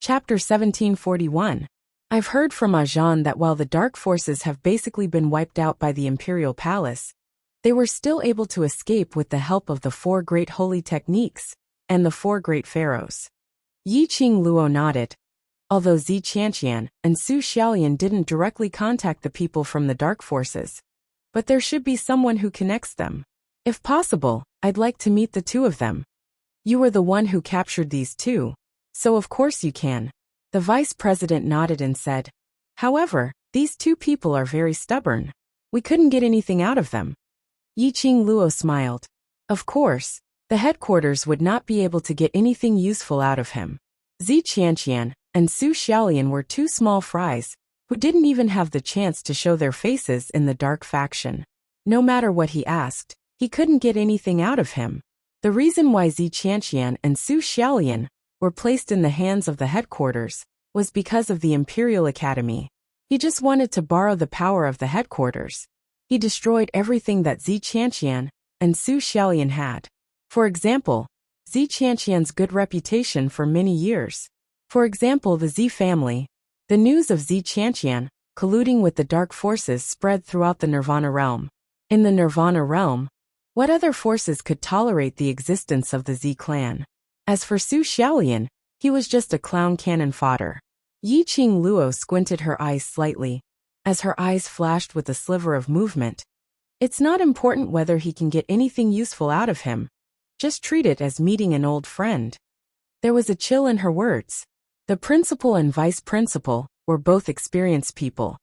Chapter 1741. I've heard from Ajahn that while the dark forces have basically been wiped out by the imperial palace, they were still able to escape with the help of the 4 great holy techniques and the 4 great pharaohs. Yi Qing Luo nodded. Although Zi Qianqian and Su Xiaolian didn't directly contact the people from the dark forces, but there should be someone who connects them. If possible, I'd like to meet the 2 of them. You were the one who captured these 2, so of course you can. The vice president nodded and said, however, these 2 people are very stubborn. We couldn't get anything out of them. Yi Qing Luo smiled. Of course, the headquarters would not be able to get anything useful out of him. Zi Qianqian and Su Xiaolian were 2 small fries, who didn't even have the chance to show their faces in the dark faction. No matter what he asked, he couldn't get anything out of him. The reason why Zi Qianqian and Su Xiaolian were placed in the hands of the headquarters was because of the Imperial Academy. He just wanted to borrow the power of the headquarters. He destroyed everything that Zi Qianqian and Su Xiaolian had. For example, Zi Qianqian's good reputation for many years. For example, the Zi family. The news of Zi Qianqian colluding with the dark forces spread throughout the Nirvana realm. In the Nirvana realm, what other forces could tolerate the existence of the Zi clan? As for Su Xiaolian, he was just a clown cannon fodder. Yi Qing Luo squinted her eyes slightly, as her eyes flashed with a sliver of movement. It's not important whether he can get anything useful out of him. Just treat it as meeting an old friend. There was a chill in her words. The principal and vice principal were both experienced people.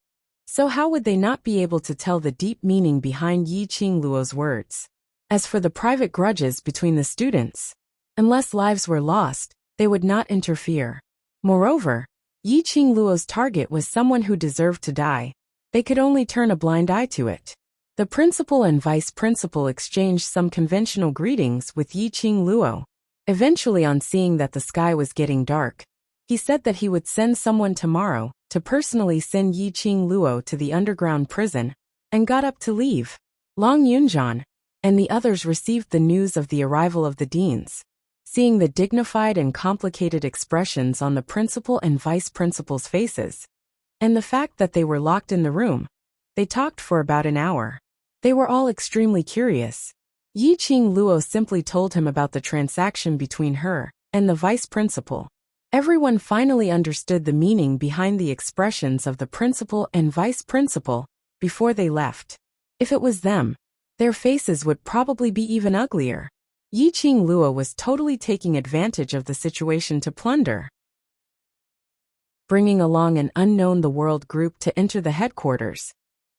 So how would they not be able to tell the deep meaning behind Yi Qing Luo's words? As for the private grudges between the students, unless lives were lost, they would not interfere. Moreover, Yi Qing Luo's target was someone who deserved to die. They could only turn a blind eye to it. The principal and vice principal exchanged some conventional greetings with Yi Qing Luo. Eventually, on seeing that the sky was getting dark, he said that he would send someone tomorrow to personally send Yi Qing Luo to the underground prison, and got up to leave. Long Yunzhan and the others received the news of the arrival of the deans. Seeing the dignified and complicated expressions on the principal and vice principal's faces, and the fact that they were locked in the room, they talked for about an hour. They were all extremely curious. Yi Qing Luo simply told him about the transaction between her and the vice principal. Everyone finally understood the meaning behind the expressions of the principal and vice principal before they left. If it was them, their faces would probably be even uglier. Yi Qing Luo was totally taking advantage of the situation to plunder, bringing along an unknown the world group to enter the headquarters,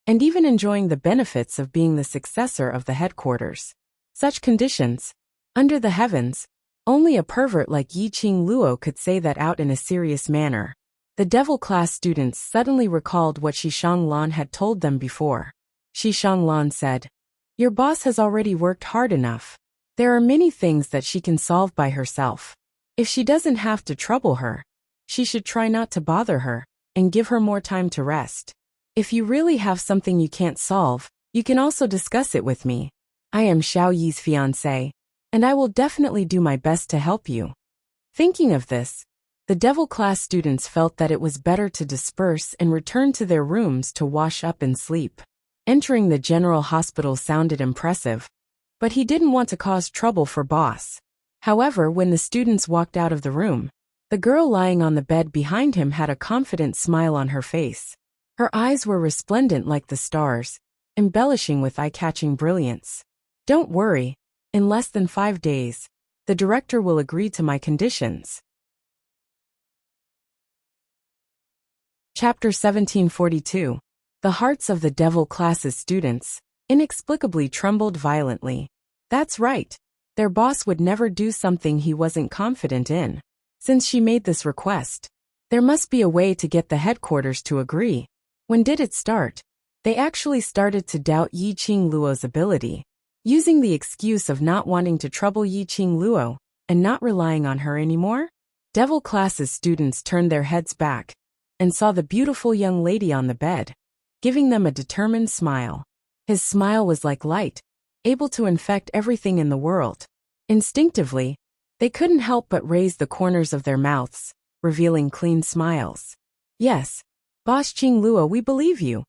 and even enjoying the benefits of being the successor of the headquarters. Such conditions, under the heavens, only a pervert like Yi Qing Luo could say that out in a serious manner. The devil class students suddenly recalled what Shishang Lan had told them before. Shishang Lan said, "Your boss has already worked hard enough. There are many things that she can solve by herself. If she doesn't have to trouble her, she should try not to bother her, and give her more time to rest. If you really have something you can't solve, you can also discuss it with me. I am Xiao Yi's fiancé, and I will definitely do my best to help you." Thinking of this, the devil class students felt that it was better to disperse and return to their rooms to wash up and sleep. Entering the general hospital sounded impressive, but he didn't want to cause trouble for boss. However, when the students walked out of the room, the girl lying on the bed behind him had a confident smile on her face. Her eyes were resplendent like the stars, embellishing with eye-catching brilliance. "Don't worry. In less than 5 days, the director will agree to my conditions." Chapter 1742. The hearts of the devil class's students inexplicably trembled violently. That's right. Their boss would never do something he wasn't confident in. Since she made this request, there must be a way to get the headquarters to agree. When did it start? They actually started to doubt Yi Qing Luo's ability. Using the excuse of not wanting to trouble Yi Qing Luo and not relying on her anymore, devil class's students turned their heads back and saw the beautiful young lady on the bed, giving them a determined smile. His smile was like light, able to infect everything in the world. Instinctively, they couldn't help but raise the corners of their mouths, revealing clean smiles. Yes, Boss Qing Luo, we believe you.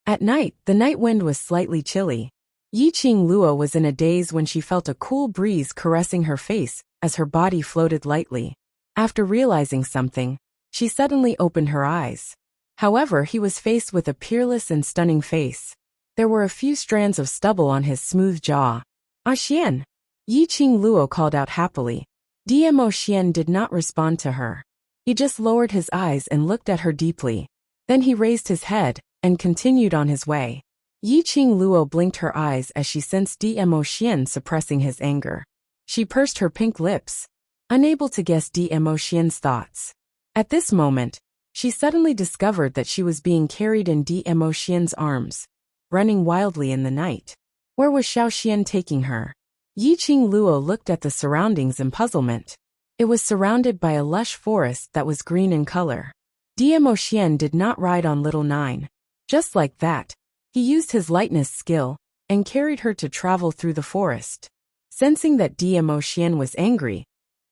At night, the night wind was slightly chilly. Yi Qing Luo was in a daze when she felt a cool breeze caressing her face as her body floated lightly. After realizing something, she suddenly opened her eyes. However, he was faced with a peerless and stunning face. There were a few strands of stubble on his smooth jaw. Ah Xian! Yi Qing Luo called out happily. Dmo Xian did not respond to her. He just lowered his eyes and looked at her deeply. Then he raised his head and continued on his way. Yi Qing Luo blinked her eyes as she sensed Dmo Xian suppressing his anger. She pursed her pink lips, unable to guess Dmo Xian's thoughts. At this moment, she suddenly discovered that she was being carried in Dmo Xian's arms, running wildly in the night. Where was Xiao Xian taking her? Yi Qing Luo looked at the surroundings in puzzlement. It was surrounded by a lush forest that was green in color. Dmo Xian did not ride on Little Nine. Just like that, he used his lightness skill and carried her to travel through the forest. Sensing that Dmo Xian was angry,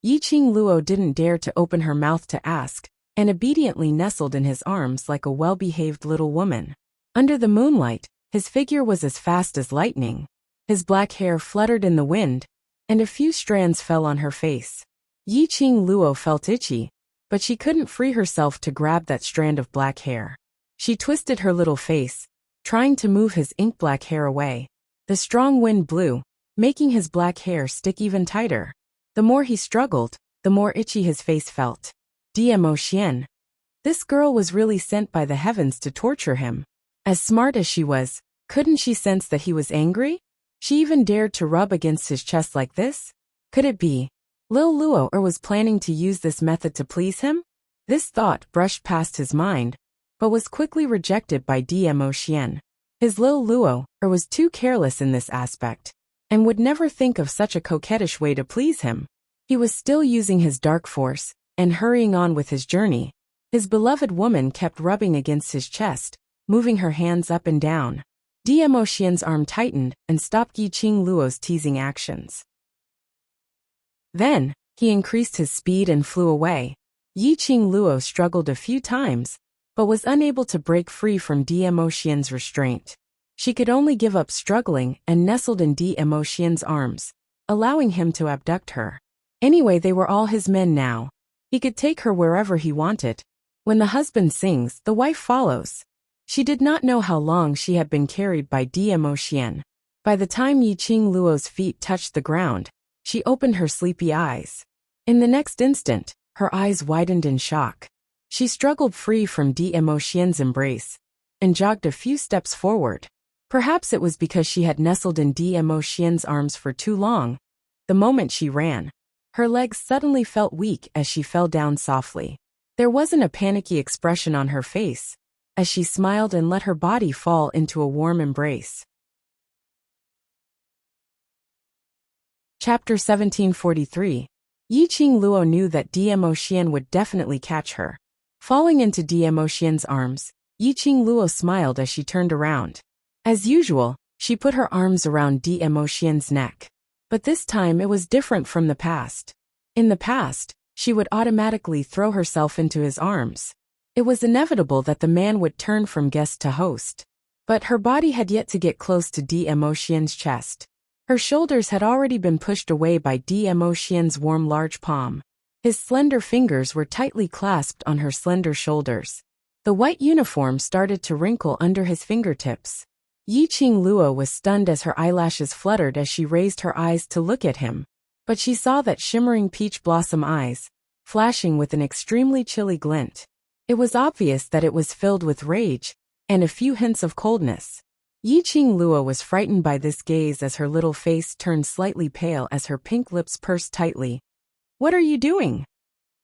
Yi Qing Luo didn't dare to open her mouth to ask, and obediently nestled in his arms like a well-behaved little woman. Under the moonlight, his figure was as fast as lightning. His black hair fluttered in the wind, and a few strands fell on her face. Yi Qing Luo felt itchy, but she couldn't free herself to grab that strand of black hair. She twisted her little face, trying to move his ink-black hair away. The strong wind blew, making his black hair stick even tighter. The more he struggled, the more itchy his face felt. Dmo Xian. This girl was really sent by the heavens to torture him. As smart as she was, couldn't she sense that he was angry? She even dared to rub against his chest like this? Could it be Lil Luo was planning to use this method to please him? This thought brushed past his mind, but was quickly rejected by Dmo Xian. His Lil Luo was too careless in this aspect, and would never think of such a coquettish way to please him. He was still using his dark force, and hurrying on with his journey. His beloved woman kept rubbing against his chest, moving her hands up and down. Dmo Xian's arm tightened and stopped Yi Qing Luo's teasing actions. Then, he increased his speed and flew away. Yi Qing Luo struggled a few times, but was unable to break free from Dmo Xian's restraint. She could only give up struggling and nestled in Dmo Xian's arms, allowing him to abduct her. Anyway, they were all his men now. He could take her wherever he wanted. When the husband sings, the wife follows. She did not know how long she had been carried by Dmo Xian. By the time Yi Qing Luo's feet touched the ground, she opened her sleepy eyes. In the next instant, her eyes widened in shock. She struggled free from Dmo Xian's embrace and jogged a few steps forward. Perhaps it was because she had nestled in Dmo Xian's arms for too long. The moment she ran, her legs suddenly felt weak as she fell down softly. There wasn't a panicky expression on her face, as she smiled and let her body fall into a warm embrace. Chapter 1743. Yi Qing Luo knew that Dmo Xian would definitely catch her. Falling into Dmo Xian's arms, Yi Qing Luo smiled as she turned around. As usual, she put her arms around Dmo Xian's neck. But this time it was different from the past. In the past, she would automatically throw herself into his arms. It was inevitable that the man would turn from guest to host. But her body had yet to get close to Dmo Xian's chest. Her shoulders had already been pushed away by Dmo Xian's warm large palm. His slender fingers were tightly clasped on her slender shoulders. The white uniform started to wrinkle under his fingertips. Yi Qing Luo was stunned as her eyelashes fluttered as she raised her eyes to look at him. But she saw that shimmering peach blossom eyes, flashing with an extremely chilly glint. It was obvious that it was filled with rage, and a few hints of coldness. Yi Qing Luo was frightened by this gaze as her little face turned slightly pale as her pink lips pursed tightly. "What are you doing?"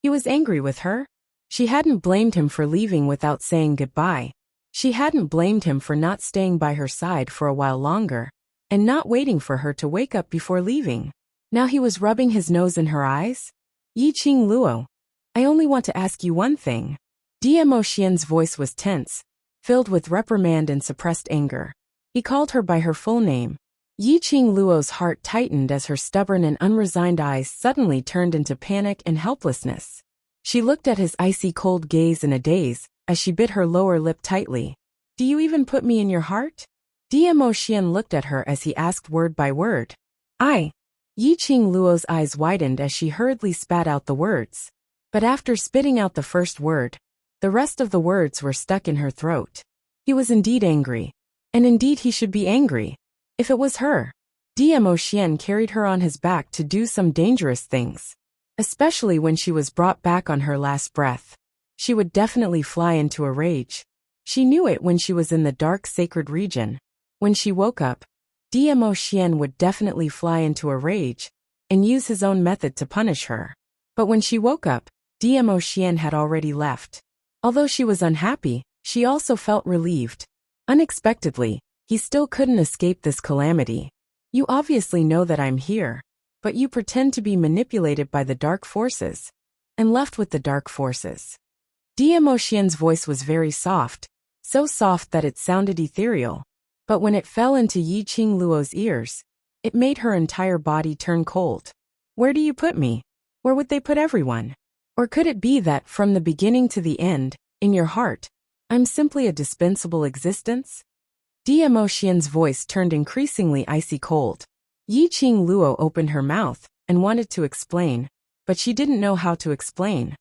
He was angry with her. She hadn't blamed him for leaving without saying goodbye. She hadn't blamed him for not staying by her side for a while longer, and not waiting for her to wake up before leaving. Now he was rubbing his nose in her eyes? "Yi Qing Luo, I only want to ask you one thing." Dmo Xian's voice was tense, filled with reprimand and suppressed anger. He called her by her full name. Yi Qing Luo's heart tightened as her stubborn and unresigned eyes suddenly turned into panic and helplessness. She looked at his icy cold gaze in a daze, as she bit her lower lip tightly. Do you even put me in your heart? Dmo Xian looked at her as he asked word by word. I. Yi Qing Luo's eyes widened as she hurriedly spat out the words. But after spitting out the first word, the rest of the words were stuck in her throat. He was indeed angry. And indeed he should be angry. If it was her. Dmo Xian carried her on his back to do some dangerous things. Especially when she was brought back on her last breath. She would definitely fly into a rage. She knew it when she was in the dark sacred region. When she woke up, Dmo Xian would definitely fly into a rage and use his own method to punish her. But when she woke up, Dmo Xian had already left. Although she was unhappy, she also felt relieved. Unexpectedly, he still couldn't escape this calamity. You obviously know that I'm here, but you pretend to be manipulated by the dark forces and left with the dark forces. Dmo Xian's voice was very soft, so soft that it sounded ethereal. But when it fell into Yi Qing Luo's ears, it made her entire body turn cold. Where do you put me? Where would they put everyone? Or could it be that, from the beginning to the end, in your heart, I'm simply a dispensable existence? Dmo Xian's voice turned increasingly icy cold. Yi Qing Luo opened her mouth and wanted to explain, but she didn't know how to explain.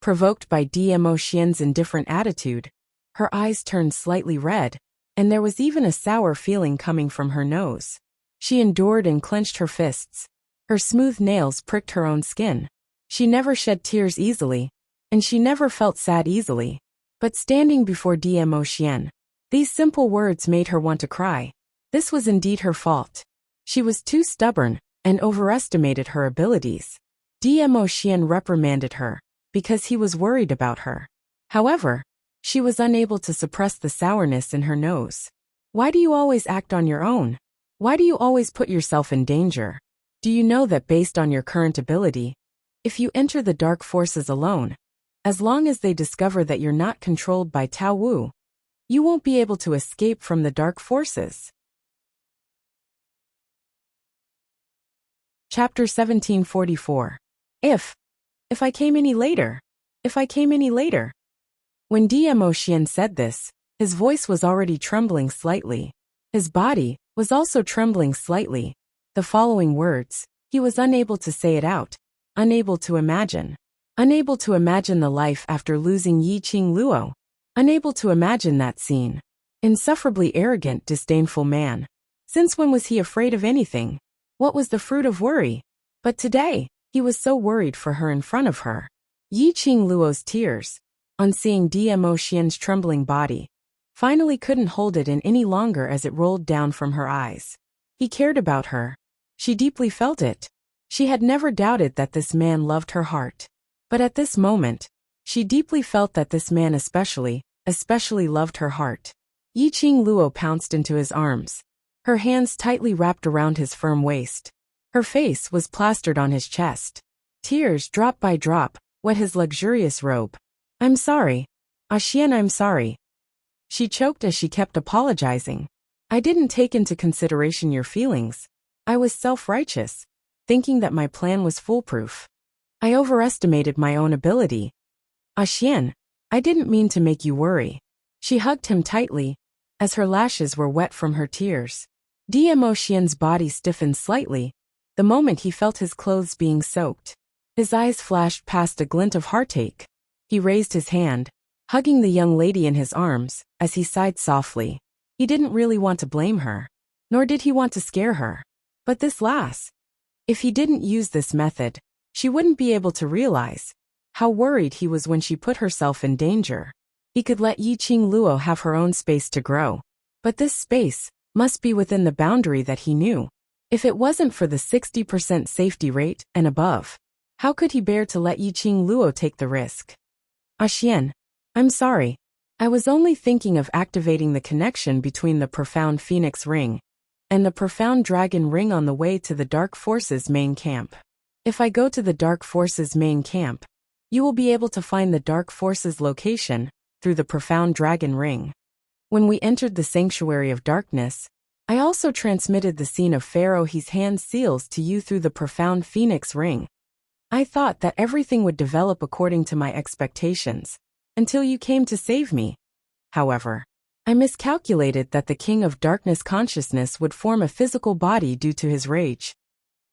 Provoked by Dmo Xian's indifferent attitude, her eyes turned slightly red, and there was even a sour feeling coming from her nose. She endured and clenched her fists. Her smooth nails pricked her own skin. She never shed tears easily, and she never felt sad easily. But standing before Dmo Xian, these simple words made her want to cry. This was indeed her fault. She was too stubborn and overestimated her abilities. Dmo Xian reprimanded her because he was worried about her. However, she was unable to suppress the sourness in her nose. Why do you always act on your own? Why do you always put yourself in danger? Do you know that based on your current ability, if you enter the dark forces alone, as long as they discover that you're not controlled by Tao Wu, you won't be able to escape from the dark forces? Chapter 1744. If I came any later. If I came any later. When Dmo Xian said this, his voice was already trembling slightly. His body was also trembling slightly. The following words, he was unable to say it out, unable to imagine. Unable to imagine the life after losing Yi Qing Luo. Unable to imagine that scene. Insufferably arrogant, disdainful man. Since when was he afraid of anything? What was the fruit of worry? But today, he was so worried for her in front of her. Yi Qing Luo's tears, on seeing Dmo Xian's trembling body, finally couldn't hold it in any longer as it rolled down from her eyes. He cared about her. She deeply felt it. She had never doubted that this man loved her heart. But at this moment, she deeply felt that this man especially loved her heart. Yi Qing Luo pounced into his arms. Her hands tightly wrapped around his firm waist. Her face was plastered on his chest. Tears, drop by drop, wet his luxurious robe. I'm sorry. Xian, I'm sorry. She choked as she kept apologizing. I didn't take into consideration your feelings. I was self-righteous, thinking that my plan was foolproof. I overestimated my own ability. Xian, I didn't mean to make you worry. She hugged him tightly, as her lashes were wet from her tears. Dmo Xian's body stiffened slightly, the moment he felt his clothes being soaked. His eyes flashed past a glint of heartache. He raised his hand, hugging the young lady in his arms, as he sighed softly. He didn't really want to blame her, nor did he want to scare her. But this lass, if he didn't use this method, she wouldn't be able to realize how worried he was when she put herself in danger. He could let Yi Qing Luo have her own space to grow, but this space must be within the boundary that he knew. If it wasn't for the 60% safety rate and above, how could he bear to let Yi Qing Luo take the risk? Xian, I'm sorry. I was only thinking of activating the connection between the Profound Phoenix Ring and the Profound Dragon Ring on the way to the Dark Forces main camp. If I go to the Dark Forces main camp, you will be able to find the Dark Forces location through the Profound Dragon Ring. When we entered the Sanctuary of Darkness, I also transmitted the scene of Pharaoh He's hand seals to you through the Profound Phoenix Ring. I thought that everything would develop according to my expectations, until you came to save me. However, I miscalculated that the King of Darkness consciousness would form a physical body due to his rage.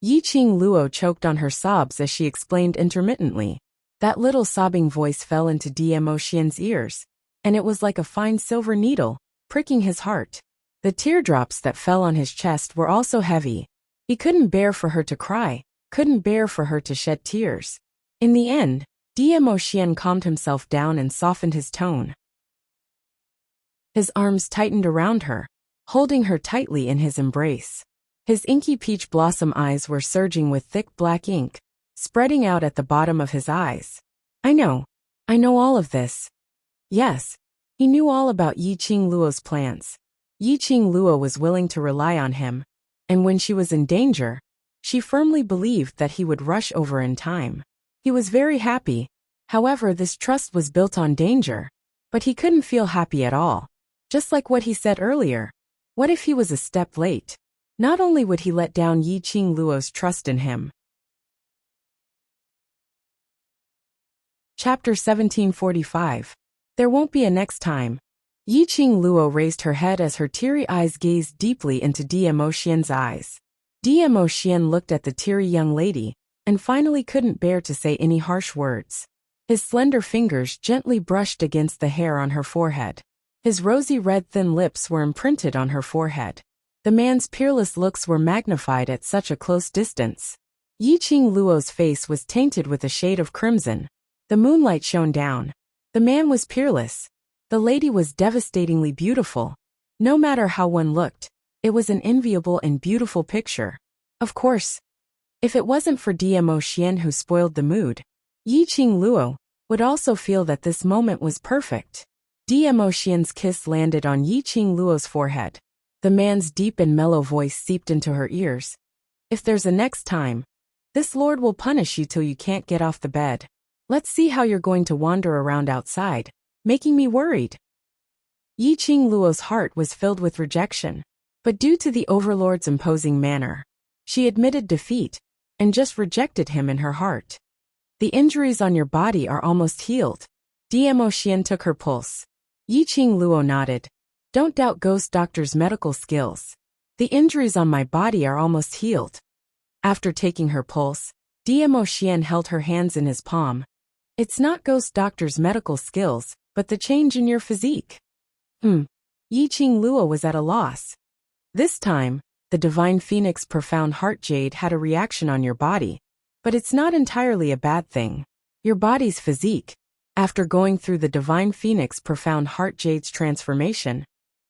Yiqing Luo choked on her sobs as she explained intermittently. That little sobbing voice fell into Demo Xian's ears, and it was like a fine silver needle, pricking his heart. The teardrops that fell on his chest were also heavy. He couldn't bear for her to cry, couldn't bear for her to shed tears. In the end, Demo Xian calmed himself down and softened his tone. His arms tightened around her, holding her tightly in his embrace. His inky peach blossom eyes were surging with thick black ink, spreading out at the bottom of his eyes. I know all of this. Yes, he knew all about Yiqing Luo's plans. Yiqing Luo was willing to rely on him, and when she was in danger, she firmly believed that he would rush over in time. He was very happy. However, this trust was built on danger. But he couldn't feel happy at all. Just like what he said earlier. What if he was a step late? Not only would he let down Yiqing Luo's trust in him. Chapter 1745. There won't be a next time. Yiqing Luo raised her head as her teary eyes gazed deeply into Demo Xian's eyes. Demo Xian looked at the teary young lady, and finally couldn't bear to say any harsh words. His slender fingers gently brushed against the hair on her forehead. His rosy red thin lips were imprinted on her forehead. The man's peerless looks were magnified at such a close distance. Yiqing Luo's face was tainted with a shade of crimson. The moonlight shone down. The man was peerless. The lady was devastatingly beautiful. No matter how one looked, it was an enviable and beautiful picture. Of course, if it wasn't for Demo Xian who spoiled the mood, Yiqing Luo would also feel that this moment was perfect. Demo Xian's kiss landed on Yiqing Luo's forehead. The man's deep and mellow voice seeped into her ears. If there's a next time, this lord will punish you till you can't get off the bed. Let's see how you're going to wander around outside, making me worried. Yiqing Luo's heart was filled with rejection, but due to the overlord's imposing manner, she admitted defeat, and just rejected him in her heart. The injuries on your body are almost healed. Demo Xian took her pulse. Yiqing Luo nodded. Don't doubt Ghost Doctor's medical skills. The injuries on my body are almost healed. After taking her pulse, Demo Xian held her hands in his palm. It's not Ghost Doctor's medical skills, but the change in your physique. Yiqing Luo was at a loss. This time, the Divine Phoenix Profound Heart Jade had a reaction on your body, but it's not entirely a bad thing. Your body's physique, after going through the Divine Phoenix Profound Heart Jade's transformation,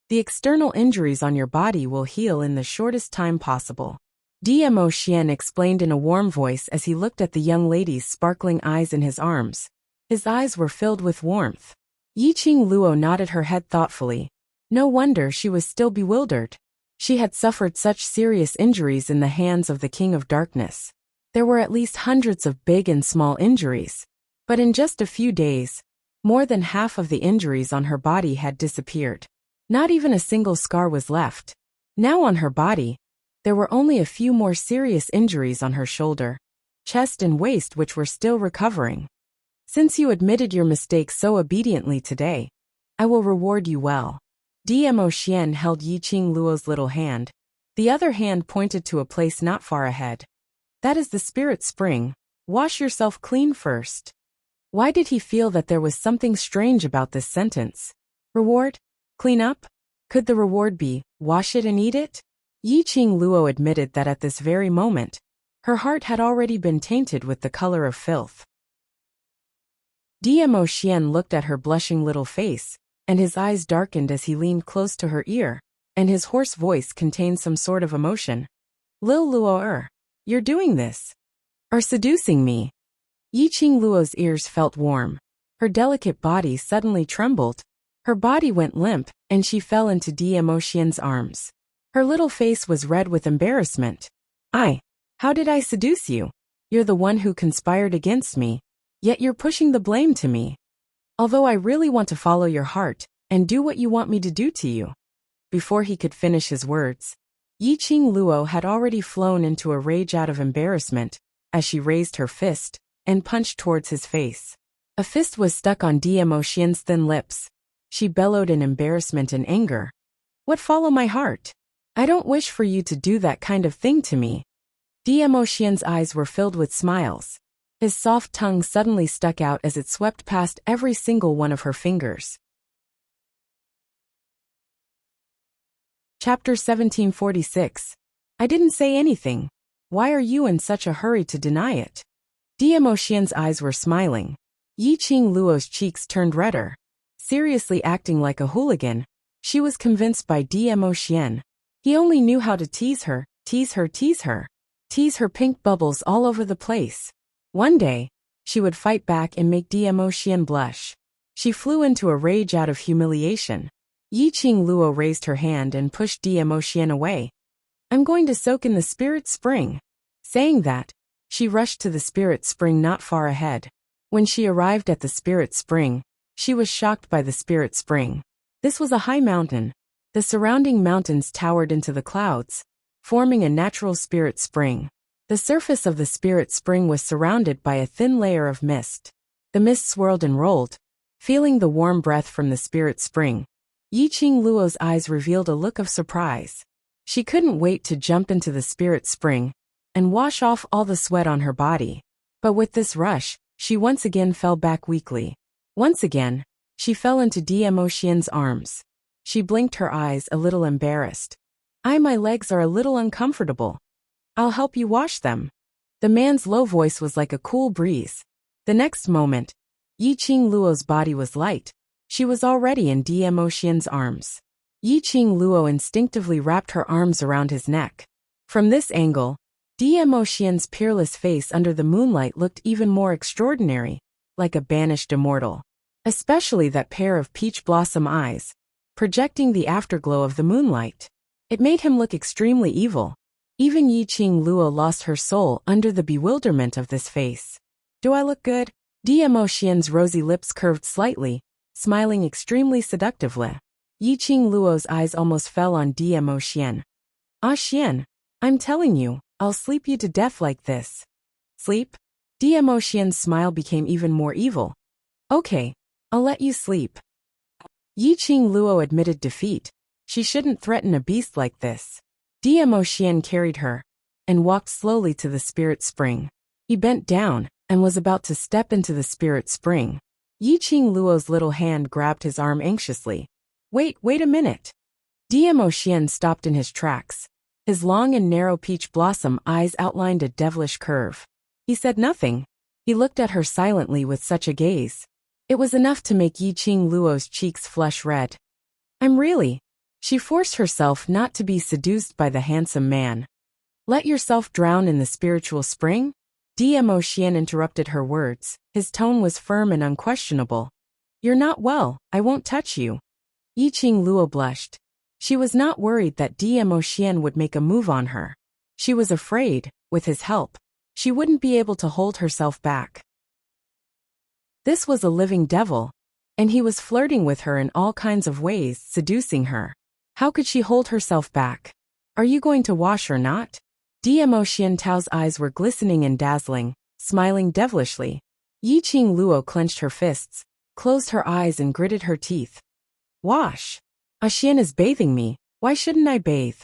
the external injuries on your body will heal in the shortest time possible. Demo Xian explained in a warm voice as he looked at the young lady's sparkling eyes in his arms. His eyes were filled with warmth. Yiqing Luo nodded her head thoughtfully. No wonder she was still bewildered. She had suffered such serious injuries in the hands of the King of Darkness. There were at least hundreds of big and small injuries. But in just a few days, more than half of the injuries on her body had disappeared. Not even a single scar was left. Now on her body, there were only a few more serious injuries on her shoulder, chest and waist which were still recovering. Since you admitted your mistake so obediently today, I will reward you well. Demo Xian held Yiqing Luo's little hand. The other hand pointed to a place not far ahead. That is the spirit spring. Wash yourself clean first. Why did he feel that there was something strange about this sentence? Reward? Clean up? Could the reward be, wash it and eat it? Yiqing Luo admitted that at this very moment, her heart had already been tainted with the color of filth. Demo Xian looked at her blushing little face, and his eyes darkened as he leaned close to her ear, and his hoarse voice contained some sort of emotion. Lil Luo, you're doing this. Are seducing me. Yiqing Luo's ears felt warm. Her delicate body suddenly trembled. Her body went limp, and she fell into Demo Xian's arms. Her little face was red with embarrassment. How did I seduce you? You're the one who conspired against me, yet you're pushing the blame to me. Although I really want to follow your heart, and do what you want me to do to you. Before he could finish his words, Yiqing Luo had already flown into a rage out of embarrassment, as she raised her fist and punched towards his face. A fist was stuck on Diemosien's thin lips. She bellowed in embarrassment and anger. What follow my heart? I don't wish for you to do that kind of thing to me. Diemosien's eyes were filled with smiles. His soft tongue suddenly stuck out as it swept past every single one of her fingers. Chapter 1746. I didn't say anything. Why are you in such a hurry to deny it? Diemosien's eyes were smiling. Yiqing Luo's cheeks turned redder. Seriously acting like a hooligan, she was convinced by Diemosien. He only knew how to tease her, tease her pink bubbles all over the place. One day, she would fight back and make Diemosien blush. She flew into a rage out of humiliation. Yiqing Luo raised her hand and pushed Diemosien away. I'm going to soak in the spirit spring. Saying that, she rushed to the spirit spring not far ahead. When she arrived at the spirit spring, she was shocked by the spirit spring. This was a high mountain. The surrounding mountains towered into the clouds, forming a natural spirit spring. The surface of the spirit spring was surrounded by a thin layer of mist. The mist swirled and rolled, feeling the warm breath from the spirit spring. Yiqing Luo's eyes revealed a look of surprise. She couldn't wait to jump into the spirit spring and wash off all the sweat on her body. But with this rush, she once again fell back weakly. Once again, she fell into Diemosien's arms. She blinked her eyes, a little embarrassed. My legs are a little uncomfortable. I'll help you wash them. The man's low voice was like a cool breeze. The next moment, Yiqing Luo's body was light. She was already in Diemosien's arms. Yiqing Luo instinctively wrapped her arms around his neck. From this angle, Diemosien's peerless face under the moonlight looked even more extraordinary, like a banished immortal. Especially that pair of peach blossom eyes, projecting the afterglow of the moonlight. It made him look extremely evil. Even Yiqing Luo lost her soul under the bewilderment of this face. Do I look good? Diemosien's rosy lips curved slightly, smiling extremely seductively. Yiqing Luo's eyes almost fell on Diemosien. Ah Xian, I'm telling you, I'll sleep you to death like this. Sleep? Diemosien's smile became even more evil. Okay, I'll let you sleep. Yiqing Luo admitted defeat. She shouldn't threaten a beast like this. Diemosien carried her and walked slowly to the spirit spring. He bent down and was about to step into the spirit spring. Yiqing Luo's little hand grabbed his arm anxiously. Wait a minute. Diemosien stopped in his tracks. His long and narrow peach blossom eyes outlined a devilish curve. He said nothing. He looked at her silently with such a gaze. It was enough to make Yiqing Luo's cheeks flush red. She forced herself not to be seduced by the handsome man. Let yourself drown in the spiritual spring? Diemosien interrupted her words. His tone was firm and unquestionable. You're not well, I won't touch you. Yiqing Luo blushed. She was not worried that Diemosien would make a move on her. She was afraid, with his help, she wouldn't be able to hold herself back. This was a living devil, and he was flirting with her in all kinds of ways, seducing her. How could she hold herself back? Are you going to wash or not? Diemosien Tao's eyes were glistening and dazzling, smiling devilishly. Yiqing Luo clenched her fists, closed her eyes and gritted her teeth. Wash? Xian is bathing me, why shouldn't I bathe?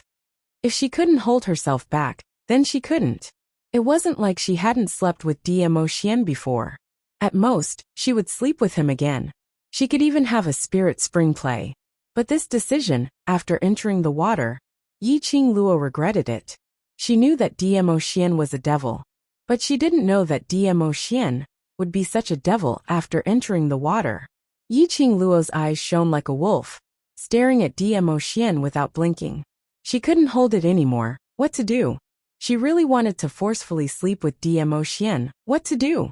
If she couldn't hold herself back, then she couldn't. It wasn't like she hadn't slept with Diemosien before. At most, she would sleep with him again. She could even have a spirit spring play. But this decision, after entering the water, Yiqing Luo regretted it. She knew that Diemosien was a devil, but she didn't know that Diemosien would be such a devil after entering the water. Yiqing Luo's eyes shone like a wolf, staring at Diemosien without blinking. She couldn't hold it anymore. What to do? She really wanted to forcefully sleep with Diemosien. What to do?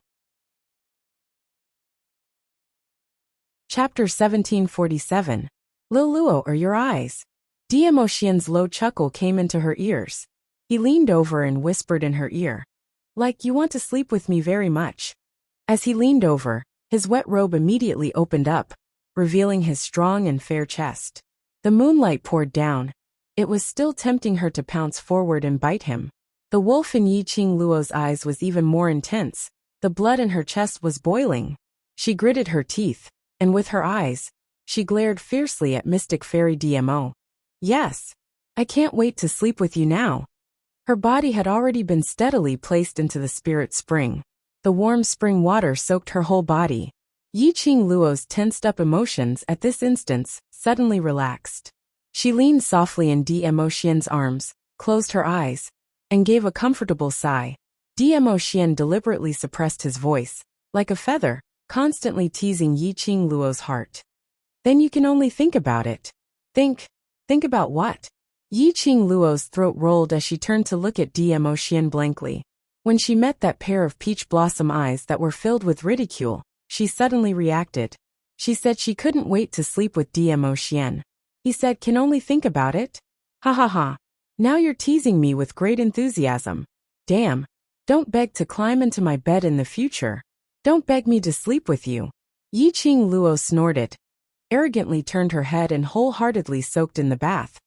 Chapter 1747. Luo, are your eyes? Diemosien's low chuckle came into her ears. He leaned over and whispered in her ear. Like you want to sleep with me very much. As he leaned over, his wet robe immediately opened up, revealing his strong and fair chest. The moonlight poured down. It was still tempting her to pounce forward and bite him. The wolf in Yi Qing Luo's eyes was even more intense. The blood in her chest was boiling. She gritted her teeth, and with her eyes, she glared fiercely at Mystic Fairy DMO. Yes. I can't wait to sleep with you now. Her body had already been steadily placed into the spirit spring. The warm spring water soaked her whole body. Yi Qing Luo's tensed-up emotions at this instance suddenly relaxed. She leaned softly in DMO Xian's arms, closed her eyes, and gave a comfortable sigh. DMO Xian deliberately suppressed his voice, like a feather, constantly teasing Yi Qing Luo's heart. Then you can only think about it. Think about what? Yi Qing Luo's throat rolled as she turned to look at DMO Xian blankly. When she met that pair of peach blossom eyes that were filled with ridicule, she suddenly reacted. She said she couldn't wait to sleep with DMO Xian. He said, can only think about it? Ha ha ha. Now you're teasing me with great enthusiasm. Damn. Don't beg to climb into my bed in the future. Don't beg me to sleep with you. Yi Qing Luo snorted, arrogantly turned her head and wholeheartedly soaked in the bath.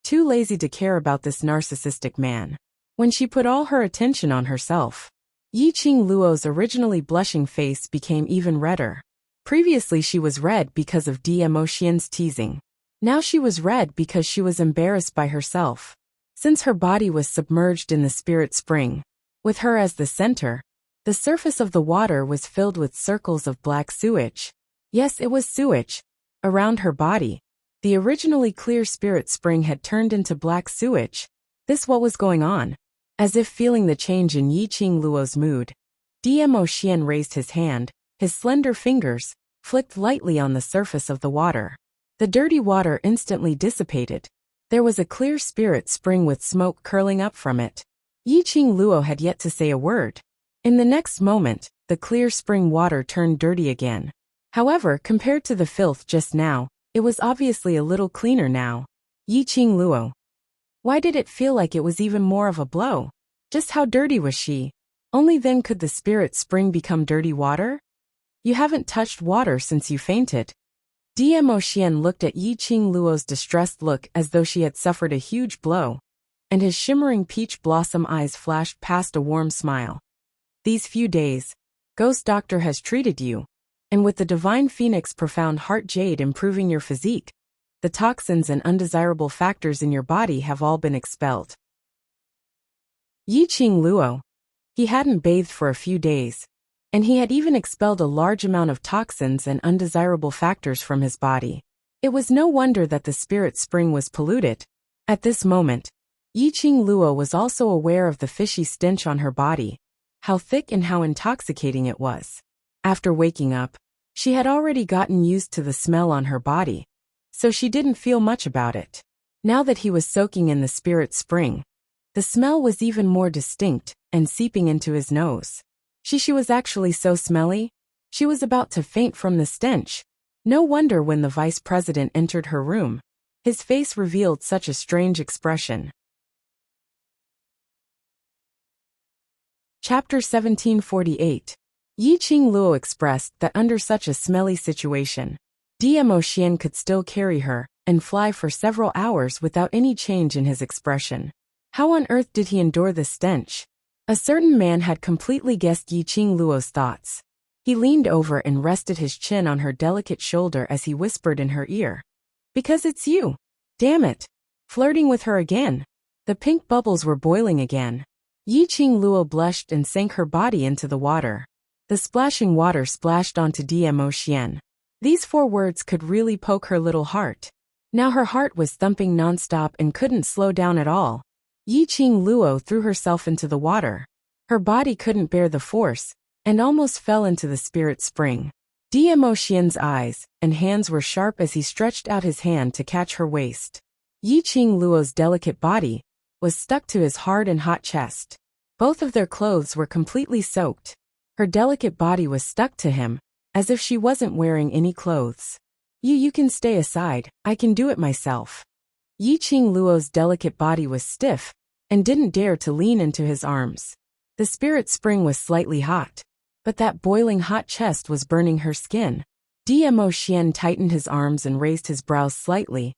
Too lazy to care about this narcissistic man. When she put all her attention on herself, Yi Qing Luo's originally blushing face became even redder. Previously she was red because of DMO Xian's teasing. Now she was red because she was embarrassed by herself. Since her body was submerged in the spirit spring, with her as the center, the surface of the water was filled with circles of black sewage. Yes, it was sewage. Around her body, the originally clear spirit spring had turned into black sewage. This what was going on? As if feeling the change in Yi Qing Luo's mood, DMO Xian raised his hand, his slender fingers flicked lightly on the surface of the water. The dirty water instantly dissipated. There was a clear spirit spring with smoke curling up from it. Yi Qing Luo had yet to say a word. In the next moment, the clear spring water turned dirty again. However, compared to the filth just now, it was obviously a little cleaner now. Yi Qing Luo. Why did it feel like it was even more of a blow? Just how dirty was she? Only then could the spirit spring become dirty water? You haven't touched water since you fainted. DMO Xian looked at Yi Qing Luo's distressed look as though she had suffered a huge blow, and his shimmering peach blossom eyes flashed past a warm smile. These few days, Ghost Doctor has treated you. And with the Divine Phoenix Profound Heart Jade improving your physique, the toxins and undesirable factors in your body have all been expelled. Yi Qing Luo. He hadn't bathed for a few days, and he had even expelled a large amount of toxins and undesirable factors from his body. It was no wonder that the spirit spring was polluted. At this moment, Yi Qing Luo was also aware of the fishy stench on her body, how thick and how intoxicating it was. After waking up, she had already gotten used to the smell on her body, so she didn't feel much about it. Now that he was soaking in the spirit spring, the smell was even more distinct and seeping into his nose. She was actually so smelly. She was about to faint from the stench. No wonder when the vice president entered her room, his face revealed such a strange expression. Chapter 1748. Yi Qing Luo expressed that under such a smelly situation, DMO Xian could still carry her and fly for several hours without any change in his expression. How on earth did he endure the stench? A certain man had completely guessed Yi Qing Luo's thoughts. He leaned over and rested his chin on her delicate shoulder as he whispered in her ear. Because it's you. Damn it. Flirting with her again. The pink bubbles were boiling again. Yi Qing Luo blushed and sank her body into the water. The splashing water splashed onto DMO Xian. These 4 words could really poke her little heart. Now her heart was thumping nonstop and couldn't slow down at all. Yi Qing Luo threw herself into the water. Her body couldn't bear the force, and almost fell into the spirit spring. DMO Xian's eyes and hands were sharp as he stretched out his hand to catch her waist. Yi Qing Luo's delicate body was stuck to his hard and hot chest. Both of their clothes were completely soaked. Her delicate body was stuck to him, as if she wasn't wearing any clothes. You can stay aside, I can do it myself. Yi Qing Luo's delicate body was stiff, and didn't dare to lean into his arms. The spirit spring was slightly hot, but that boiling hot chest was burning her skin. DMO Xian tightened his arms and raised his brows slightly.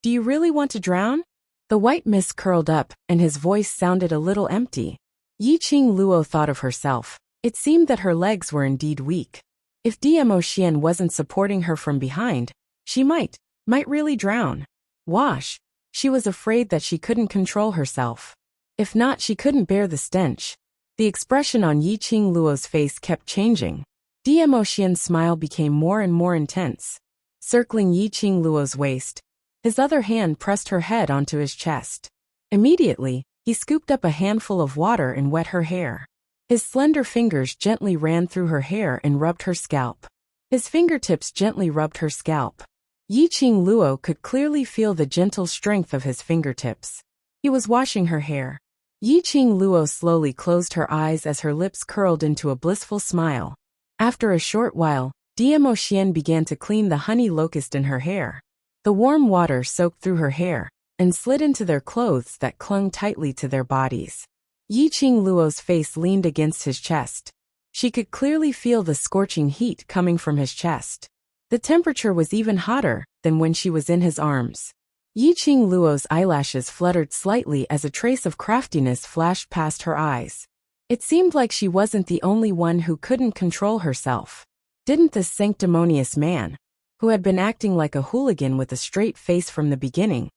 Do you really want to drown? The white mist curled up, and his voice sounded a little empty. Yiqing Luo thought of herself. It seemed that her legs were indeed weak. If Diemo Xian wasn't supporting her from behind, she might really drown. Wash. She was afraid that she couldn't control herself. If not, she couldn't bear the stench. The expression on Yiqing Luo's face kept changing. Diemo Xian's smile became more and more intense. Circling Yiqing Luo's waist, his other hand pressed her head onto his chest. Immediately, he scooped up a handful of water and wet her hair. His slender fingers gently ran through her hair and rubbed her scalp. His fingertips gently rubbed her scalp. Yiqing Luo could clearly feel the gentle strength of his fingertips. He was washing her hair. Yiqing Luo slowly closed her eyes as her lips curled into a blissful smile. After a short while, Diemo Xian began to clean the honey locust in her hair. The warm water soaked through her hair and slid into their clothes that clung tightly to their bodies. Yiqing Luo's face leaned against his chest. She could clearly feel the scorching heat coming from his chest. The temperature was even hotter than when she was in his arms. Yiqing Luo's eyelashes fluttered slightly as a trace of craftiness flashed past her eyes. It seemed like she wasn't the only one who couldn't control herself. Didn't this sanctimonious man, who had been acting like a hooligan with a straight face from the beginning,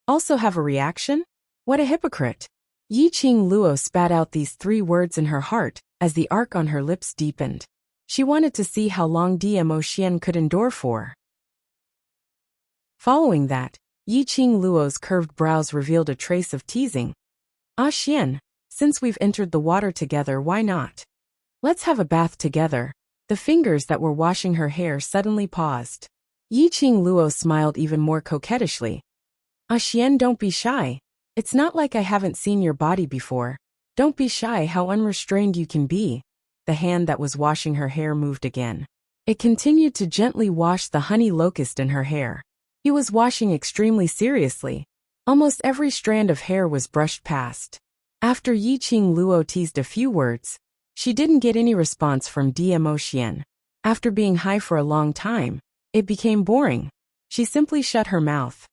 also have a reaction? What a hypocrite! Yiqing Luo spat out these 3 words in her heart as the arc on her lips deepened. She wanted to see how long Diemo Xian could endure for. Following that, Yiqing Luo's curved brows revealed a trace of teasing. Ah Xian, since we've entered the water together, why not? Let's have a bath together. The fingers that were washing her hair suddenly paused. Yiqing Luo smiled even more coquettishly. Ah Xian, don't be shy. It's not like I haven't seen your body before. Don't be shy how unrestrained you can be. The hand that was washing her hair moved again. It continued to gently wash the honey locust in her hair. He was washing extremely seriously. Almost every strand of hair was brushed past. After Yiqing Luo teased a few words, she didn't get any response from Diemo Xian. After being high for a long time, it became boring. She simply shut her mouth.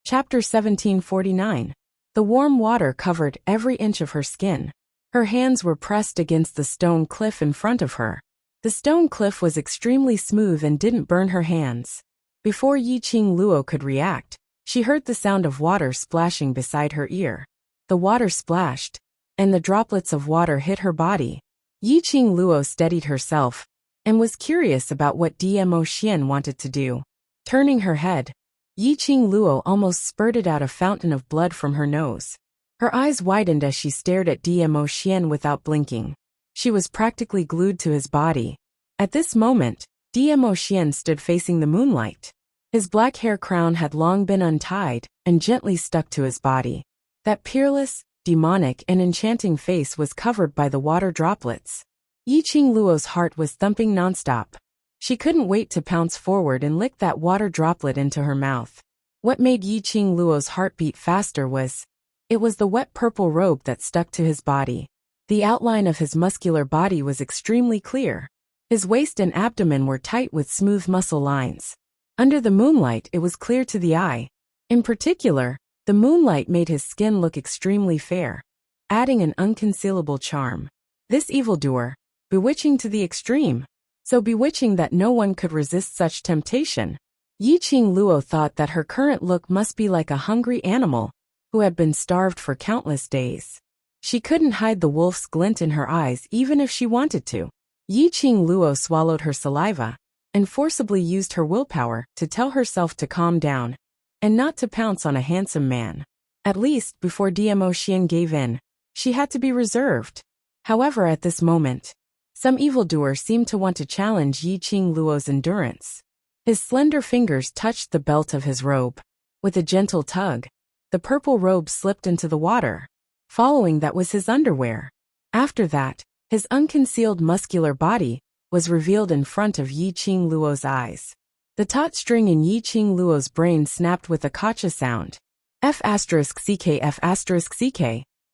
Chapter 1749. The warm water covered every inch of her skin. Her hands were pressed against the stone cliff in front of her. The stone cliff was extremely smooth and didn't burn her hands. Before Yiqing Luo could react, she heard the sound of water splashing beside her ear. The water splashed, and the droplets of water hit her body. Yiqing Luo steadied herself and was curious about what Diemo Xian wanted to do. Turning her head, Yiqing Luo almost spurted out a fountain of blood from her nose. Her eyes widened as she stared at Diemo Xian without blinking. She was practically glued to his body. At this moment, Diemo Xian stood facing the moonlight. His black hair crown had long been untied and gently stuck to his body. That peerless, demonic, and enchanting face was covered by the water droplets. Yiqing Luo's heart was thumping nonstop. She couldn't wait to pounce forward and lick that water droplet into her mouth. What made Yiqing Luo's heart beat faster was the wet purple robe that stuck to his body. The outline of his muscular body was extremely clear. His waist and abdomen were tight with smooth muscle lines. Under the moonlight, it was clear to the eye. In particular, the moonlight made his skin look extremely fair, adding an unconcealable charm. This evildoer, bewitching to the extreme. So bewitching that no one could resist such temptation. Yiqing Luo thought that her current look must be like a hungry animal who had been starved for countless days. She couldn't hide the wolf's glint in her eyes even if she wanted to. Yiqing Luo swallowed her saliva and forcibly used her willpower to tell herself to calm down and not to pounce on a handsome man. At least before Diemo Xian gave in, she had to be reserved. However, at this moment, some evildoer seemed to want to challenge Yiqing Luo's endurance. His slender fingers touched the belt of his robe. With a gentle tug, the purple robe slipped into the water. Following that was his underwear. After that, his unconcealed muscular body was revealed in front of Yiqing Luo's eyes. The taut string in Yiqing Luo's brain snapped with a gotcha sound. F***ck.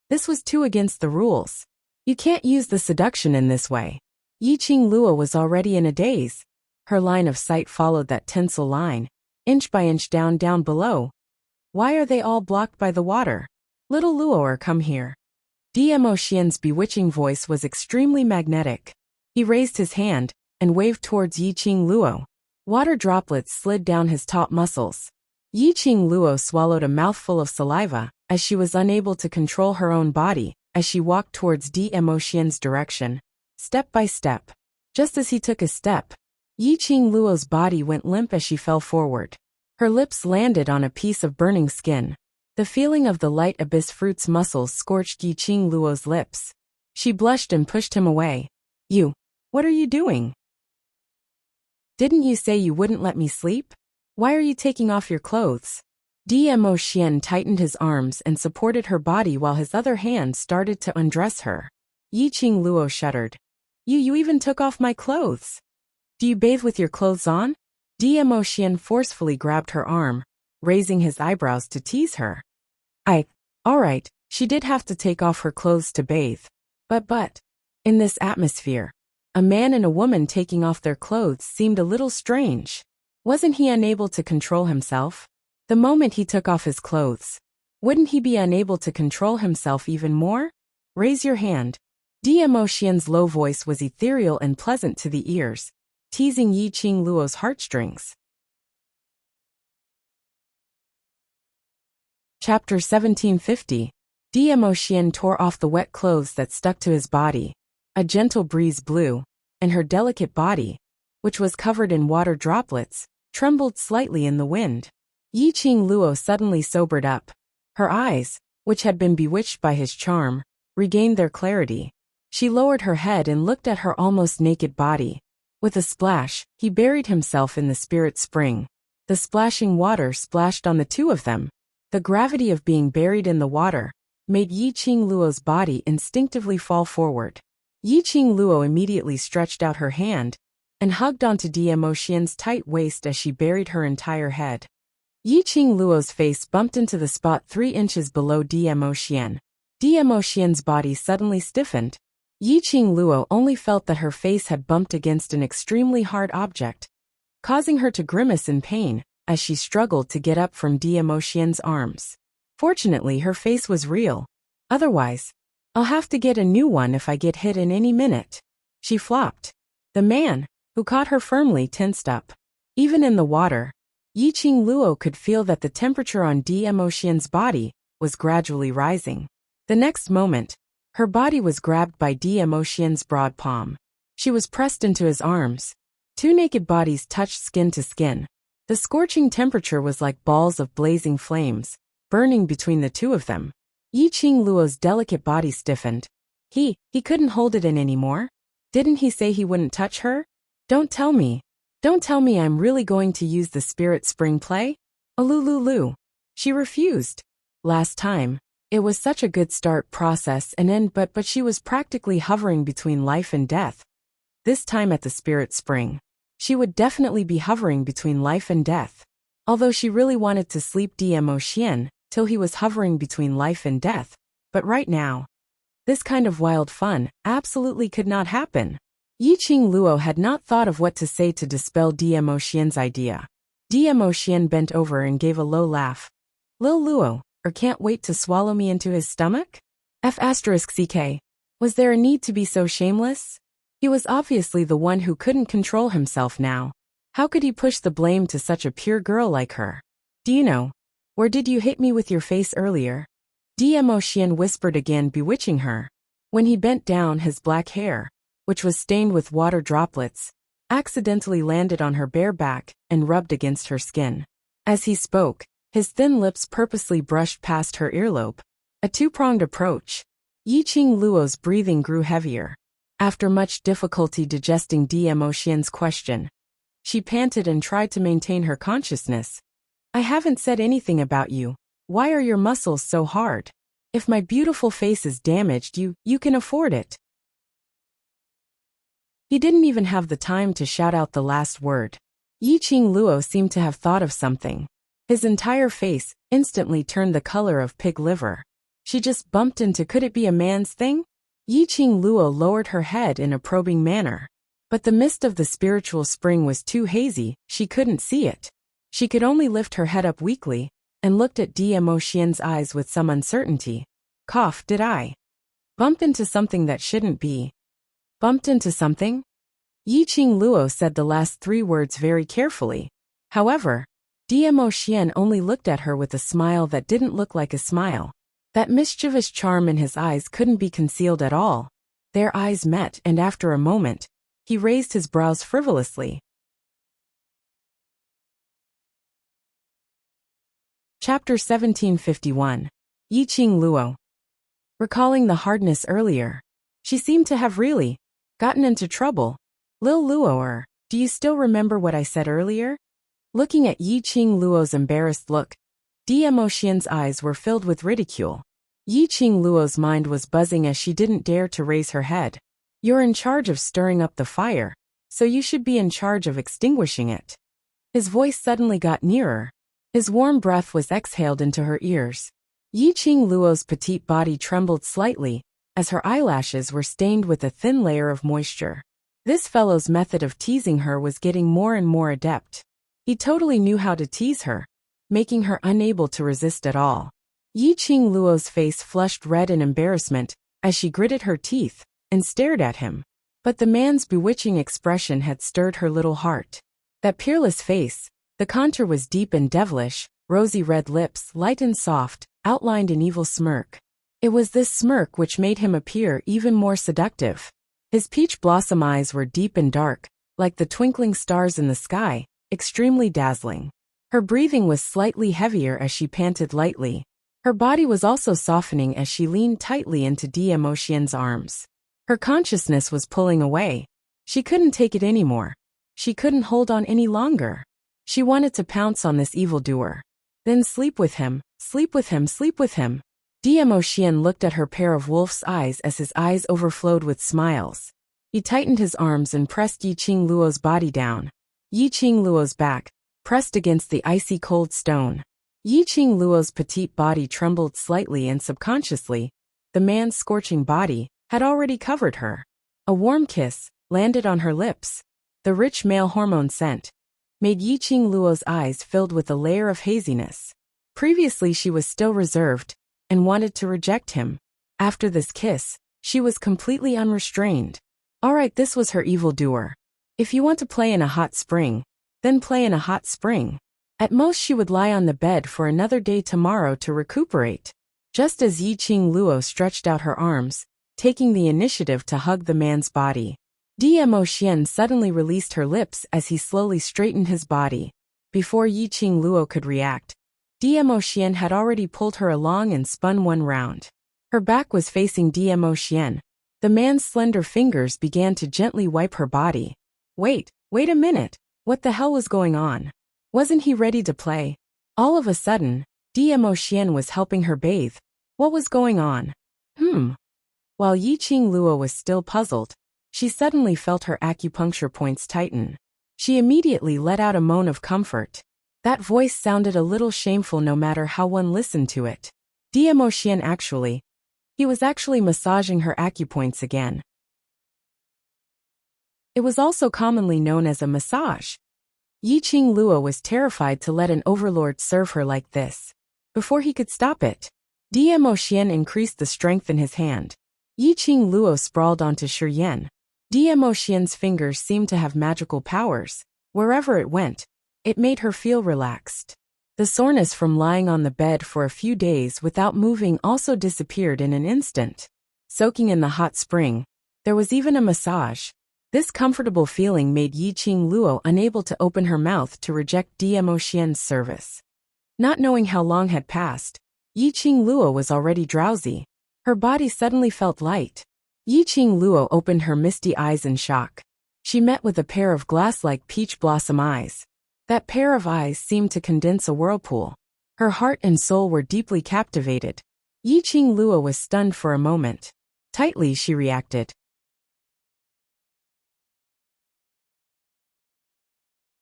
This was too against the rules. You can't use the seduction in this way. Yiqing Luo was already in a daze. Her line of sight followed that tinsel line, inch by inch down below. Why are they all blocked by the water? Little Luo, come here. Dmo Xian's bewitching voice was extremely magnetic. He raised his hand and waved towards Yiqing Luo. Water droplets slid down his top muscles. Yiqing Luo swallowed a mouthful of saliva, as she was unable to control her own body, as she walked towards Dmo Xian's direction, step by step. Just as he took a step, Yiqing Luo's body went limp as she fell forward. Her lips landed on a piece of burning skin. The feeling of the light abyss fruit's muscles scorched Yiqing Luo's lips. She blushed and pushed him away. What are you doing? Didn't you say you wouldn't let me sleep? Why are you taking off your clothes? Dmo Xian tightened his arms and supported her body while his other hand started to undress her. Yiqing Luo shuddered. You even took off my clothes. Do you bathe with your clothes on? Dmo Xian forcefully grabbed her arm, raising his eyebrows to tease her. Alright, she did have to take off her clothes to bathe. But, in this atmosphere, a man and a woman taking off their clothes seemed a little strange. Wasn't he unable to control himself? The moment he took off his clothes, wouldn't he be unable to control himself even more? Raise your hand. Dmo Xian's low voice was ethereal and pleasant to the ears, teasing Yiqing Luo's heartstrings. Chapter 1750. Dmo Xian tore off the wet clothes that stuck to his body. A gentle breeze blew, and her delicate body, which was covered in water droplets, trembled slightly in the wind. Yiqing Luo suddenly sobered up. Her eyes, which had been bewitched by his charm, regained their clarity. She lowered her head and looked at her almost naked body. With a splash, he buried himself in the spirit spring. The splashing water splashed on the two of them. The gravity of being buried in the water made Yiqing Luo's body instinctively fall forward. Yiqing Luo immediately stretched out her hand and hugged onto Dmo Xian's tight waist as she buried her entire head. Yiqing Luo's face bumped into the spot 3 inches below Dmo Xian. Dmo Xian's body suddenly stiffened. Yiqing Luo only felt that her face had bumped against an extremely hard object, causing her to grimace in pain as she struggled to get up from Dmo Xian's arms. Fortunately, her face was real. Otherwise, I'll have to get a new one if I get hit in any minute. She flopped. The man, who caught her firmly, tensed up. Even in the water, Yiqing Luo could feel that the temperature on Dmo Xian's body was gradually rising. The next moment, her body was grabbed by Dmo Xian's broad palm. She was pressed into his arms. 2 naked bodies touched skin to skin. The scorching temperature was like balls of blazing flames, burning between the two of them. Yiqing Luo's delicate body stiffened. He couldn't hold it in anymore. Didn't he say he wouldn't touch her? Don't tell me I'm really going to use the spirit spring play? Alululu. She refused. Last time, it was such a good start process and end but she was practically hovering between life and death. This time at the spirit spring, she would definitely be hovering between life and death. Although she really wanted to sleep Dmo Xian till he was hovering between life and death, but right now, this kind of wild fun absolutely could not happen. Yiqing Luo had not thought of what to say to dispel Dmo Xian's idea. Dmo Xian bent over and gave a low laugh. Lil Luo, can't wait to swallow me into his stomach? F***ck. Was there a need to be so shameless? He was obviously the one who couldn't control himself now. How could he push the blame to such a pure girl like her? Do you know, where did you hit me with your face earlier? Dmo Xian whispered again, bewitching her. When he bent down, his black hair, which was stained with water droplets, accidentally landed on her bare back and rubbed against her skin. As he spoke, his thin lips purposely brushed past her earlobe. A two-pronged approach. Yiqing Luo's breathing grew heavier. After much difficulty digesting Dmo Xian's question, she panted and tried to maintain her consciousness. I haven't said anything about you. Why are your muscles so hard? If my beautiful face is damaged, you can afford it. He didn't even have the time to shout out the last word. Yiqing Luo seemed to have thought of something. His entire face instantly turned the color of pig liver. She just bumped into, could it be a man's thing? Yiqing Luo lowered her head in a probing manner. But the mist of the spiritual spring was too hazy, she couldn't see it. She could only lift her head up weakly and looked at Dmo Xian's eyes with some uncertainty. Cough, did I bump into something that shouldn't be? Bumped into something? Yiqing Luo said the last 3 words very carefully. However, Dmo Xian only looked at her with a smile that didn't look like a smile. That mischievous charm in his eyes couldn't be concealed at all. Their eyes met, and after a moment, he raised his brows frivolously. Chapter 1751. Yiqing Luo. Recalling the hardness earlier, she seemed to have really gotten into trouble. Lil Luo, do you still remember what I said earlier? Looking at Yiqing Luo's embarrassed look, Dmo Xian's eyes were filled with ridicule. Yiqing Luo's mind was buzzing as she didn't dare to raise her head. You're in charge of stirring up the fire, so you should be in charge of extinguishing it. His voice suddenly got nearer. His warm breath was exhaled into her ears. Yiqing Luo's petite body trembled slightly, as her eyelashes were stained with a thin layer of moisture. This fellow's method of teasing her was getting more and more adept. He totally knew how to tease her, making her unable to resist at all. Yiqing Luo's face flushed red in embarrassment as she gritted her teeth and stared at him. But the man's bewitching expression had stirred her little heart. That peerless face, the contour was deep and devilish, rosy red lips, light and soft, outlined an evil smirk. It was this smirk which made him appear even more seductive. His peach blossom eyes were deep and dark, like the twinkling stars in the sky, extremely dazzling. Her breathing was slightly heavier as she panted lightly. Her body was also softening as she leaned tightly into Dmo Xian's arms. Her consciousness was pulling away. She couldn't take it anymore. She couldn't hold on any longer. She wanted to pounce on this evildoer. Then sleep with him, sleep with him, sleep with him. Dmo Xian looked at her pair of wolf's eyes as his eyes overflowed with smiles. He tightened his arms and pressed Yiqing Luo's body down. Yiqing Luo's back pressed against the icy cold stone. Yiqing Luo's petite body trembled slightly and subconsciously, the man's scorching body had already covered her. A warm kiss landed on her lips. The rich male hormone scent made Yiqing Luo's eyes filled with a layer of haziness. Previously she was still reserved and wanted to reject him. After this kiss, she was completely unrestrained. Alright, this was her evildoer. If you want to play in a hot spring, then play in a hot spring. At most she would lie on the bed for another day tomorrow to recuperate. Just as Yiqing Luo stretched out her arms, taking the initiative to hug the man's body, Dmo Xian suddenly released her lips as he slowly straightened his body. Before Yiqing Luo could react, Dmo Xian had already pulled her along and spun one round. Her back was facing Dmo Xian. The man's slender fingers began to gently wipe her body. Wait a minute. What the hell was going on? Wasn't he ready to play? All of a sudden, Dmo Xian was helping her bathe. What was going on? While Yiqing Luo was still puzzled, she suddenly felt her acupuncture points tighten. She immediately let out a moan of comfort. That voice sounded a little shameful no matter how one listened to it. Dmo Xian he was actually massaging her acupoints again. It was also commonly known as a massage. Yiqing Luo was terrified to let an overlord serve her like this. Before he could stop it, Dmo Xian increased the strength in his hand. Yiqing Luo sprawled onto Shiyan. Dmo Xian's fingers seemed to have magical powers. Wherever it went, it made her feel relaxed. The soreness from lying on the bed for a few days without moving also disappeared in an instant. Soaking in the hot spring, there was even a massage. This comfortable feeling made Yiqing Luo unable to open her mouth to reject Dmo Xian's service. Not knowing how long had passed, Yiqing Luo was already drowsy. Her body suddenly felt light. Yiqing Luo opened her misty eyes in shock. She met with a pair of glass-like peach blossom eyes. That pair of eyes seemed to condense a whirlpool. Her heart and soul were deeply captivated. Yiqing Luo was stunned for a moment. Tightly she reacted.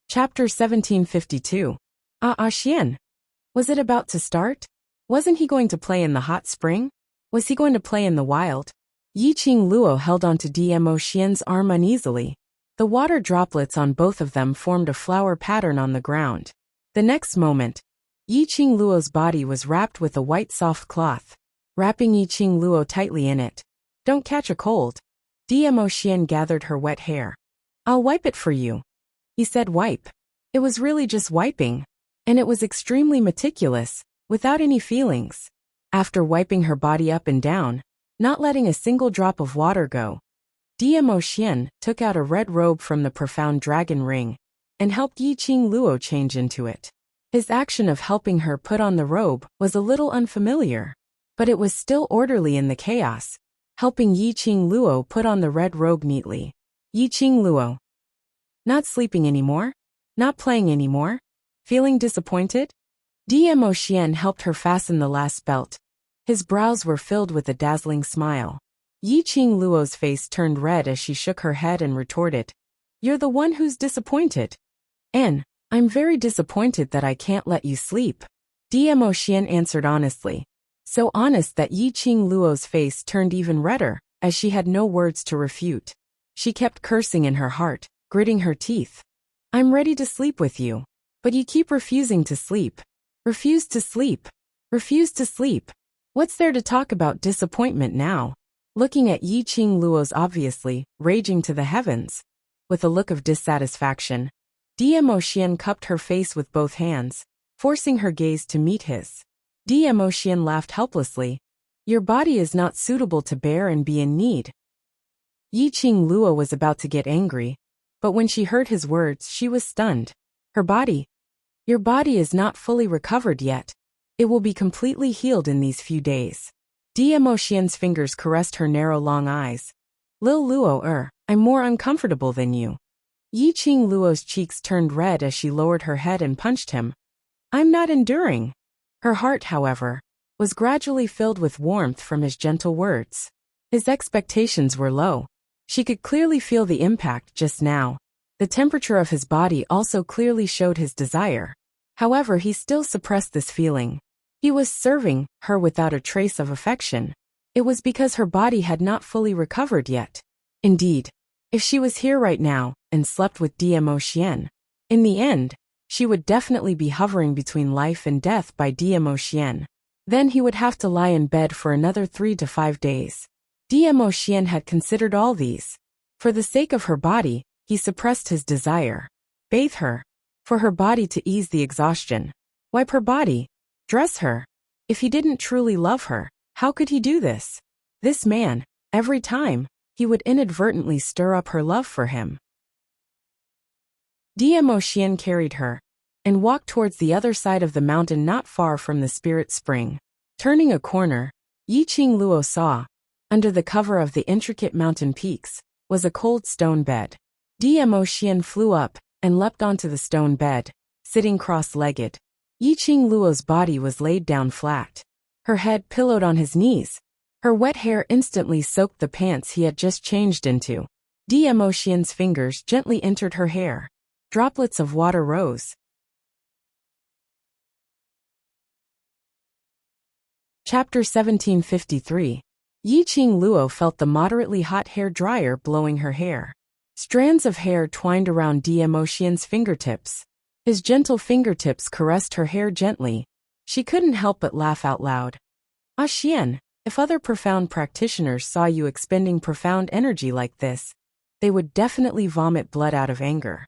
Chapter 1752. Xian. Was it about to start? Wasn't he going to play in the hot spring? Was he going to play in the wild? Yiqing Luo held onto Dmo Xian's arm uneasily. The water droplets on both of them formed a flower pattern on the ground. The next moment, Yiqing Luo's body was wrapped with a white soft cloth, wrapping Yiqing Luo tightly in it. Don't catch a cold. Dmo Xian gathered her wet hair. I'll wipe it for you. He said wipe. It was really just wiping. And it was extremely meticulous, without any feelings. After wiping her body up and down, not letting a single drop of water go, Dmo Xian took out a red robe from the profound dragon ring and helped Yiqing Luo change into it. His action of helping her put on the robe was a little unfamiliar, but it was still orderly in the chaos, helping Yiqing Luo put on the red robe neatly. Yiqing Luo. Not sleeping anymore? Not playing anymore? Feeling disappointed? Dmo Xian helped her fasten the last belt. His brows were filled with a dazzling smile. Yiqing Luo's face turned red as she shook her head and retorted, You're the one who's disappointed. I'm very disappointed that I can't let you sleep. Dmo Xian answered honestly. So honest that Yiqing Luo's face turned even redder, as she had no words to refute. She kept cursing in her heart, gritting her teeth. I'm ready to sleep with you. But you keep refusing to sleep. Refuse to sleep. Refuse to sleep. What's there to talk about disappointment now? Looking at Yiqing Luo's obviously, raging to the heavens. With a look of dissatisfaction, Dmo Xian cupped her face with both hands, forcing her gaze to meet his. Dmo Xian laughed helplessly. Your body is not suitable to bear and be in need. Yiqing Luo was about to get angry, but when she heard his words she was stunned. Her body? Your body is not fully recovered yet. It will be completely healed in these few days. Dmo Xian's fingers caressed her narrow long eyes. Lil Luo, I'm more uncomfortable than you. Yiqing Luo's cheeks turned red as she lowered her head and punched him. I'm not enduring. Her heart, however, was gradually filled with warmth from his gentle words. His expectations were low. She could clearly feel the impact just now. The temperature of his body also clearly showed his desire. However, he still suppressed this feeling. He was serving her without a trace of affection. It was because her body had not fully recovered yet. Indeed, if she was here right now and slept with Dmo Xian, in the end, she would definitely be hovering between life and death by Dmo Xian. Then he would have to lie in bed for another 3 to 5 days. Dmo Xian had considered all these. For the sake of her body, he suppressed his desire. Bathe her. For her body to ease the exhaustion. Wipe her body. Dress her. If he didn't truly love her, how could he do this? This man, every time, he would inadvertently stir up her love for him. Dmo Xian carried her and walked towards the other side of the mountain not far from the spirit spring. Turning a corner, Yiqing Luo saw, under the cover of the intricate mountain peaks, was a cold stone bed. Dmo Xian flew up and leapt onto the stone bed, sitting cross-legged. Yiqing Luo's body was laid down flat. Her head pillowed on his knees. Her wet hair instantly soaked the pants he had just changed into. Dmo Xian's fingers gently entered her hair. Droplets of water rose. Chapter 1753. Yiqing Luo felt the moderately hot hair dryer blowing her hair. Strands of hair twined around Dmo Xian's fingertips. His gentle fingertips caressed her hair gently. She couldn't help but laugh out loud. Ah Xian, if other profound practitioners saw you expending profound energy like this, they would definitely vomit blood out of anger.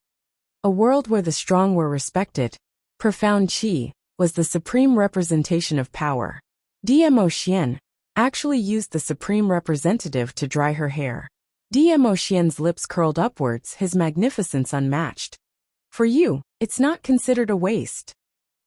A world where the strong were respected, profound qi, was the supreme representation of power. Dmo Xian actually used the supreme representative to dry her hair. Dmo Xian's lips curled upwards, his magnificence unmatched. For you, it's not considered a waste.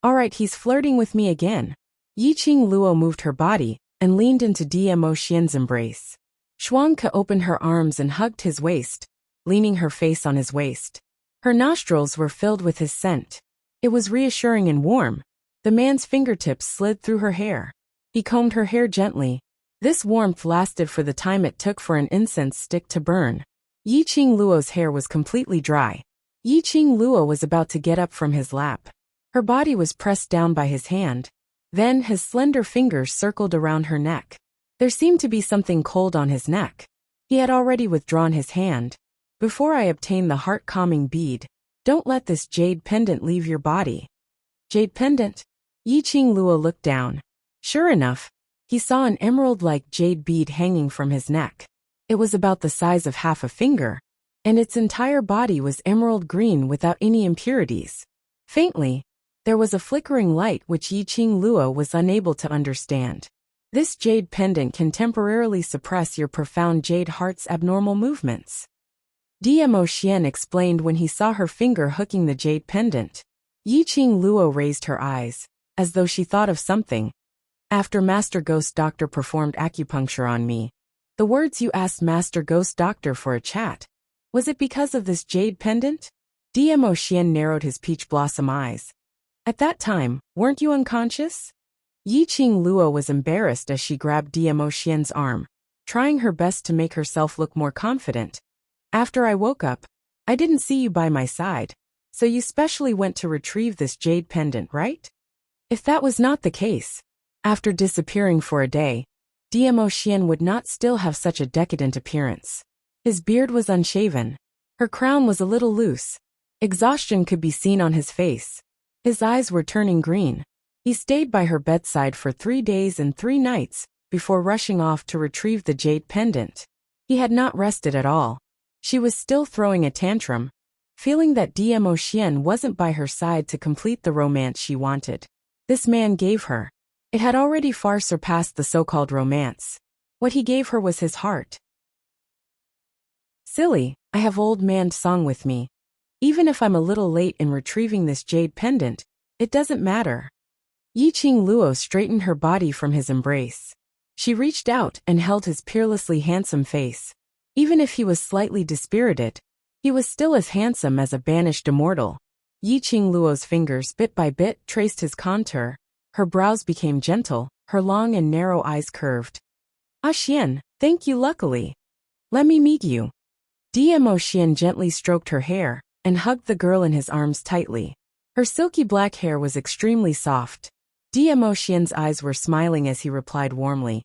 Alright, he's flirting with me again. Yiqing Luo moved her body and leaned into Dmo Xian's embrace. Shuangke opened her arms and hugged his waist, leaning her face on his waist. Her nostrils were filled with his scent. It was reassuring and warm. The man's fingertips slid through her hair. He combed her hair gently. This warmth lasted for the time it took for an incense stick to burn. Yiqing Luo's hair was completely dry. Yiqing Luo was about to get up from his lap. Her body was pressed down by his hand. Then his slender fingers circled around her neck. There seemed to be something cold on his neck. He had already withdrawn his hand. Before I obtain the heart-calming bead, don't let this jade pendant leave your body. Jade pendant? Yi Qing Luo looked down. Sure enough, he saw an emerald-like jade bead hanging from his neck. It was about the size of half a finger, and its entire body was emerald green without any impurities. Faintly, there was a flickering light which Yi Qing Luo was unable to understand. This jade pendant can temporarily suppress your profound jade heart's abnormal movements. Dmo Xian explained when he saw her finger hooking the jade pendant. Yi Qing Luo raised her eyes, as though she thought of something. After Master Ghost Doctor performed acupuncture on me. The words you asked Master Ghost Doctor for a chat. Was it because of this jade pendant? Dmo Xian narrowed his peach blossom eyes. At that time, weren't you unconscious? Yi Qing Luo was embarrassed as she grabbed Dmo Xian's arm, trying her best to make herself look more confident. After I woke up, I didn't see you by my side, so you specially went to retrieve this jade pendant, right? If that was not the case, after disappearing for a day, Dmo Xian would not still have such a decadent appearance. His beard was unshaven. Her crown was a little loose. Exhaustion could be seen on his face. His eyes were turning green. He stayed by her bedside for 3 days and 3 nights before rushing off to retrieve the jade pendant. He had not rested at all. She was still throwing a tantrum, feeling that Dmo Xian wasn't by her side to complete the romance she wanted. This man gave her. It had already far surpassed the so-called romance. What he gave her was his heart. Silly, I have old man Song with me. Even if I'm a little late in retrieving this jade pendant, it doesn't matter. Yi Qing Luo straightened her body from his embrace. She reached out and held his peerlessly handsome face. Even if he was slightly dispirited, he was still as handsome as a banished immortal. Yi Qing Luo's fingers bit by bit traced his contour. Her brows became gentle, her long and narrow eyes curved. Ah Xian, thank you luckily. Let me meet you. Dmo Xian gently stroked her hair and hugged the girl in his arms tightly. Her silky black hair was extremely soft. Dmo Xian's eyes were smiling as he replied warmly.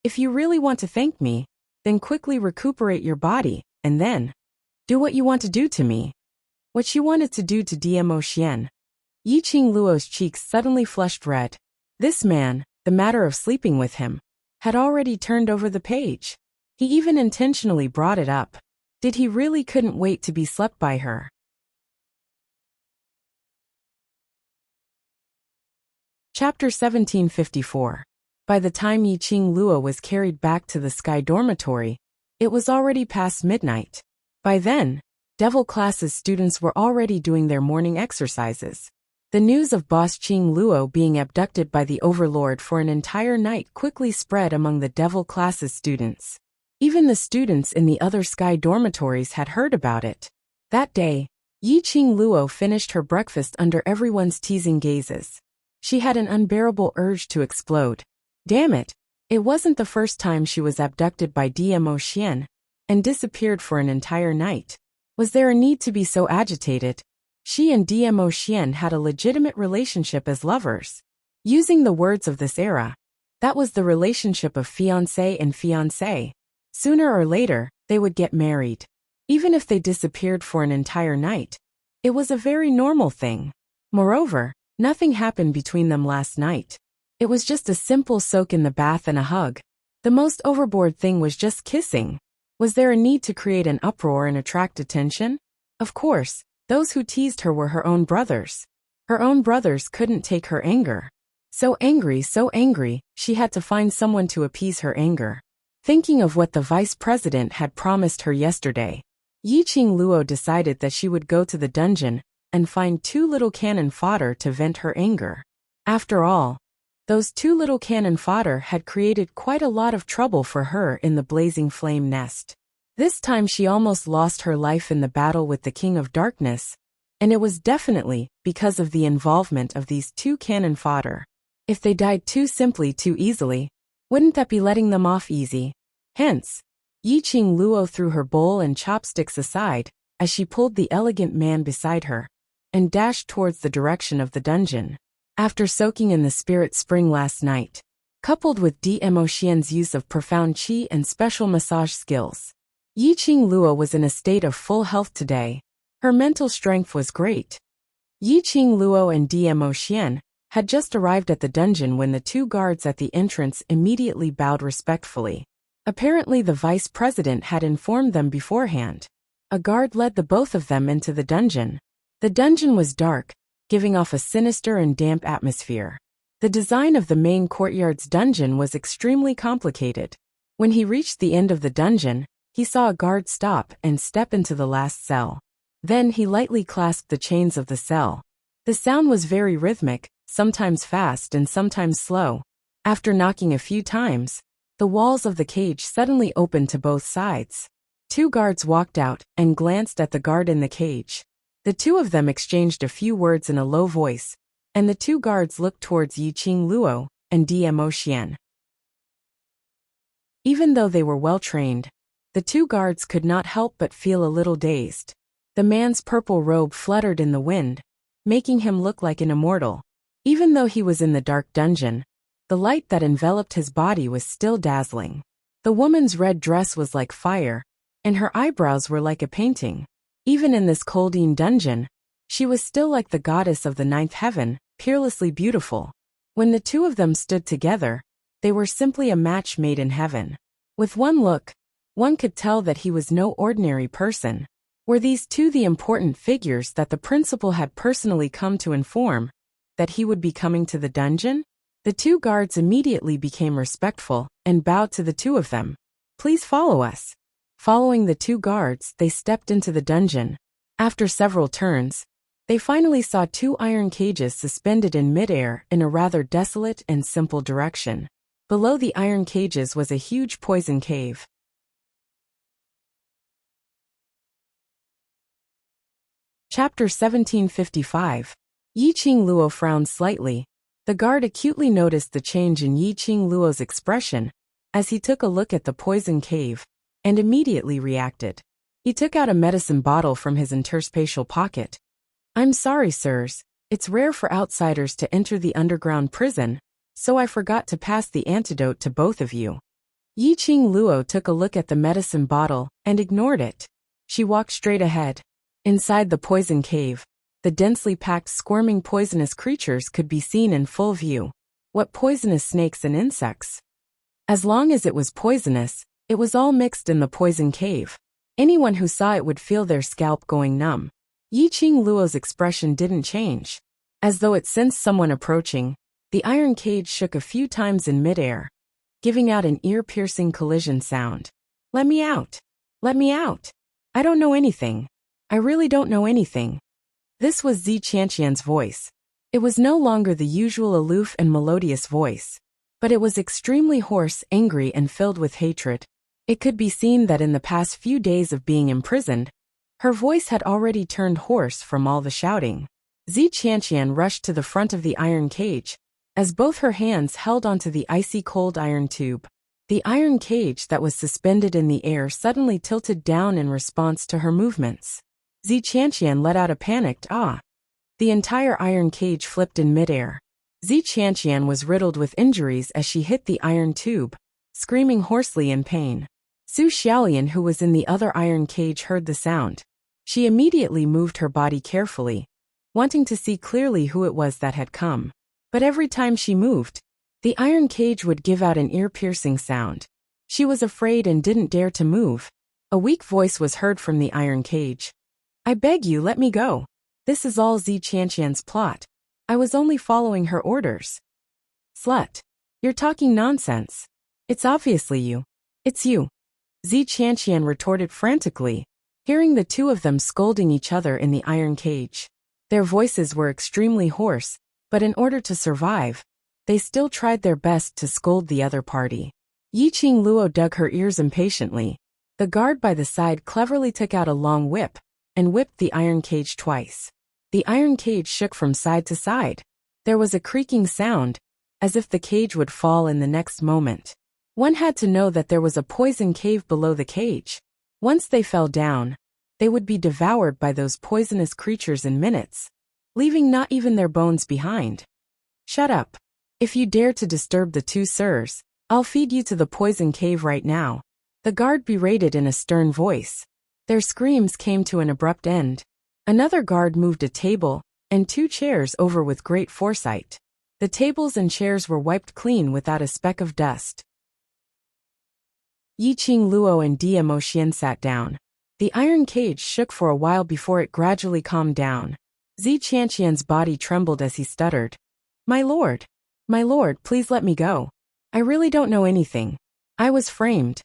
If you really want to thank me, then quickly recuperate your body, and then do what you want to do to me. What she wanted to do to Dmo Xian. Yi Qing Luo's cheeks suddenly flushed red. This man, the matter of sleeping with him, had already turned over the page. He even intentionally brought it up. Did he really couldn't wait to be slept by her? Chapter 1754. By the time Yi Qing Luo was carried back to the Sky Dormitory, it was already past midnight. By then, Devil Class's students were already doing their morning exercises. The news of Boss Qing Luo being abducted by the Overlord for an entire night quickly spread among the Devil Class's students. Even the students in the other Sky Dormitories had heard about it. That day, Yi Qing Luo finished her breakfast under everyone's teasing gazes. She had an unbearable urge to explode. Damn it, it wasn't the first time she was abducted by Dmo Xian and disappeared for an entire night. Was there a need to be so agitated? She and Dmo Xian had a legitimate relationship as lovers. Using the words of this era, that was the relationship of fiancé and fiancée. Sooner or later, they would get married. Even if they disappeared for an entire night, it was a very normal thing. Moreover, nothing happened between them last night. It was just a simple soak in the bath and a hug. The most overboard thing was just kissing. Was there a need to create an uproar and attract attention? Of course, those who teased her were her own brothers. Her own brothers couldn't take her anger. So angry, she had to find someone to appease her anger. Thinking of what the vice president had promised her yesterday, Yi Qing Luo decided that she would go to the dungeon and find 2 little cannon fodder to vent her anger. After all, those 2 little cannon fodder had created quite a lot of trouble for her in the blazing flame nest. This time she almost lost her life in the battle with the King of Darkness, and it was definitely because of the involvement of these 2 cannon fodder. If they died too simply too easily, wouldn't that be letting them off easy? Hence, Yi Qing Luo threw her bowl and chopsticks aside as she pulled the elegant man beside her and dashed towards the direction of the dungeon. After soaking in the spirit spring last night, coupled with Dmo Xian's use of profound qi and special massage skills, Yi Qing Luo was in a state of full health today. Her mental strength was great. Yi Qing Luo and Dmo Xian had just arrived at the dungeon when the two guards at the entrance immediately bowed respectfully. Apparently the vice president had informed them beforehand. A guard led the both of them into the dungeon. The dungeon was dark, giving off a sinister and damp atmosphere. The design of the main courtyard's dungeon was extremely complicated. When he reached the end of the dungeon, he saw a guard stop and step into the last cell. Then he lightly clasped the chains of the cell. The sound was very rhythmic, sometimes fast and sometimes slow. After knocking a few times, the walls of the cage suddenly opened to both sides. Two guards walked out and glanced at the guard in the cage. The two of them exchanged a few words in a low voice, and the two guards looked towards Yi Qing Luo and Dmo Xian. Even though they were well trained, the two guards could not help but feel a little dazed. The man's purple robe fluttered in the wind, making him look like an immortal. Even though he was in the dark dungeon, the light that enveloped his body was still dazzling. The woman's red dress was like fire, and her eyebrows were like a painting. Even in this colding dungeon, she was still like the goddess of the ninth heaven, peerlessly beautiful. When the two of them stood together, they were simply a match made in heaven. With one look, one could tell that he was no ordinary person. Were these two the important figures that the principal had personally come to inform that he would be coming to the dungeon? The two guards immediately became respectful and bowed to the two of them. "Please follow us." Following the two guards, they stepped into the dungeon. After several turns, they finally saw two iron cages suspended in midair in a rather desolate and simple direction. Below the iron cages was a huge poison cave. Chapter 1755. Yi Qing Luo frowned slightly. The guard acutely noticed the change in Yi Qing Luo's expression as he took a look at the poison cave, and immediately reacted. He took out a medicine bottle from his interspatial pocket. "I'm sorry, sirs. It's rare for outsiders to enter the underground prison, so I forgot to pass the antidote to both of you." Yi Qing Luo took a look at the medicine bottle and ignored it. She walked straight ahead. Inside the poison cave, the densely packed squirming poisonous creatures could be seen in full view. What poisonous snakes and insects! As long as it was poisonous, it was all mixed in the poison cave. Anyone who saw it would feel their scalp going numb. Yi Qing Luo's expression didn't change. As though it sensed someone approaching, the iron cage shook a few times in midair, giving out an ear-piercing collision sound. "Let me out! Let me out! I don't know anything. I really don't know anything." This was Zi Qianqian's voice. It was no longer the usual aloof and melodious voice, but it was extremely hoarse, angry, and filled with hatred. It could be seen that in the past few days of being imprisoned, her voice had already turned hoarse from all the shouting. Zi Qianqian rushed to the front of the iron cage, as both her hands held onto the icy cold iron tube. The iron cage that was suspended in the air suddenly tilted down in response to her movements. Zi Qianqian let out a panicked "ah." The entire iron cage flipped in midair. Zi Qianqian was riddled with injuries as she hit the iron tube, screaming hoarsely in pain. Su Xiaolian, who was in the other iron cage, heard the sound. She immediately moved her body carefully, wanting to see clearly who it was that had come. But every time she moved, the iron cage would give out an ear-piercing sound. She was afraid and didn't dare to move. A weak voice was heard from the iron cage. "I beg you, let me go. This is all Zi Qianqian's plot. I was only following her orders." "Slut. You're talking nonsense. It's obviously you. It's you," Zi Qianqian retorted frantically, hearing the two of them scolding each other in the iron cage. Their voices were extremely hoarse, but in order to survive, they still tried their best to scold the other party. Yi Qing Luo dug her ears impatiently. The guard by the side cleverly took out a long whip and whipped the iron cage twice. The iron cage shook from side to side. There was a creaking sound, as if the cage would fall in the next moment. One had to know that there was a poison cave below the cage. Once they fell down, they would be devoured by those poisonous creatures in minutes, leaving not even their bones behind. "Shut up. If you dare to disturb the two sirs, I'll feed you to the poison cave right now," the guard berated in a stern voice. Their screams came to an abrupt end. Another guard moved a table and 2 chairs over with great foresight. The tables and chairs were wiped clean without a speck of dust. Yiqing Luo and Diemo Xian sat down. The iron cage shook for a while before it gradually calmed down. Zi Qianqian's body trembled as he stuttered. My lord, please let me go. I really don't know anything. I was framed.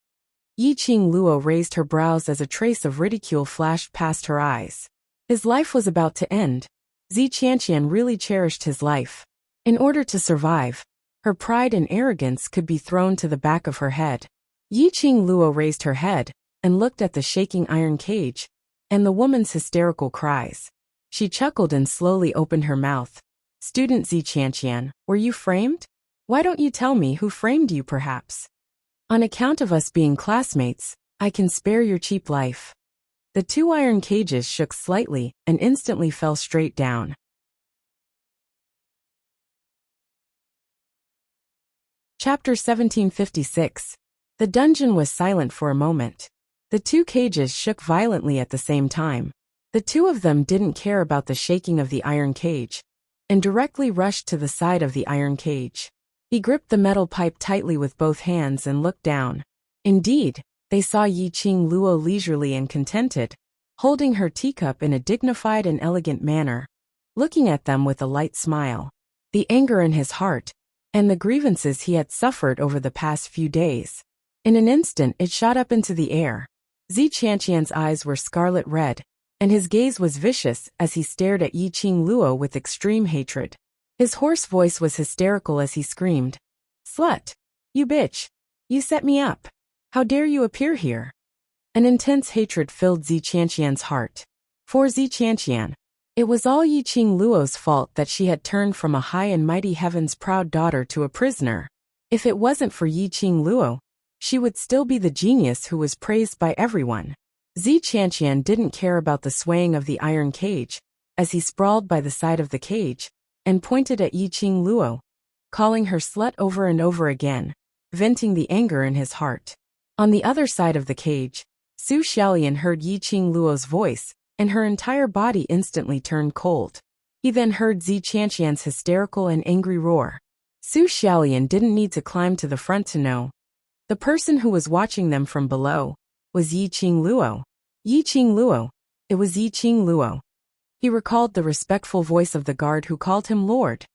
Yiqing Luo raised her brows as a trace of ridicule flashed past her eyes. His life was about to end. Zi Qianqian really cherished his life. In order to survive, her pride and arrogance could be thrown to the back of her head. Yiqing Luo raised her head and looked at the shaking iron cage and the woman's hysterical cries. She chuckled and slowly opened her mouth. Student Zi Qianqian, were you framed? Why don't you tell me who framed you perhaps? On account of us being classmates, I can spare your cheap life. The 2 iron cages shook slightly and instantly fell straight down. Chapter 1756. The dungeon was silent for a moment. The 2 cages shook violently at the same time. The 2 of them didn't care about the shaking of the iron cage, and directly rushed to the side of the iron cage. He gripped the metal pipe tightly with both hands and looked down. Indeed, they saw Yiqing Luo leisurely and contented, holding her teacup in a dignified and elegant manner, looking at them with a light smile. The anger in his heart, and the grievances he had suffered over the past few days. In an instant it shot up into the air. Zi Qianqian's eyes were scarlet red, and his gaze was vicious as he stared at Yiqing Luo with extreme hatred. His hoarse voice was hysterical as he screamed, Slut! You bitch! You set me up! How dare you appear here? An intense hatred filled Zi Qianqian's heart. For Zi Qianqian, it was all Yiqing Luo's fault that she had turned from a high and mighty heaven's proud daughter to a prisoner. If it wasn't for Yiqing Luo, she would still be the genius who was praised by everyone. Zi Qianqian didn't care about the swaying of the iron cage, as he sprawled by the side of the cage, and pointed at Yiqing Luo, calling her slut over and over again, venting the anger in his heart. On the other side of the cage, Su Xiaolian heard Yiqing Luo's voice, and her entire body instantly turned cold. He then heard Zi Qianqian's hysterical and angry roar. Su Xiaolian didn't need to climb to the front to know. The person who was watching them from below was Yiqing Luo. Yiqing Luo. It was Yiqing Luo. He recalled the respectful voice of the guard who called him Lord.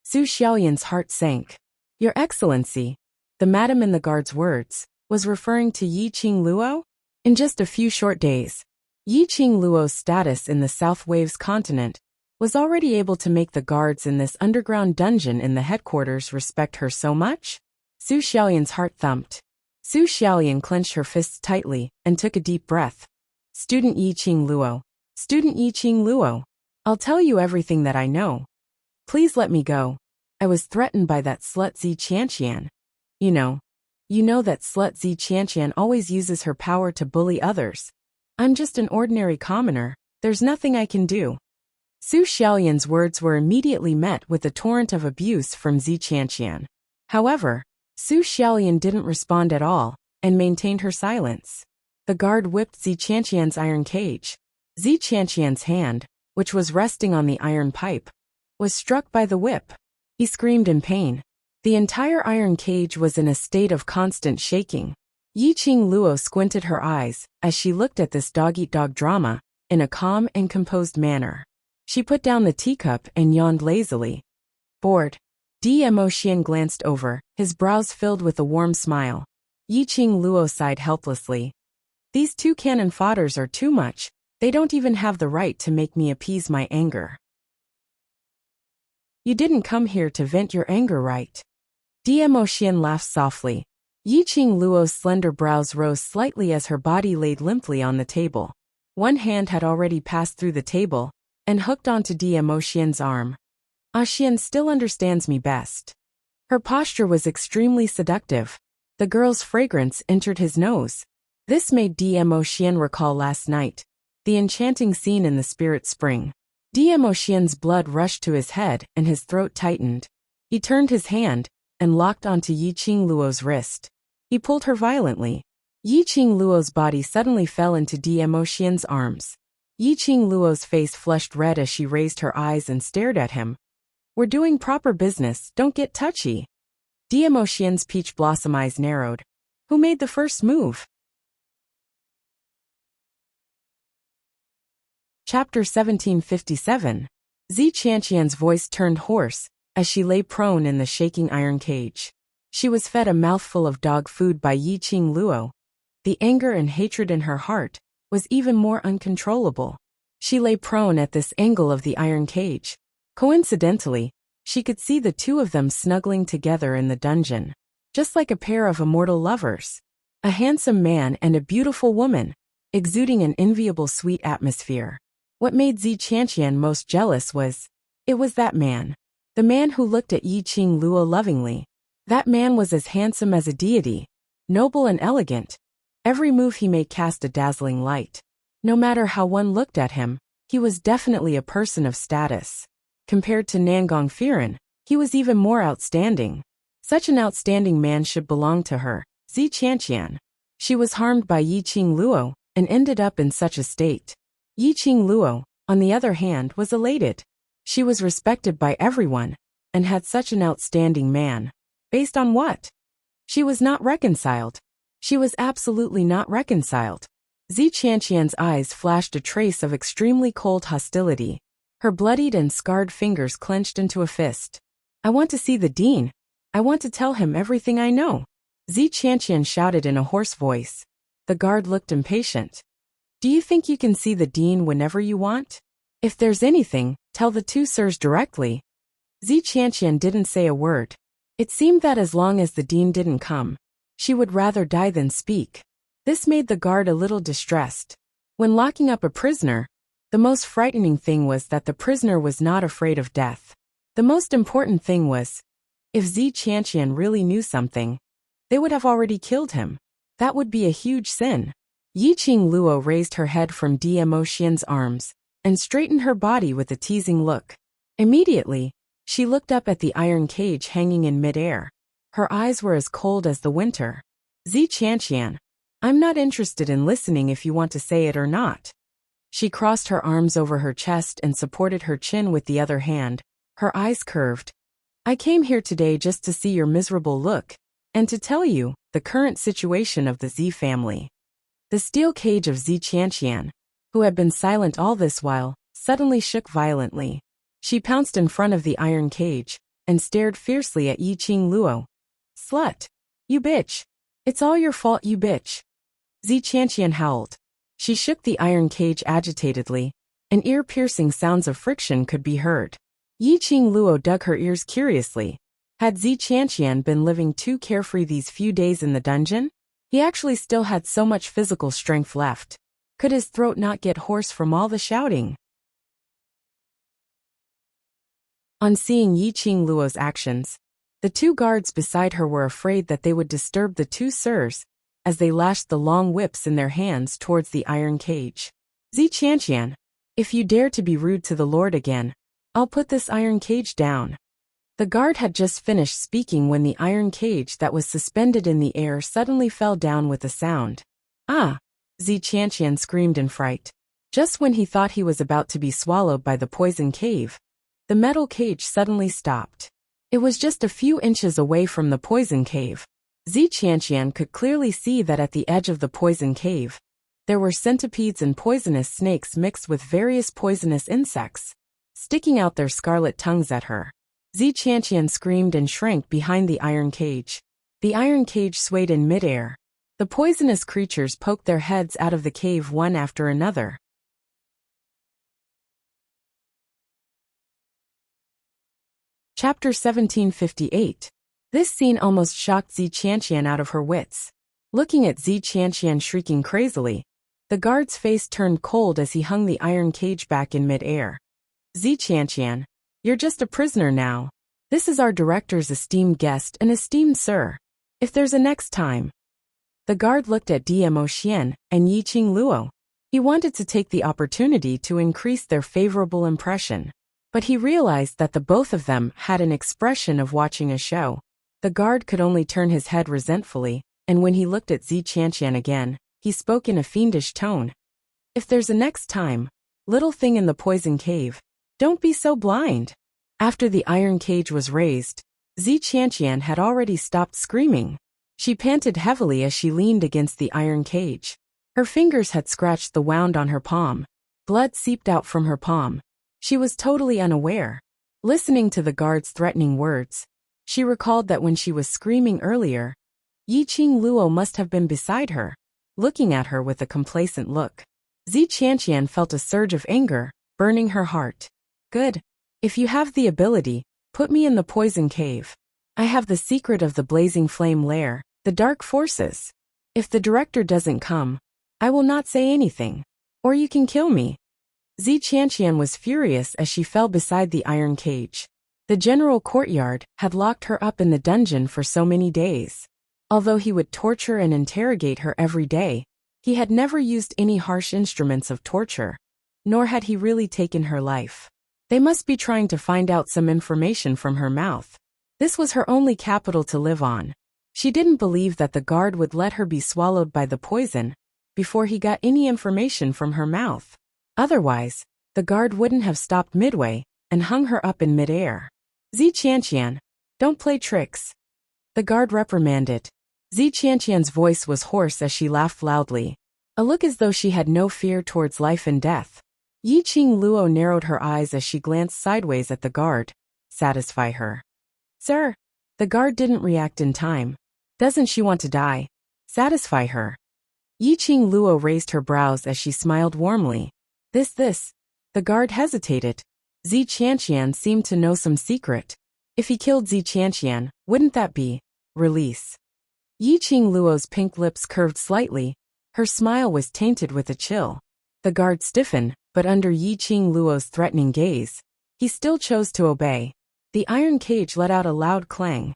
Su Xiaolian's heart sank. Your Excellency, the madam in the guard's words, was referring to Yiqing Luo? In just a few short days, Yiqing Luo's status in the South Waves continent was already able to make the guards in this underground dungeon in the headquarters respect her so much? Su Xiaolian's heart thumped. Su Xiaolian clenched her fists tightly and took a deep breath. Student Yiqing Luo. Student Yiqing Luo. I'll tell you everything that I know. Please let me go. I was threatened by that slut Zi Qianqian. You know that slut Zi Qianqian always uses her power to bully others. I'm just an ordinary commoner, there's nothing I can do. Su Xiaolian's words were immediately met with a torrent of abuse from Zi Qianqian. However, Su Xiaolian didn't respond at all, and maintained her silence. The guard whipped Zi Qianqian's iron cage. Zi Qianqian's hand, which was resting on the iron pipe, was struck by the whip. He screamed in pain. The entire iron cage was in a state of constant shaking. Yiqing Luo squinted her eyes as she looked at this dog-eat-dog drama in a calm and composed manner. She put down the teacup and yawned lazily. Bored. Diemo Xian glanced over, his brows filled with a warm smile. Yiqing Luo sighed helplessly. These 2 cannon fodders are too much. They don't even have the right to make me appease my anger. You didn't come here to vent your anger, right? Diemo Xian laughed softly. Yiqing Luo's slender brows rose slightly as her body laid limply on the table. One hand had already passed through the table and hooked onto Diemo Xian's arm. Xian still understands me best. Her posture was extremely seductive. The girl's fragrance entered his nose. This made Diemo Xian recall last night, the enchanting scene in the Spirit Spring. Diemo Xian's blood rushed to his head and his throat tightened. He turned his hand and locked onto Yiqing Luo's wrist. He pulled her violently. Yiqing Luo's body suddenly fell into Diemo Xian's arms. Yiqing Luo's face flushed red as she raised her eyes and stared at him. We're doing proper business, don't get touchy. Diamo Xian's peach blossom eyes narrowed. Who made the first move? Chapter 1757. Zi Qianqian's voice turned hoarse as she lay prone in the shaking iron cage. She was fed a mouthful of dog food by Yiqing Luo. The anger and hatred in her heart was even more uncontrollable. She lay prone at this angle of the iron cage. Coincidentally, she could see the two of them snuggling together in the dungeon, just like a pair of immortal lovers. A handsome man and a beautiful woman, exuding an enviable sweet atmosphere. What made Zi Qianqian most jealous was, it was that man. The man who looked at Yiqing Luo lovingly. That man was as handsome as a deity, noble and elegant. Every move he made cast a dazzling light. No matter how one looked at him, he was definitely a person of status. Compared to Nangong Firen, he was even more outstanding. Such an outstanding man should belong to her, Zi Qianqian. She was harmed by Yiqing Luo and ended up in such a state. Yiqing Luo, on the other hand, was elated. She was respected by everyone and had such an outstanding man. Based on what? She was not reconciled. She was absolutely not reconciled. Zi Qianqian's eyes flashed a trace of extremely cold hostility. Her bloodied and scarred fingers clenched into a fist. I want to see the dean. I want to tell him everything I know. Zi Qianqian shouted in a hoarse voice. The guard looked impatient. Do you think you can see the dean whenever you want? If there's anything, tell the two sirs directly. Zi Qianqian didn't say a word. It seemed that as long as the dean didn't come, she would rather die than speak. This made the guard a little distressed. When locking up a prisoner, the most frightening thing was that the prisoner was not afraid of death. The most important thing was, if Zi Qianqian really knew something, they would have already killed him. That would be a huge sin. Yiqing Luo raised her head from Diamo Xian's arms and straightened her body with a teasing look. Immediately, she looked up at the iron cage hanging in midair. Her eyes were as cold as the winter. Zi Qianqian, I'm not interested in listening if you want to say it or not. She crossed her arms over her chest and supported her chin with the other hand, her eyes curved. I came here today just to see your miserable look, and to tell you the current situation of the Zi family. The steel cage of Zi Qianqian, who had been silent all this while, suddenly shook violently. She pounced in front of the iron cage and stared fiercely at Yiqing Luo. Slut! You bitch! It's all your fault, you bitch! Zi Qianqian howled. She shook the iron cage agitatedly, and ear-piercing sounds of friction could be heard. Yiqing Luo dug her ears curiously. Had Zi Qianqian been living too carefree these few days in the dungeon? He actually still had so much physical strength left. Could his throat not get hoarse from all the shouting? On seeing Yiqing Luo's actions, the two guards beside her were afraid that they would disturb the two sirs as they lashed the long whips in their hands towards the iron cage. Zi Qianqian, if you dare to be rude to the Lord again, I'll put this iron cage down. The guard had just finished speaking when the iron cage that was suspended in the air suddenly fell down with a sound. Ah! Zi Qianqian screamed in fright. Just when he thought he was about to be swallowed by the poison cave, the metal cage suddenly stopped. It was just a few inches away from the poison cave. Zi Qianqian could clearly see that at the edge of the poison cave, there were centipedes and poisonous snakes mixed with various poisonous insects, sticking out their scarlet tongues at her. Zi Qianqian screamed and shrank behind the iron cage. The iron cage swayed in midair. The poisonous creatures poked their heads out of the cave one after another. Chapter 1758. This scene almost shocked Zi Qianqian out of her wits. Looking at Zi Qianqian shrieking crazily, the guard's face turned cold as he hung the iron cage back in mid-air. Zi Qianqian, you're just a prisoner now. This is our director's esteemed guest and esteemed sir. If there's a next time. The guard looked at Diamo Xian and Yiqing Luo. He wanted to take the opportunity to increase their favorable impression. But he realized that the both of them had an expression of watching a show. The guard could only turn his head resentfully, and when he looked at Zi Qianqian again, he spoke in a fiendish tone. If there's a next time, Little thing in the poison cave. Don't be so blind. After the iron cage was raised, Zi Qianqian had already stopped screaming. She panted heavily as she leaned against the iron cage. Her fingers had scratched the wound on her palm. Blood seeped out from her palm. She was totally unaware. Listening to the guard's threatening words, she recalled that when she was screaming earlier, Yiqing Luo must have been beside her, looking at her with a complacent look. Zi Qianqian felt a surge of anger, burning her heart. Good. If you have the ability, put me in the poison cave. I have the secret of the blazing flame lair, the dark forces. If the director doesn't come, I will not say anything. Or you can kill me. Zi Qianqian was furious as she fell beside the iron cage. The general courtyard had locked her up in the dungeon for so many days. Although he would torture and interrogate her every day, he had never used any harsh instruments of torture, nor had he really taken her life. They must be trying to find out some information from her mouth. This was her only capital to live on. She didn't believe that the guard would let her be swallowed by the poison before he got any information from her mouth. Otherwise, the guard wouldn't have stopped midway and hung her up in midair. Zi Qianqian, don't play tricks. The guard reprimanded. Zi Qianqian's voice was hoarse as she laughed loudly, a look as though she had no fear towards life and death. Yiqing Luo narrowed her eyes as she glanced sideways at the guard. Satisfy her. Sir. The guard didn't react in time. Doesn't she want to die? Satisfy her. Yiqing Luo raised her brows as she smiled warmly. This. The guard hesitated. Zi Qianqian seemed to know some secret. If he killed Zi Qianqian, wouldn't that be release? Yiqing Luo's pink lips curved slightly. Her smile was tainted with a chill. The guard stiffened, but under Yiqing Luo's threatening gaze, he still chose to obey. The iron cage let out a loud clang.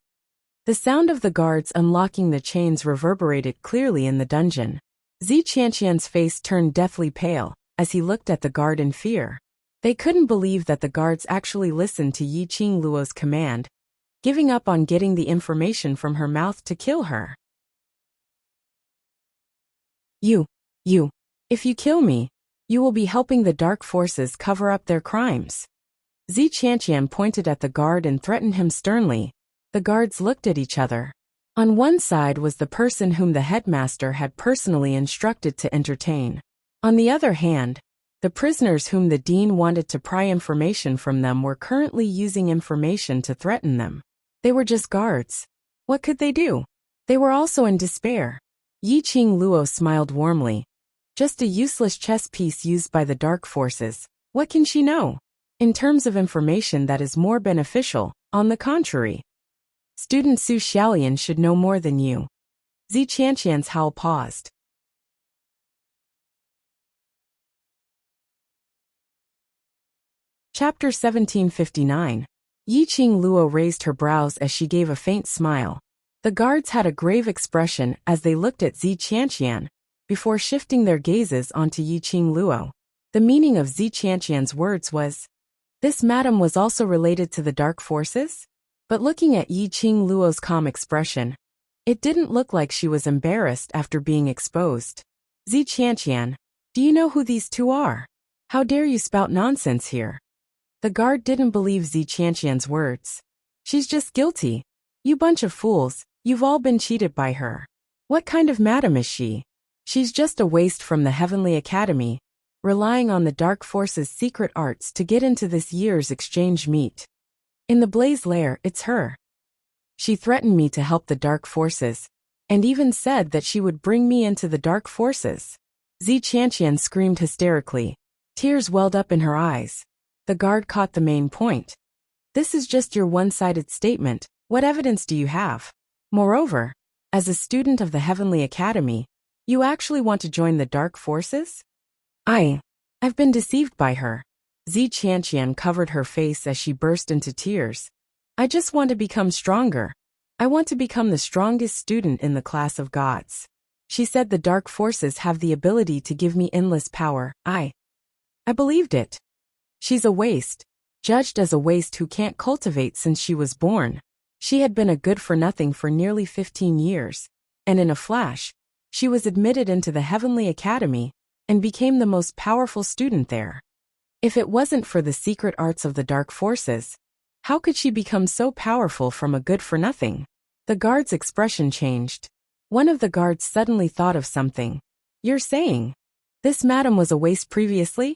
The sound of the guards unlocking the chains reverberated clearly in the dungeon. Zi Qianqian's face turned deathly pale as he looked at the guard in fear. They couldn't believe that the guards actually listened to Yiqing Luo's command, giving up on getting the information from her mouth to kill her. You. If you kill me, you will be helping the dark forces cover up their crimes. Zi Qianqian pointed at the guard and threatened him sternly. The guards looked at each other. On one side was the person whom the headmaster had personally instructed to entertain. On the other hand, the prisoners whom the dean wanted to pry information from them were currently using information to threaten them. They were just guards. What could they do? They were also in despair. Yiqing Luo smiled warmly. Just a useless chess piece used by the dark forces. What can she know? In terms of information that is more beneficial, on the contrary. Student Su Xiaolian should know more than you. Zi Qianqian's howl paused. Chapter 1759. Yiqing Luo raised her brows as she gave a faint smile. The guards had a grave expression as they looked at Zi Qianqian, before shifting their gazes onto Yiqing Luo. The meaning of Zi Qianqian's words was, this madam was also related to the dark forces? But looking at Yiqing Luo's calm expression, it didn't look like she was embarrassed after being exposed. Zi Qianqian, do you know who these two are? How dare you spout nonsense here? The guard didn't believe Zi Qianqian's words. She's just guilty. You bunch of fools, you've all been cheated by her. What kind of madam is she? She's just a waste from the Heavenly Academy, relying on the dark forces' secret arts to get into this year's exchange meet. In the Blaze Lair, it's her. She threatened me to help the dark forces, and even said that she would bring me into the dark forces. Zi Qianqian screamed hysterically. Tears welled up in her eyes. The guard caught the main point. This is just your one-sided statement. What evidence do you have? Moreover, as a student of the Heavenly Academy, you actually want to join the dark forces? I've been deceived by her. Zi Qianqian covered her face as she burst into tears. I just want to become stronger. I want to become the strongest student in the class of gods. She said the dark forces have the ability to give me endless power. I believed it. She's a waste, judged as a waste who can't cultivate since she was born. She had been a good-for-nothing for nearly 15 years, and in a flash, she was admitted into the Heavenly Academy and became the most powerful student there. If it wasn't for the secret arts of the dark forces, how could she become so powerful from a good-for-nothing? The guard's expression changed. One of the guards suddenly thought of something. You're saying this madam was a waste previously?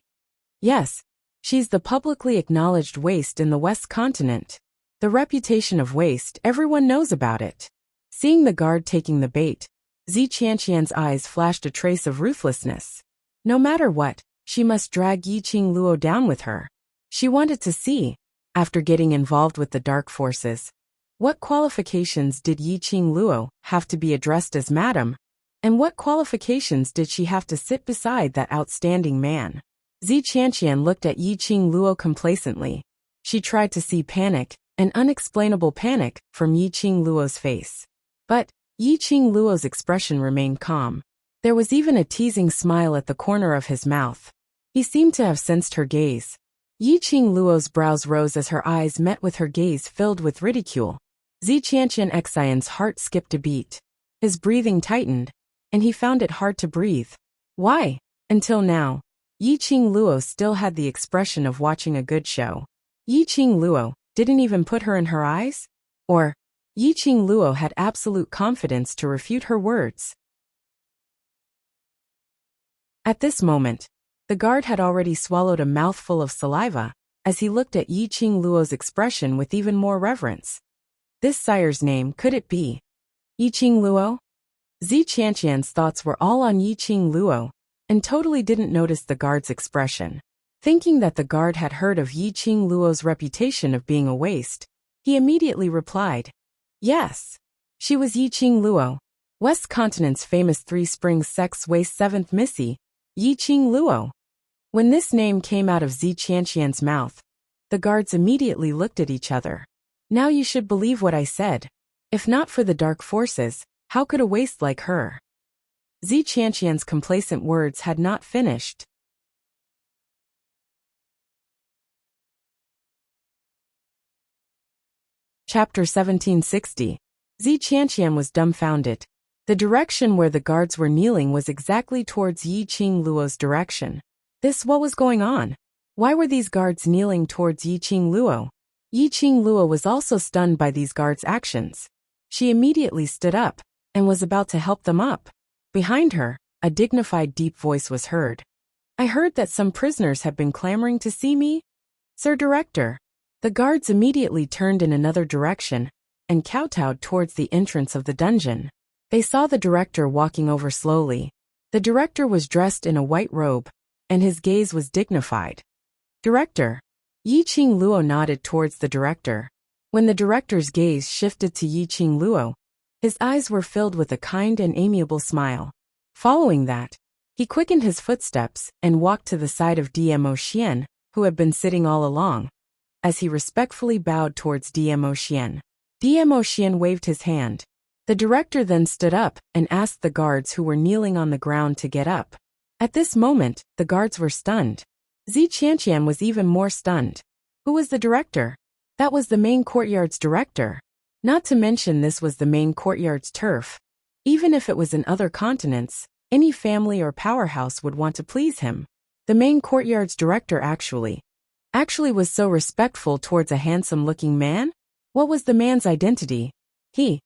Yes. She's the publicly acknowledged waste in the West Continent. The reputation of waste, everyone knows about it. Seeing the guard taking the bait, Zi Qianqian's eyes flashed a trace of ruthlessness. No matter what, she must drag Yiqing Luo down with her. She wanted to see, after getting involved with the dark forces, what qualifications did Yiqing Luo have to be addressed as madam, and what qualifications did she have to sit beside that outstanding man? Zi Qianqian looked at Yiqing Luo complacently. She tried to see panic, an unexplainable panic, from Yiqing Luo's face. But Yiqing Luo's expression remained calm. There was even a teasing smile at the corner of his mouth. He seemed to have sensed her gaze. Yiqing Luo's brows rose as her eyes met with her gaze filled with ridicule. Zi Qianqian's heart skipped a beat. His breathing tightened, and he found it hard to breathe. Why? Until now, Yiqing Luo still had the expression of watching a good show. Yiqing Luo didn't even put her in her eyes? Or, Yiqing Luo had absolute confidence to refute her words. At this moment, the guard had already swallowed a mouthful of saliva, as he looked at Yiqing Luo's expression with even more reverence. This sire's name, could it be Yiqing Luo? Zi Qianqian's thoughts were all on Yiqing Luo, and totally didn't notice the guard's expression. Thinking that the guard had heard of Yiqing Luo's reputation of being a waste, he immediately replied, yes. She was Yiqing Luo, West Continent's famous Three Springs sex waste 7th Missy, Yiqing Luo. When this name came out of Zi Qianqian's mouth, the guards immediately looked at each other. Now you should believe what I said. If not for the dark forces, how could a waste like her? Zi Qianqian's complacent words had not finished. Chapter 1760. Zi Qianqian was dumbfounded. The direction where the guards were kneeling was exactly towards Yiqing Luo's direction. What was going on? Why were these guards kneeling towards Yiqing Luo? Yiqing Luo was also stunned by these guards' actions. She immediately stood up, and was about to help them up. Behind her, a dignified deep voice was heard. I heard that some prisoners have been clamoring to see me. Sir Director. The guards immediately turned in another direction, and kowtowed towards the entrance of the dungeon. They saw the director walking over slowly. The director was dressed in a white robe, and his gaze was dignified. Director. Yiqing Luo nodded towards the director. When the director's gaze shifted to Yiqing Luo, his eyes were filled with a kind and amiable smile. Following that, he quickened his footsteps and walked to the side of Dmo Xian, who had been sitting all along. As he respectfully bowed towards Dmo Xian waved his hand. The director then stood up and asked the guards who were kneeling on the ground to get up. At this moment, the guards were stunned. Zi Qianqian was even more stunned. Who was the director? That was the main courtyard's director. Not to mention this was the main courtyard's turf. Even if it was in other continents, any family or powerhouse would want to please him. The main courtyard's director actually was so respectful towards a handsome-looking man? What was the man's identity? He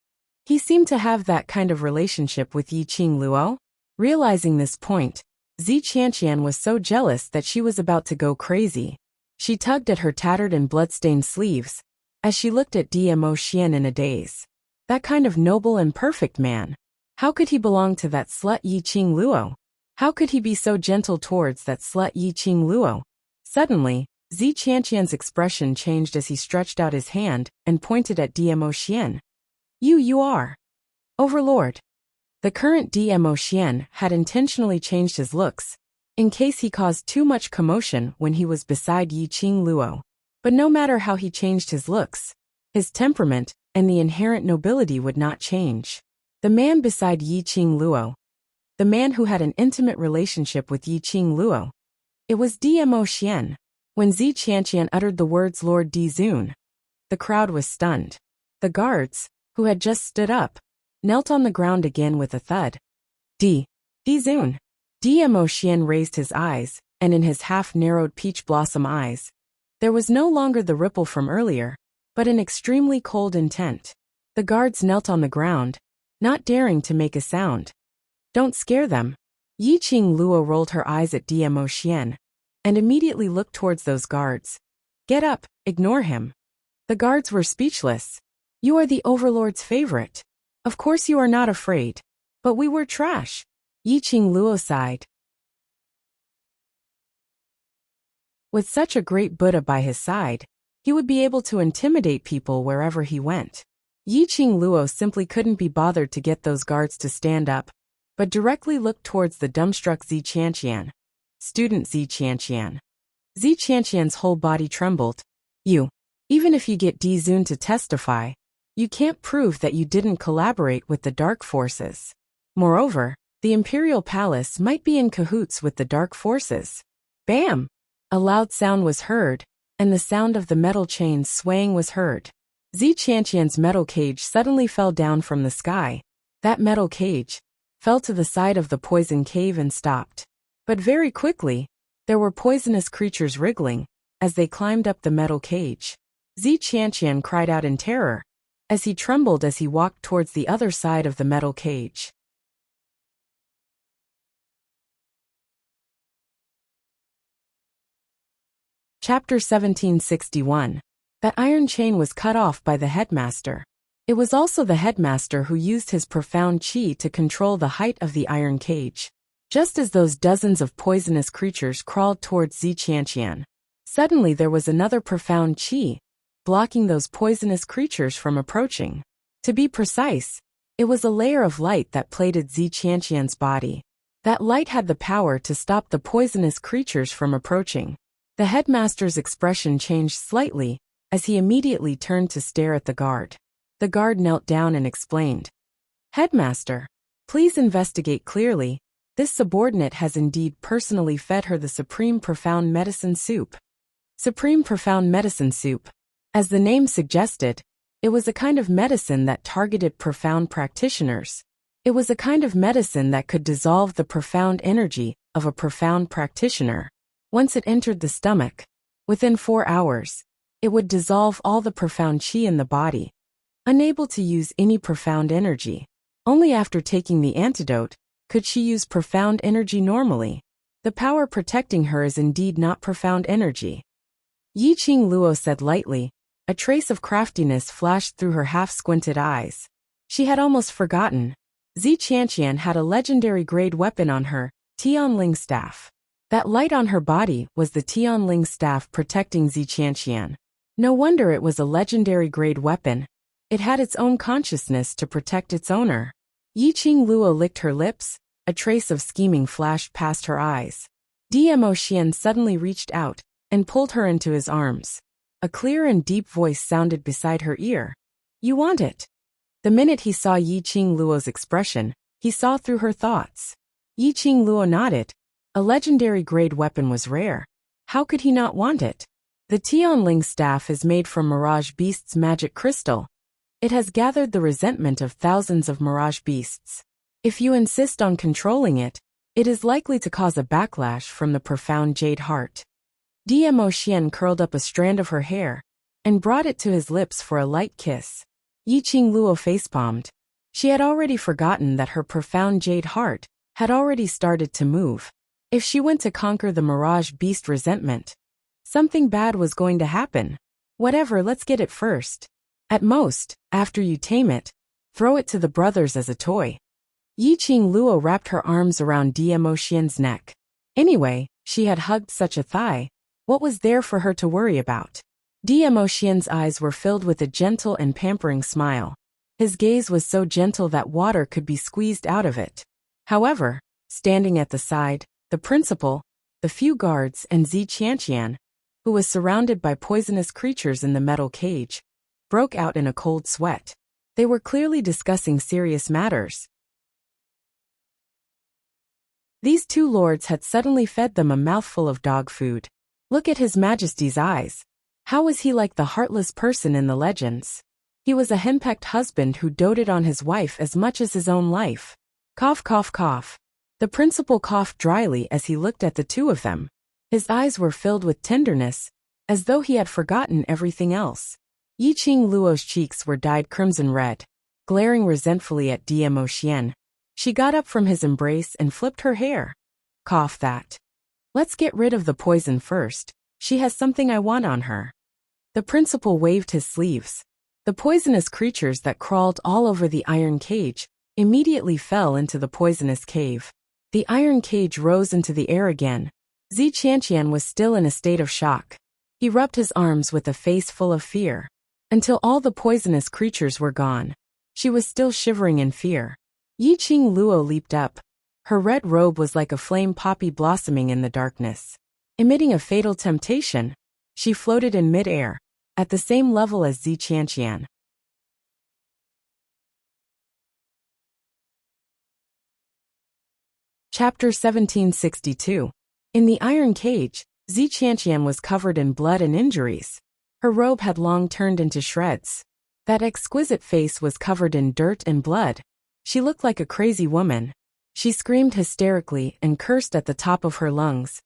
seemed to have that kind of relationship with Yiqing Luo. Realizing this point, Zi Qianqian was so jealous that she was about to go crazy. She tugged at her tattered and blood-stained sleeves, as she looked at Dmo Xian in a daze. That kind of noble and perfect man. How could he belong to that slut Yiqing Luo? How could he be so gentle towards that slut Yiqing Luo? Suddenly, Zi Qianqian's expression changed as he stretched out his hand and pointed at Dmo Xian. You are Overlord. The current Dmo Xian had intentionally changed his looks, in case he caused too much commotion when he was beside Yiqing Luo. But no matter how he changed his looks, his temperament and the inherent nobility would not change. The man beside Yiqing Luo. The man who had an intimate relationship with Yiqing Luo. It was Dmo Xian. When Zi Qianqian uttered the words Lord Dizun, the crowd was stunned. The guards, who had just stood up, knelt on the ground again with a thud. Dizun. Dmo Xian raised his eyes, and in his half-narrowed peach blossom eyes, there was no longer the ripple from earlier, but an extremely cold intent. The guards knelt on the ground, not daring to make a sound. "Don't scare them." Yi Qing Luo rolled her eyes at Dmo Xian, and immediately looked towards those guards. "Get up, ignore him." The guards were speechless. "You are the Overlord's favorite. Of course you are not afraid. But we were trash." Yi Qing Luo sighed. With such a great Buddha by his side, he would be able to intimidate people wherever he went. Yi Qing Luo simply couldn't be bothered to get those guards to stand up, but directly looked towards the dumbstruck Zi Qianqian. Student Zi Qianqian. Zi Qianqian's whole body trembled. Even if you get Di Zun to testify, you can't prove that you didn't collaborate with the dark forces. Moreover, the Imperial Palace might be in cahoots with the dark forces. Bam! A loud sound was heard, and the sound of the metal chains swaying was heard. Zi Qianqian's metal cage suddenly fell down from the sky. That metal cage fell to the side of the poison cave and stopped. But very quickly, there were poisonous creatures wriggling as they climbed up the metal cage. Zi Qianqian cried out in terror as he trembled as he walked towards the other side of the metal cage. Chapter 1761. That iron chain was cut off by the headmaster. It was also the headmaster who used his profound qi to control the height of the iron cage. Just as those dozens of poisonous creatures crawled towards Zi Qianqian, suddenly there was another profound qi, blocking those poisonous creatures from approaching. To be precise, it was a layer of light that plated Zi Qianqian's body. That light had the power to stop the poisonous creatures from approaching. The headmaster's expression changed slightly as he immediately turned to stare at the guard. The guard knelt down and explained. "Headmaster, please investigate clearly. This subordinate has indeed personally fed her the Supreme Profound Medicine Soup." Supreme Profound Medicine Soup. As the name suggested, it was a kind of medicine that targeted profound practitioners. It was a kind of medicine that could dissolve the profound energy of a profound practitioner. Once it entered the stomach, within 4 hours, it would dissolve all the profound qi in the body, unable to use any profound energy. Only after taking the antidote could she use profound energy normally. The power protecting her is indeed not profound energy. Yi Qing Luo said lightly. A trace of craftiness flashed through her half-squinted eyes. She had almost forgotten. Zi Qianqian had a legendary grade weapon on her, Tianling staff. That light on her body was the Tianling staff protecting Zi Qianqian. No wonder it was a legendary grade weapon. It had its own consciousness to protect its owner. Yi Qing Luo licked her lips. A trace of scheming flashed past her eyes. Dmo Xian suddenly reached out and pulled her into his arms. A clear and deep voice sounded beside her ear. "You want it." The minute he saw Yi Qing Luo's expression, he saw through her thoughts. Yi Qing Luo nodded. A legendary grade weapon was rare. How could he not want it? The Tianling staff is made from Mirage Beast's magic crystal. It has gathered the resentment of thousands of Mirage Beasts. If you insist on controlling it, it is likely to cause a backlash from the profound Jade Heart. Dmo Xian curled up a strand of her hair and brought it to his lips for a light kiss. Yi Qing Luo facepalmed. She had already forgotten that her profound Jade Heart had already started to move. If she went to conquer the Mirage Beast resentment, something bad was going to happen. Whatever, let's get it first. At most, after you tame it, throw it to the brothers as a toy. Yi Qing Luo wrapped her arms around Dmo Xian's neck. Anyway, she had hugged such a thigh. What was there for her to worry about? Dmo Xian's eyes were filled with a gentle and pampering smile. His gaze was so gentle that water could be squeezed out of it. However, standing at the side, the principal, the few guards, and Zi Qianqian, who was surrounded by poisonous creatures in the metal cage, broke out in a cold sweat. They were clearly discussing serious matters. These two lords had suddenly fed them a mouthful of dog food. Look at His Majesty's eyes. How was he like the heartless person in the legends? He was a henpecked husband who doted on his wife as much as his own life. Cough, cough, cough. The principal coughed dryly as he looked at the two of them. His eyes were filled with tenderness, as though he had forgotten everything else. Yiqing Luo's cheeks were dyed crimson red, glaring resentfully at Dmo Xian. She got up from his embrace and flipped her hair. Cough that. Let's get rid of the poison first. She has something I want on her. The principal waved his sleeves. The poisonous creatures that crawled all over the iron cage immediately fell into the poisonous cave. The iron cage rose into the air again. Zi Qianqian was still in a state of shock. He rubbed his arms with a face full of fear. Until all the poisonous creatures were gone. She was still shivering in fear. Yiqing Luo leaped up. Her red robe was like a flame poppy blossoming in the darkness. Emitting a fatal temptation, she floated in mid-air, at the same level as Zi Qianqian. Chapter 1762. In the iron cage, Zi Qianqian was covered in blood and injuries. Her robe had long turned into shreds. That exquisite face was covered in dirt and blood. She looked like a crazy woman. She screamed hysterically and cursed at the top of her lungs,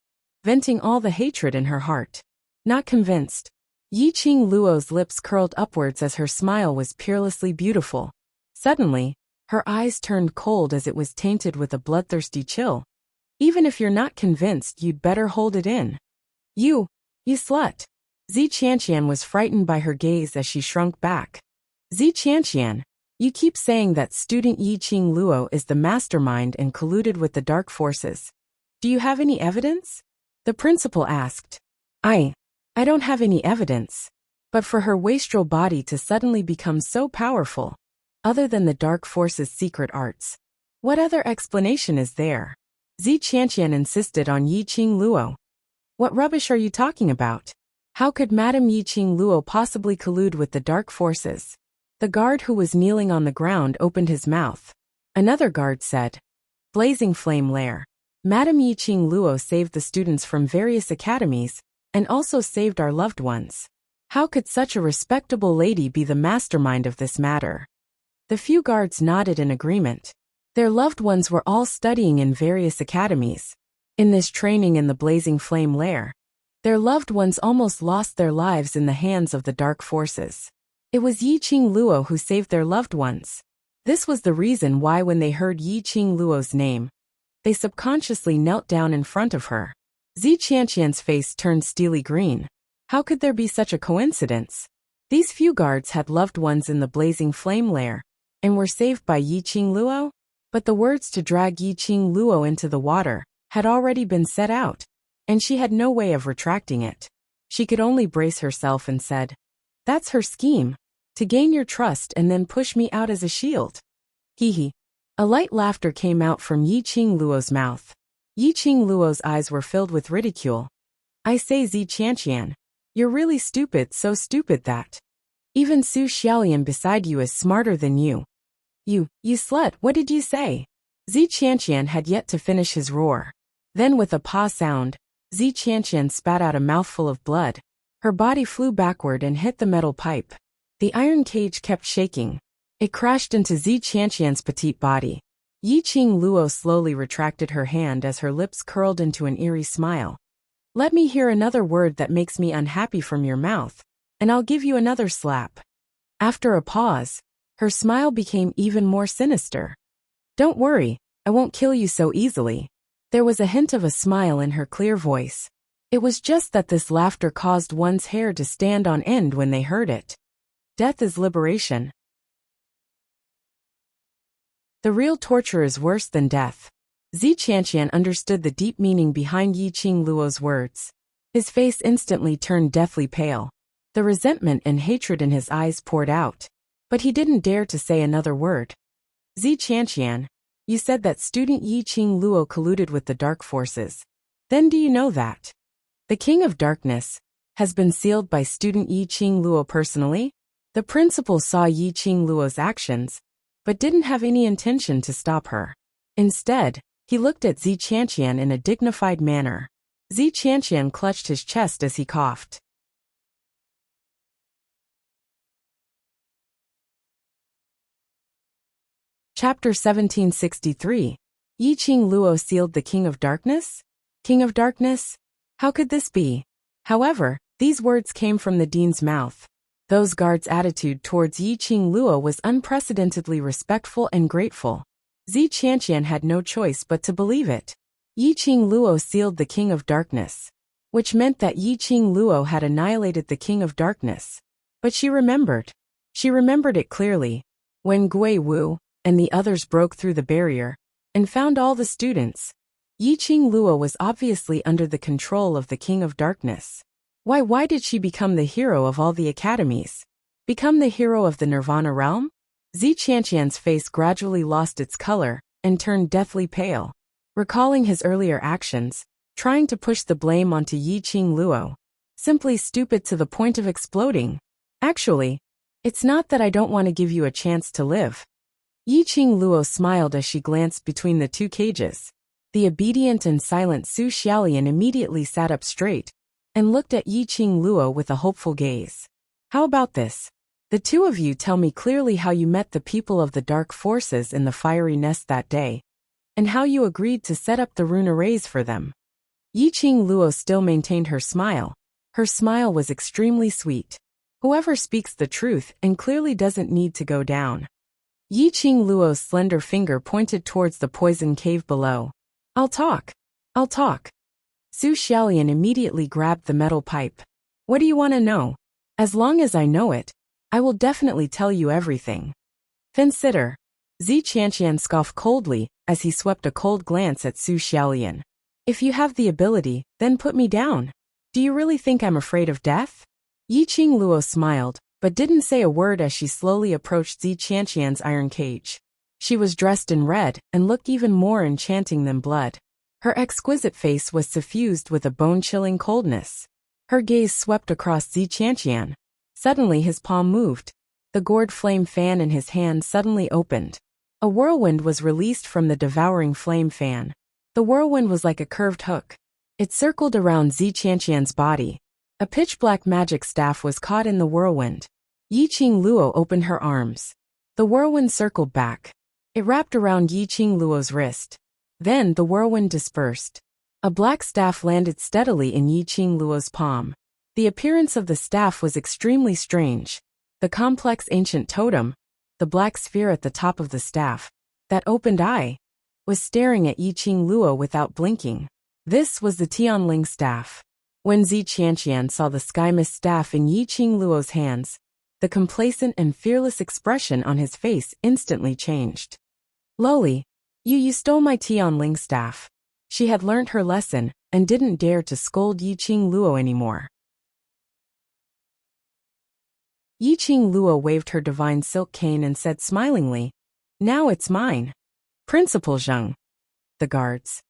venting all the hatred in her heart. Not convinced, Yiqing Luo's lips curled upwards as her smile was peerlessly beautiful. Suddenly, her eyes turned cold as it was tainted with a bloodthirsty chill. Even if you're not convinced, you'd better hold it in. You slut. Zi Qianqian was frightened by her gaze as she shrunk back. Zi Qianqian, you keep saying that student Yiqing Luo is the mastermind and colluded with the dark forces. Do you have any evidence? The principal asked. I don't have any evidence. But for her wastrel body to suddenly become so powerful, other than the dark forces' secret arts, what other explanation is there? Zi Qianqian insisted on Yiqing Luo. What rubbish are you talking about? How could Madame Yiqing Luo possibly collude with the dark forces? The guard who was kneeling on the ground opened his mouth. Another guard said, Blazing Flame Lair. Madame Yiqing Luo saved the students from various academies, and also saved our loved ones. How could such a respectable lady be the mastermind of this matter? The few guards nodded in agreement. Their loved ones were all studying in various academies. In this training in the Blazing Flame Lair, their loved ones almost lost their lives in the hands of the dark forces. It was Yiqing Luo who saved their loved ones. This was the reason why when they heard Yiqing Luo's name, they subconsciously knelt down in front of her. Zi Qianqian's face turned steely green. How could there be such a coincidence? These few guards had loved ones in the Blazing Flame Lair, and were saved by Yiqing Luo? But the words to drag Yiqing Luo into the water had already been set out, and she had no way of retracting it. She could only brace herself and said, That's her scheme, to gain your trust and then push me out as a shield. Hee. A light laughter came out from Yiqing Luo's mouth. Yiqing Luo's eyes were filled with ridicule. I say Zi Qianqian, you're really stupid, so stupid that even Su Xiaolian beside you is smarter than you. You slut, what did you say? Zi Qianqian had yet to finish his roar. Then with a paw sound, Zi Qianqian spat out a mouthful of blood. Her body flew backward and hit the metal pipe. The iron cage kept shaking. It crashed into Zi Qianqian's petite body. Yiqing Luo slowly retracted her hand as her lips curled into an eerie smile. Let me hear another word that makes me unhappy from your mouth, and I'll give you another slap. After a pause, her smile became even more sinister. Don't worry, I won't kill you so easily. There was a hint of a smile in her clear voice. It was just that this laughter caused one's hair to stand on end when they heard it. Death is liberation. The real torture is worse than death. Zi Qianqian understood the deep meaning behind Yiqing Luo's words. His face instantly turned deathly pale. The resentment and hatred in his eyes poured out. But he didn't dare to say another word. Zi Qianqian, you said that student Yiqing Luo colluded with the dark forces. Then do you know that the King of Darkness has been sealed by student Yiqing Luo personally? The principal saw Yiqing Luo's actions, but didn't have any intention to stop her. Instead, he looked at Zi Qianqian in a dignified manner. Zi Qianqian clutched his chest as he coughed. Chapter 1763. Yiqing Luo sealed the King of Darkness? King of Darkness? How could this be? However, these words came from the dean's mouth. Those guards' attitude towards Yi Qingluo was unprecedentedly respectful and grateful. Zi Qianqian had no choice but to believe it. Yi Qingluo sealed the King of Darkness, which meant that Yi Qingluo had annihilated the King of Darkness. But she remembered. She remembered it clearly. When Gui Wu and the others broke through the barrier and found all the students, Yi Qingluo was obviously under the control of the King of Darkness. Why did she become the hero of all the academies? Become the hero of the Nirvana realm? Zi Qianqian's face gradually lost its color and turned deathly pale. Recalling his earlier actions, trying to push the blame onto Yi Qingluo. Simply stupid to the point of exploding. Actually, it's not that I don't want to give you a chance to live. Yi Qingluo smiled as she glanced between the two cages. The obedient and silent Su Xiaolian immediately sat up straight and looked at Yi Qingluo with a hopeful gaze. How about this? The two of you tell me clearly how you met the people of the dark forces in the fiery nest that day, and how you agreed to set up the rune arrays for them. Yi Qingluo still maintained her smile. Her smile was extremely sweet. Whoever speaks the truth and clearly doesn't need to go down. Yi Qingluo's slender finger pointed towards the poison cave below. I'll talk. Su Xiaolian immediately grabbed the metal pipe. What do you want to know? As long as I know it, I will definitely tell you everything. Consider. Zi Qianqian scoffed coldly as he swept a cold glance at Su Xiaolian. If you have the ability, then put me down. Do you really think I'm afraid of death? Yi Qingluo smiled, but didn't say a word as she slowly approached Zi Qianqian's iron cage. She was dressed in red and looked even more enchanting than blood. Her exquisite face was suffused with a bone-chilling coldness. Her gaze swept across Zi Qianqian. Suddenly his palm moved. The gourd flame fan in his hand suddenly opened. A whirlwind was released from the devouring flame fan. The whirlwind was like a curved hook. It circled around Zi Qianqian's body. A pitch-black magic staff was caught in the whirlwind. Yi Qingluo opened her arms. The whirlwind circled back. It wrapped around Yi Qingluo's wrist. Then the whirlwind dispersed. A black staff landed steadily in Yi Qingluo's palm. The appearance of the staff was extremely strange. The complex ancient totem, the black sphere at the top of the staff, that opened eye, was staring at Yi Qingluo without blinking. This was the Tianling staff. When Zi Qianqian saw the sky mist staff in Yi Qingluo's hands, the complacent and fearless expression on his face instantly changed. Lowly, you stole my Tianling staff. She had learnt her lesson and didn't dare to scold Yi Qingluo anymore. Yi Qingluo waved her divine silk cane and said smilingly, "Now it's mine." Principal Zheng. The guards.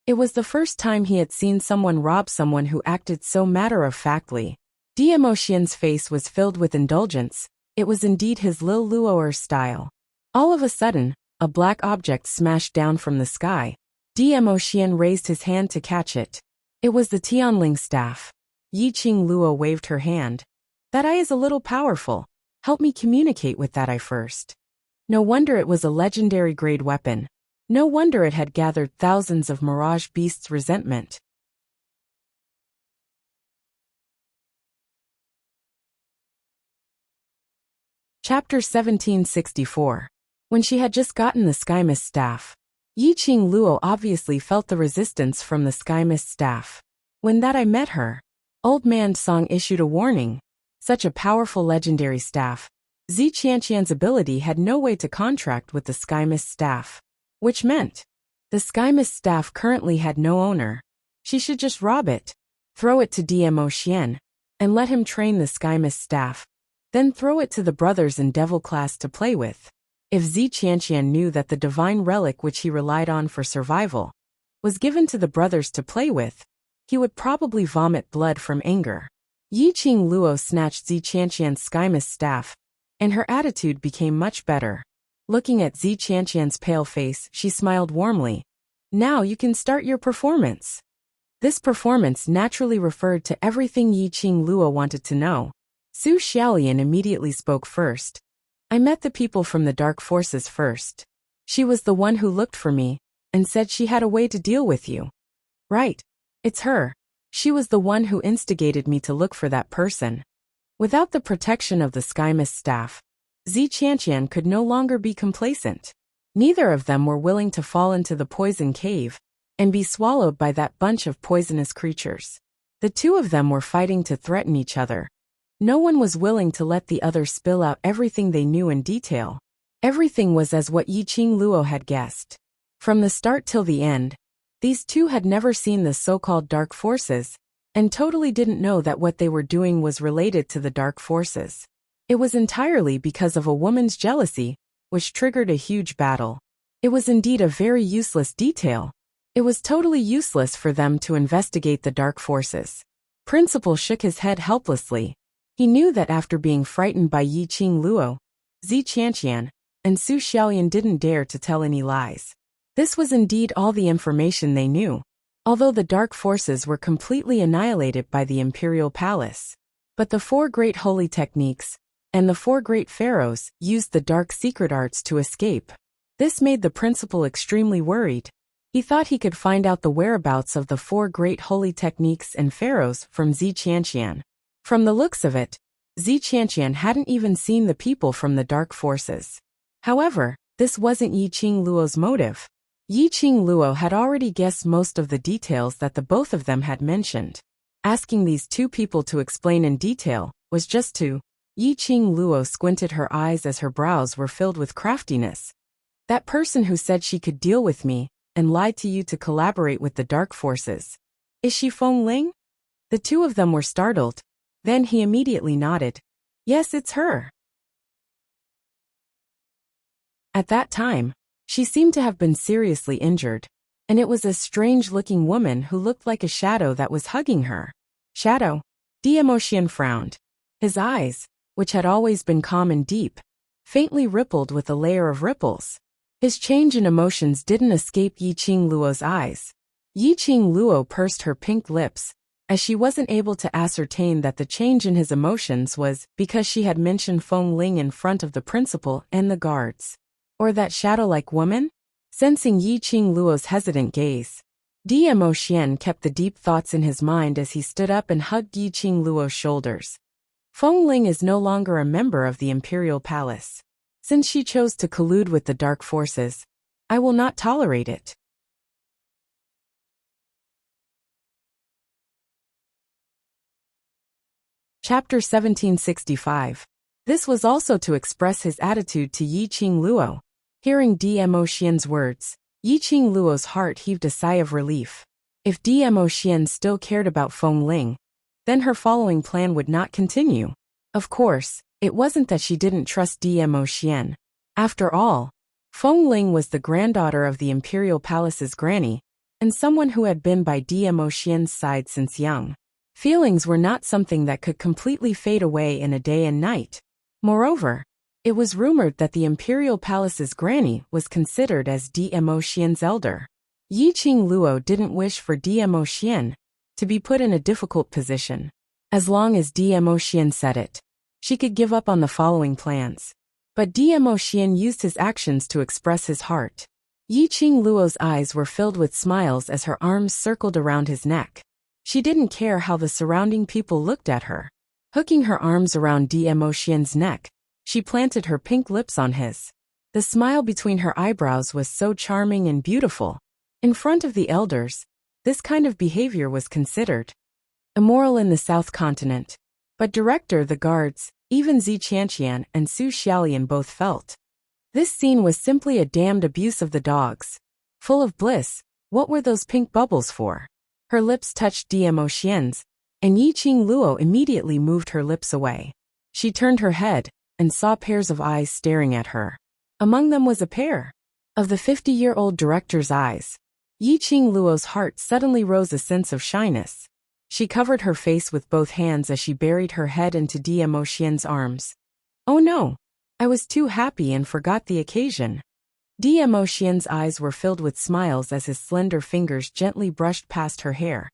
It was the first time he had seen someone rob someone who acted so matter-of-factly. Demo Xian's face was filled with indulgence. It was indeed his Lil Luo'er style. All of a sudden, a black object smashed down from the sky. Demo Xian raised his hand to catch it. It was the Tianling staff. Yi Qingluo waved her hand. That eye is a little powerful. Help me communicate with that eye first. No wonder it was a legendary grade weapon. No wonder it had gathered thousands of Mirage Beasts' resentment. Chapter 1764. When she had just gotten the Sky Mist staff, Yi Qingluo obviously felt the resistance from the Sky Mist staff. When that I met her, Old Man Song issued a warning. Such a powerful legendary staff, Zi Qianqian's ability had no way to contract with the Sky Mist staff. Which meant, the Sky Mist staff currently had no owner. She should just rob it, throw it to Demo Xian, and let him train the Sky Mist staff, then throw it to the brothers in Devil class to play with. If Zi Qianqian knew that the divine relic which he relied on for survival was given to the brothers to play with, he would probably vomit blood from anger. Yi Qingluo snatched Zi Qianqian's Sky Mist staff, and her attitude became much better. Looking at Zi Qianqian's pale face, she smiled warmly. Now you can start your performance. This performance naturally referred to everything Yi Qingluo wanted to know. Su Xiaolian immediately spoke first. I met the people from the dark forces first. She was the one who looked for me and said she had a way to deal with you. Right. It's her. She was the one who instigated me to look for that person. Without the protection of the Skymist staff, Zi Qianqian could no longer be complacent. Neither of them were willing to fall into the poison cave and be swallowed by that bunch of poisonous creatures. The two of them were fighting to threaten each other. No one was willing to let the other spill out everything they knew in detail. Everything was as what Yiqing Luo had guessed. From the start till the end, these two had never seen the so-called dark forces, and totally didn't know that what they were doing was related to the dark forces. It was entirely because of a woman's jealousy, which triggered a huge battle. It was indeed a very useless detail. It was totally useless for them to investigate the dark forces. Principal shook his head helplessly. He knew that after being frightened by Yiqing Luo, Zi Qianqian, and Su Xiaoyan didn't dare to tell any lies. This was indeed all the information they knew, although the dark forces were completely annihilated by the imperial palace. But the four great holy techniques, and the four great pharaohs used the dark secret arts to escape. This made the principal extremely worried. He thought he could find out the whereabouts of the four great holy techniques and pharaohs from Zi Qianqian. From the looks of it, Zi Qianqian hadn't even seen the people from the dark forces. However, this wasn't Yiqing Luo's motive. Yiqing Luo had already guessed most of the details that the both of them had mentioned. Asking these two people to explain in detail was just to. Yiqing Luo squinted her eyes as her brows were filled with craftiness. That person who said she could deal with me and lied to you to collaborate with the dark forces. Is she Feng Ling? The two of them were startled. Then he immediately nodded. Yes, it's her. At that time, she seemed to have been seriously injured, and it was a strange-looking woman who looked like a shadow that was hugging her. Shadow? Diemocian frowned. His eyes, which had always been calm and deep, faintly rippled with a layer of ripples. His change in emotions didn't escape Yiqing Luo's eyes. Yiqing Luo pursed her pink lips, as she wasn't able to ascertain that the change in his emotions was because she had mentioned Feng Ling in front of the principal and the guards. Or that shadow-like woman? Sensing Yiqing Luo's hesitant gaze, Diemocian kept the deep thoughts in his mind as he stood up and hugged Yiqing Luo's shoulders. Feng Ling is no longer a member of the imperial palace. Since she chose to collude with the dark forces, I will not tolerate it. Chapter 1765. This was also to express his attitude to Yiqing Luo. Hearing Diemocian's words, Yiqing Luo's heart heaved a sigh of relief. If Diemocian still cared about Feng Ling, then her following plan would not continue. Of course, it wasn't that she didn't trust Diemocian. After all, Feng Ling was the granddaughter of the imperial palace's granny, and someone who had been by Diemocian's side since young. Feelings were not something that could completely fade away in a day and night. Moreover, it was rumored that the imperial palace's granny was considered as Diemocian's elder. Yiqing Luo didn't wish for Diemocian to be put in a difficult position. As long as Diemocian said it, she could give up on the following plans. But Diemocian used his actions to express his heart. Yiqing Luo's eyes were filled with smiles as her arms circled around his neck. She didn't care how the surrounding people looked at her. Hooking her arms around Diemocian's neck, she planted her pink lips on his. The smile between her eyebrows was so charming and beautiful. In front of the elders, this kind of behavior was considered immoral in the South Continent. But Director the guards, even Zi Qianqian and Su Xiaoyan both felt. This scene was simply a damned abuse of the dogs. Full of bliss, what were those pink bubbles for? Her lips touched Diemocian's, and Yiqing Luo immediately moved her lips away. She turned her head and saw pairs of eyes staring at her. Among them was a pair of the 50-year-old director's eyes. Yiqing Luo's heart suddenly rose a sense of shyness. She covered her face with both hands as she buried her head into Diemocian's arms. Oh no! I was too happy and forgot the occasion. Diemocian's eyes were filled with smiles as his slender fingers gently brushed past her hair.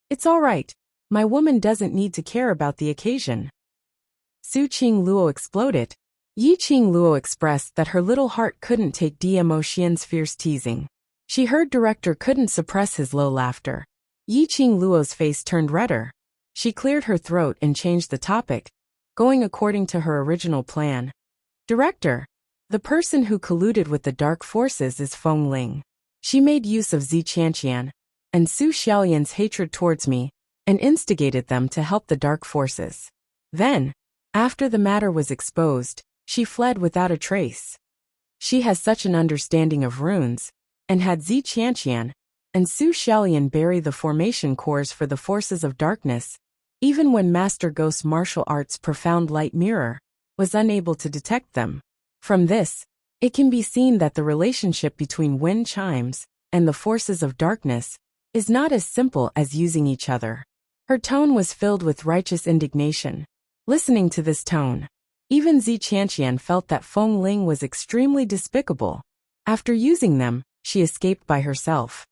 It's all right. My woman doesn't need to care about the occasion. Su-Qing Luo exploded. Yiqing Luo expressed that her little heart couldn't take Diemocian's fierce teasing. She heard Director couldn't suppress his low laughter. Yi-Ching Luo's face turned redder. She cleared her throat and changed the topic, going according to her original plan. Director, the person who colluded with the dark forces is Feng Ling. She made use of Zi Qianqian and Su Xiaolian's hatred towards me and instigated them to help the dark forces. Then, after the matter was exposed, she fled without a trace. She has such an understanding of runes, and had Zi Qianqian and Su Xiaolian bury the formation cores for the forces of darkness, even when Master Ghost's martial arts profound light mirror was unable to detect them. From this, it can be seen that the relationship between wind chimes and the forces of darkness is not as simple as using each other. Her tone was filled with righteous indignation. Listening to this tone, even Zi Qianqian felt that Feng Ling was extremely despicable. After using them, she escaped by herself.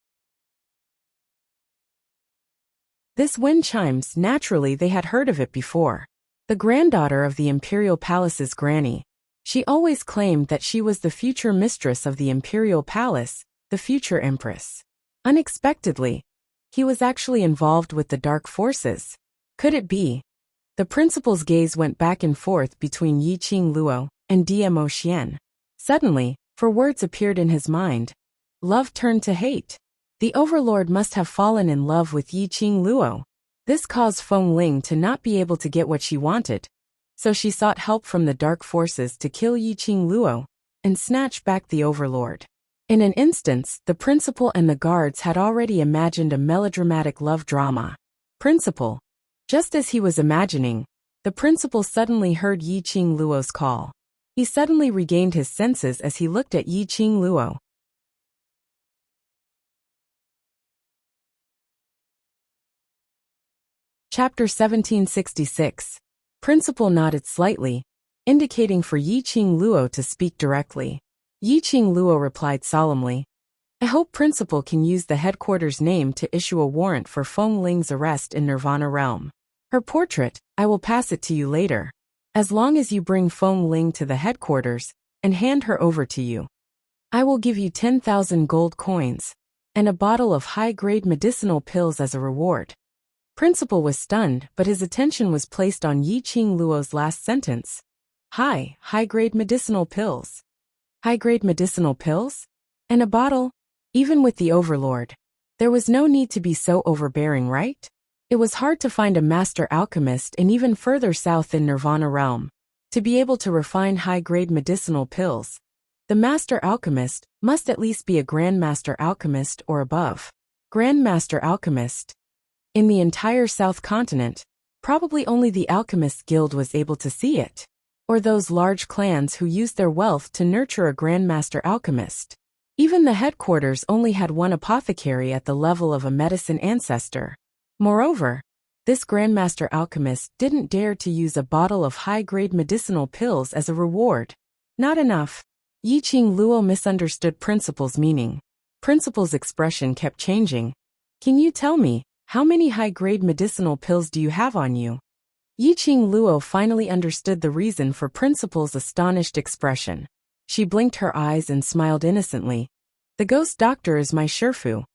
This wind chimes, naturally they had heard of it before. The granddaughter of the imperial palace's granny. She always claimed that she was the future mistress of the imperial palace, the future empress. Unexpectedly, he was actually involved with the dark forces. Could it be? The principal's gaze went back and forth between Yi-Ching Luo and Dmo Xian. Suddenly, four words appeared in his mind. Love turned to hate. The overlord must have fallen in love with Yi-Ching Luo. This caused Feng Ling to not be able to get what she wanted, so she sought help from the dark forces to kill Yi-Ching Luo and snatch back the overlord. In an instant, the principal and the guards had already imagined a melodramatic love drama. Principal. Just as he was imagining, the principal suddenly heard Yi-Ching Luo's call. He suddenly regained his senses as he looked at Yi-Ching Luo. Chapter 1766. Principal nodded slightly, indicating for Yi-Ching Luo to speak directly. Yi-Ching Luo replied solemnly, I hope Principal can use the headquarters name to issue a warrant for Feng Ling's arrest in Nirvana Realm. Her portrait, I will pass it to you later. As long as you bring Feng Ling to the headquarters and hand her over to you, I will give you 10,000 gold coins and a bottle of high-grade medicinal pills as a reward. Principal was stunned, but his attention was placed on Yi-Ching Luo's last sentence. High-grade medicinal pills. High-grade medicinal pills? And a bottle? Even with the overlord, there was no need to be so overbearing, right? It was hard to find a master alchemist and even further south in Nirvana Realm. To be able to refine high-grade medicinal pills, the master alchemist must at least be a grandmaster alchemist or above. Grandmaster alchemist. In the entire South Continent, probably only the Alchemist Guild was able to see it, or those large clans who used their wealth to nurture a Grandmaster Alchemist. Even the headquarters only had one apothecary at the level of a medicine ancestor. Moreover, this Grandmaster Alchemist didn't dare to use a bottle of high-grade medicinal pills as a reward. Not enough. Yi-Ching Luo misunderstood Principal's meaning. Principal's expression kept changing. Can you tell me, how many high-grade medicinal pills do you have on you? Yi-Ching Luo finally understood the reason for Principal's astonished expression. She blinked her eyes and smiled innocently. The ghost doctor is my Shifu.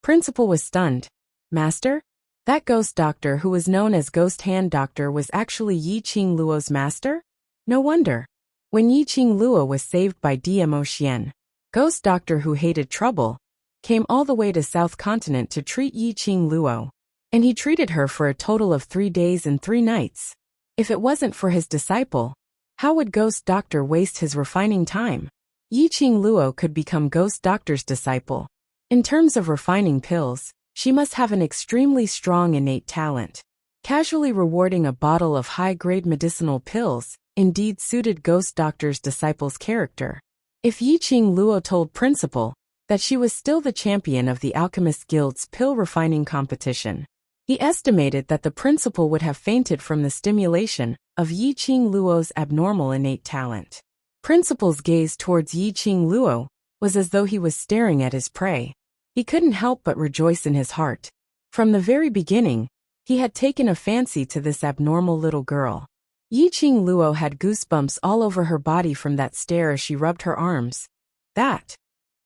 Principal was stunned. Master? That ghost doctor who was known as Ghost Hand Doctor was actually Yi-Ching Luo's master? No wonder. When Yi-Ching Luo was saved by Dmo Xian, ghost doctor who hated trouble, came all the way to South Continent to treat Yi-Ching Luo. And he treated her for a total of 3 days and 3 nights. If it wasn't for his disciple, how would Ghost Doctor waste his refining time? Yi-Ching Luo could become Ghost Doctor's disciple. In terms of refining pills, she must have an extremely strong innate talent. Casually rewarding a bottle of high-grade medicinal pills indeed suited Ghost Doctor's disciple's character. If Yi-Ching Luo told Principal that she was still the champion of the Alchemist Guild's pill refining competition, he estimated that the principal would have fainted from the stimulation of Yi-Ching Luo's abnormal innate talent. Principal's gaze towards Yi-Ching Luo was as though he was staring at his prey. He couldn't help but rejoice in his heart. From the very beginning, he had taken a fancy to this abnormal little girl. Yi-Ching Luo had goosebumps all over her body from that stare as she rubbed her arms.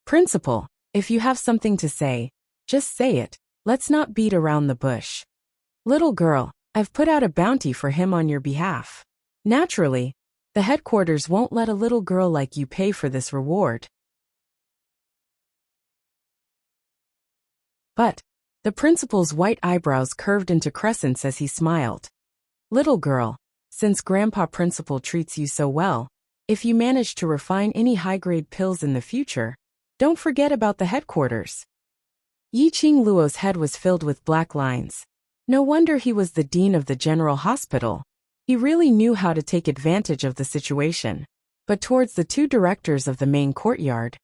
Principal, if you have something to say, just say it. Let's not beat around the bush. Little girl, I've put out a bounty for him on your behalf. Naturally, the headquarters won't let a little girl like you pay for this reward. But the principal's white eyebrows curved into crescents as he smiled. Little girl, since Grandpa Principal treats you so well, if you manage to refine any high-grade pills in the future, don't forget about the headquarters. Yiqing Luo's head was filled with black lines. No wonder he was the dean of the general hospital. He really knew how to take advantage of the situation. But towards the two directors of the main courtyard,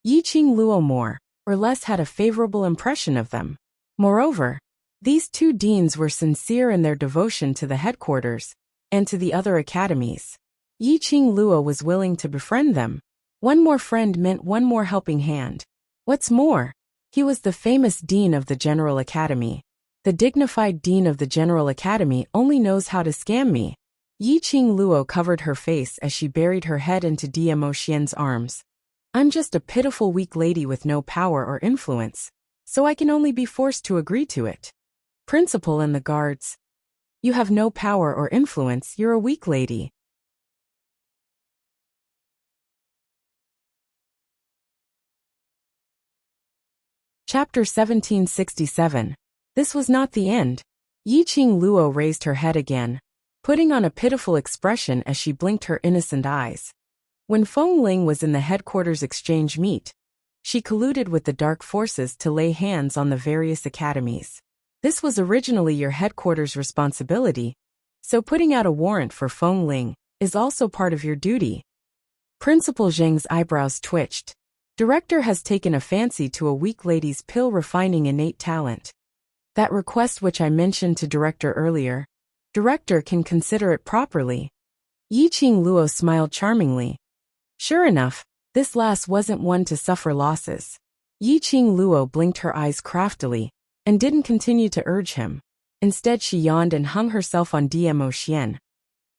Yiqing Luo more or less had a favorable impression of them. Moreover, these two deans were sincere in their devotion to the headquarters and to the other academies. Yiqing Luo was willing to befriend them. One more friend meant one more helping hand. What's more, he was the famous dean of the General Academy. The dignified dean of the General Academy only knows how to scam me. Yiqing Luo covered her face as she buried her head into Dmo Xian's arms. I'm just a pitiful weak lady with no power or influence, so I can only be forced to agree to it. Principal and the guards. You have no power or influence, you're a weak lady. Chapter 1767. This was not the end. Yiqing Luo raised her head again, putting on a pitiful expression as she blinked her innocent eyes. When Feng Ling was in the headquarters exchange meet, she colluded with the dark forces to lay hands on the various academies. This was originally your headquarters' responsibility, so putting out a warrant for Feng Ling is also part of your duty. Principal Zheng's eyebrows twitched. Director has taken a fancy to a weak lady's pill refining innate talent. That request which I mentioned to Director earlier, Director can consider it properly. Yiqing Luo smiled charmingly. Sure enough, this lass wasn't one to suffer losses. Yiqing Luo blinked her eyes craftily, and didn't continue to urge him. Instead she yawned and hung herself on Dmo Xian.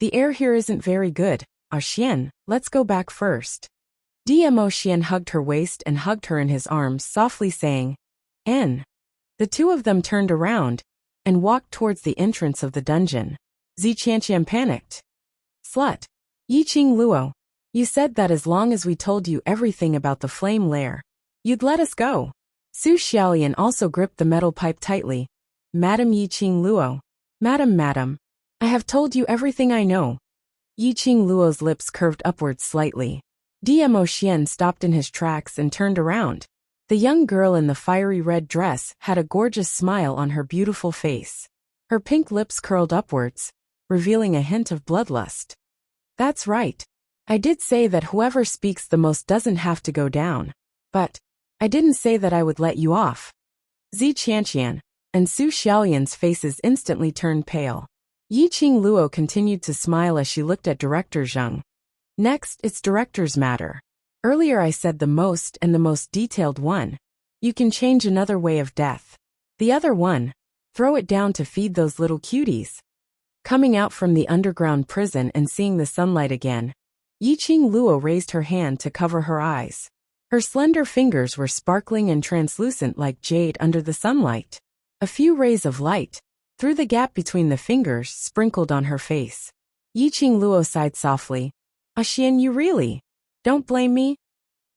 The air here isn't very good, Xian, let's go back first. Dmo Xian hugged her waist and hugged her in his arms, softly saying, N. The two of them turned around and walked towards the entrance of the dungeon. Zi Qianqian panicked. Slut. Yiqing Luo, you said that as long as we told you everything about the flame lair, you'd let us go. Su Xiaolian also gripped the metal pipe tightly. Madam Yiqing Luo. Madam, I have told you everything I know. Yiqing Luo's lips curved upwards slightly. Dmo Xian stopped in his tracks and turned around. The young girl in the fiery red dress had a gorgeous smile on her beautiful face. Her pink lips curled upwards, revealing a hint of bloodlust. That's right. I did say that whoever speaks the most doesn't have to go down. But I didn't say that I would let you off. Zi Qianqian and Su Xiaolian's faces instantly turned pale. Yiqing Luo continued to smile as she looked at Director Zheng. Next, it's Director's matter. Earlier I said the most and the most detailed one. You can change another way of death. The other one, throw it down to feed those little cuties. Coming out from the underground prison and seeing the sunlight again, Yiqing Luo raised her hand to cover her eyes. Her slender fingers were sparkling and translucent like jade under the sunlight. A few rays of light, through the gap between the fingers, sprinkled on her face. Yiqing Luo sighed softly. Xian, you really don't blame me?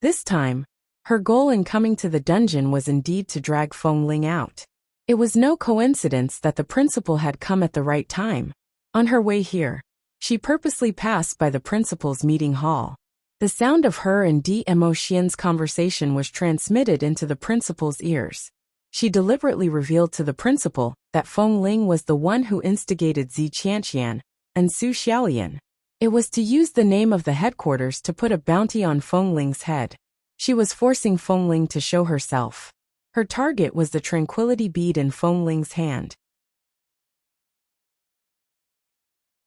This time, her goal in coming to the dungeon was indeed to drag Feng Ling out. It was no coincidence that the principal had come at the right time. On her way here, she purposely passed by the principal's meeting hall. The sound of her and Dmo Xian's conversation was transmitted into the principal's ears. She deliberately revealed to the principal that Feng Ling was the one who instigated Zi Qianqian and Su Xiaolian. It was to use the name of the headquarters to put a bounty on Feng Ling's head. She was forcing Feng Ling to show herself. Her target was the tranquility bead in Feng Ling's hand.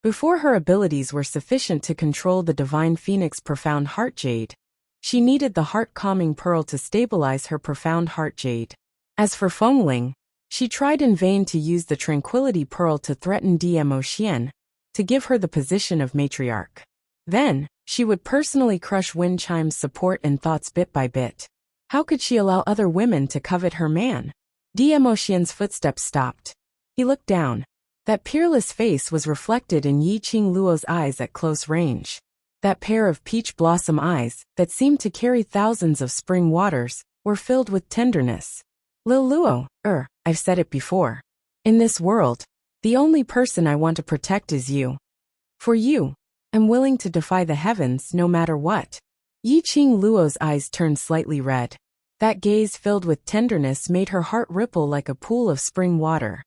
Before her abilities were sufficient to control the divine phoenix profound heart jade, she needed the heart-calming pearl to stabilize her profound heart jade. As for Feng Ling, she tried in vain to use the tranquility pearl to threaten Dmo Xian, to give her the position of matriarch. Then, she would personally crush Wind Chime's support and thoughts bit by bit. How could she allow other women to covet her man? Emotion's footsteps stopped. He looked down. That peerless face was reflected in Yiqing Luo's eyes at close range. That pair of peach blossom eyes, that seemed to carry thousands of spring waters, were filled with tenderness. Lil Luo, I've said it before. In this world, the only person I want to protect is you. For you, I'm willing to defy the heavens no matter what. Yiqing Luo's eyes turned slightly red. That gaze filled with tenderness made her heart ripple like a pool of spring water.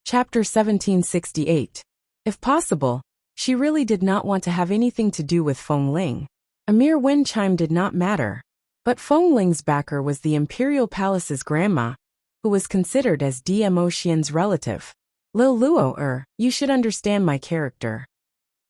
Chapter 1768. If possible, she really did not want to have anything to do with Feng Ling. A mere wind chime did not matter. But Feng Ling's backer was the Imperial Palace's grandma, who was considered as Emotion's relative. Lil Luo, you should understand my character.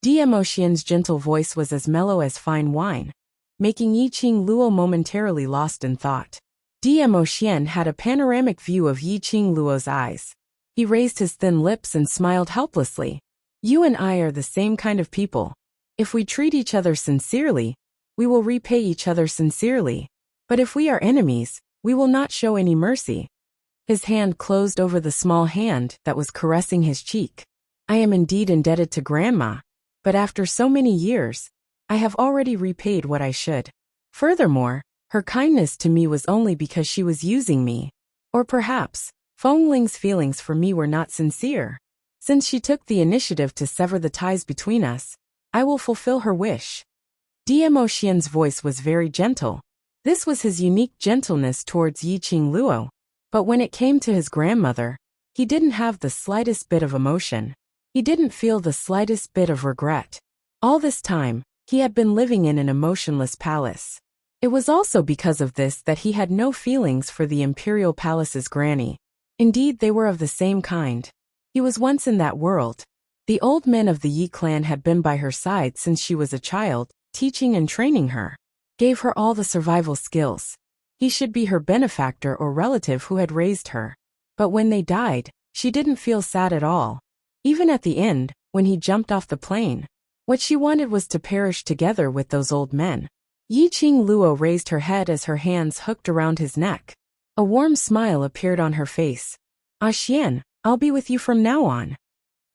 Emotion's gentle voice was as mellow as fine wine, making Yiqing Luo momentarily lost in thought. Emotion had a panoramic view of Yiqing Luo's eyes. He raised his thin lips and smiled helplessly. You and I are the same kind of people. If we treat each other sincerely, we will repay each other sincerely. But if we are enemies, we will not show any mercy. His hand closed over the small hand that was caressing his cheek. I am indeed indebted to Grandma, but after so many years, I have already repaid what I should. Furthermore, her kindness to me was only because she was using me. Or perhaps, Feng Ling's feelings for me were not sincere. Since she took the initiative to sever the ties between us, I will fulfill her wish. Emotion's voice was very gentle. This was his unique gentleness towards Yiqing Luo. But when it came to his grandmother, he didn't have the slightest bit of emotion. He didn't feel the slightest bit of regret. All this time, he had been living in an emotionless palace. It was also because of this that he had no feelings for the Imperial Palace's granny. Indeed, they were of the same kind. He was once in that world. The old men of the Yi clan had been by her side since she was a child, teaching and training her. Gave her all the survival skills. He should be her benefactor or relative who had raised her. But when they died, she didn't feel sad at all. Even at the end, when he jumped off the plane. What she wanted was to perish together with those old men. Yiqing Luo raised her head as her hands hooked around his neck. A warm smile appeared on her face. Xian, I'll be with you from now on.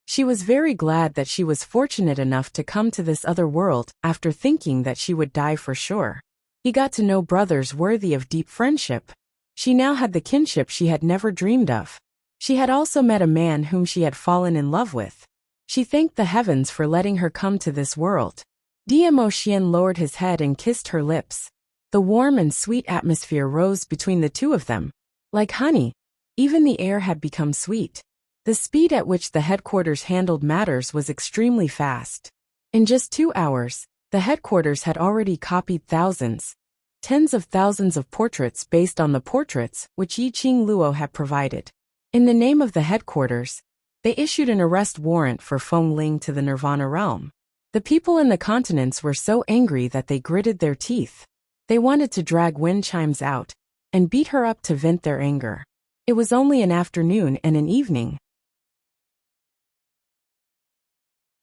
She was very glad that she was fortunate enough to come to this other world after thinking that she would die for sure. He got to know brothers worthy of deep friendship. She now had the kinship she had never dreamed of. She had also met a man whom she had fallen in love with. She thanked the heavens for letting her come to this world. Emotion lowered his head and kissed her lips. The warm and sweet atmosphere rose between the two of them. Like honey, even the air had become sweet. The speed at which the headquarters handled matters was extremely fast. In just 2 hours, the headquarters had already copied thousands, tens of thousands of portraits based on the portraits which Yiqing Luo had provided. In the name of the headquarters, they issued an arrest warrant for Feng Ling to the Nirvana realm. The people in the continents were so angry that they gritted their teeth. They wanted to drag wind chimes out and beat her up to vent their anger. It was only an afternoon and an evening.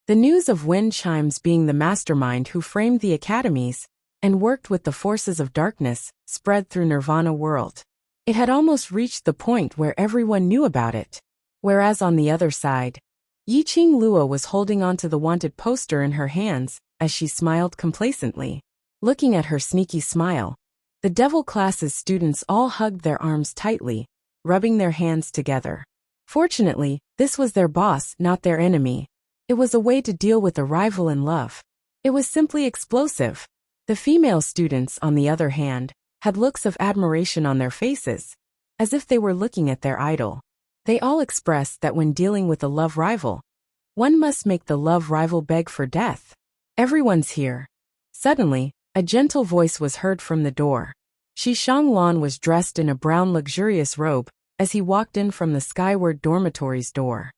The news of wind chimes being the mastermind who framed the academies and worked with the forces of darkness spread through Nirvana world. It had almost reached the point where everyone knew about it. Whereas on the other side, Yiqing Luo was holding onto the wanted poster in her hands as she smiled complacently. Looking at her sneaky smile, the devil class's students all hugged their arms tightly, rubbing their hands together. Fortunately, this was their boss, not their enemy. It was a way to deal with a rival in love. It was simply explosive. The female students, on the other hand, had looks of admiration on their faces, as if they were looking at their idol. They all expressed that when dealing with a love rival, one must make the love rival beg for death. Everyone's here. Suddenly, a gentle voice was heard from the door. Shi Shanglan was dressed in a brown luxurious robe as he walked in from the skyward dormitory's door.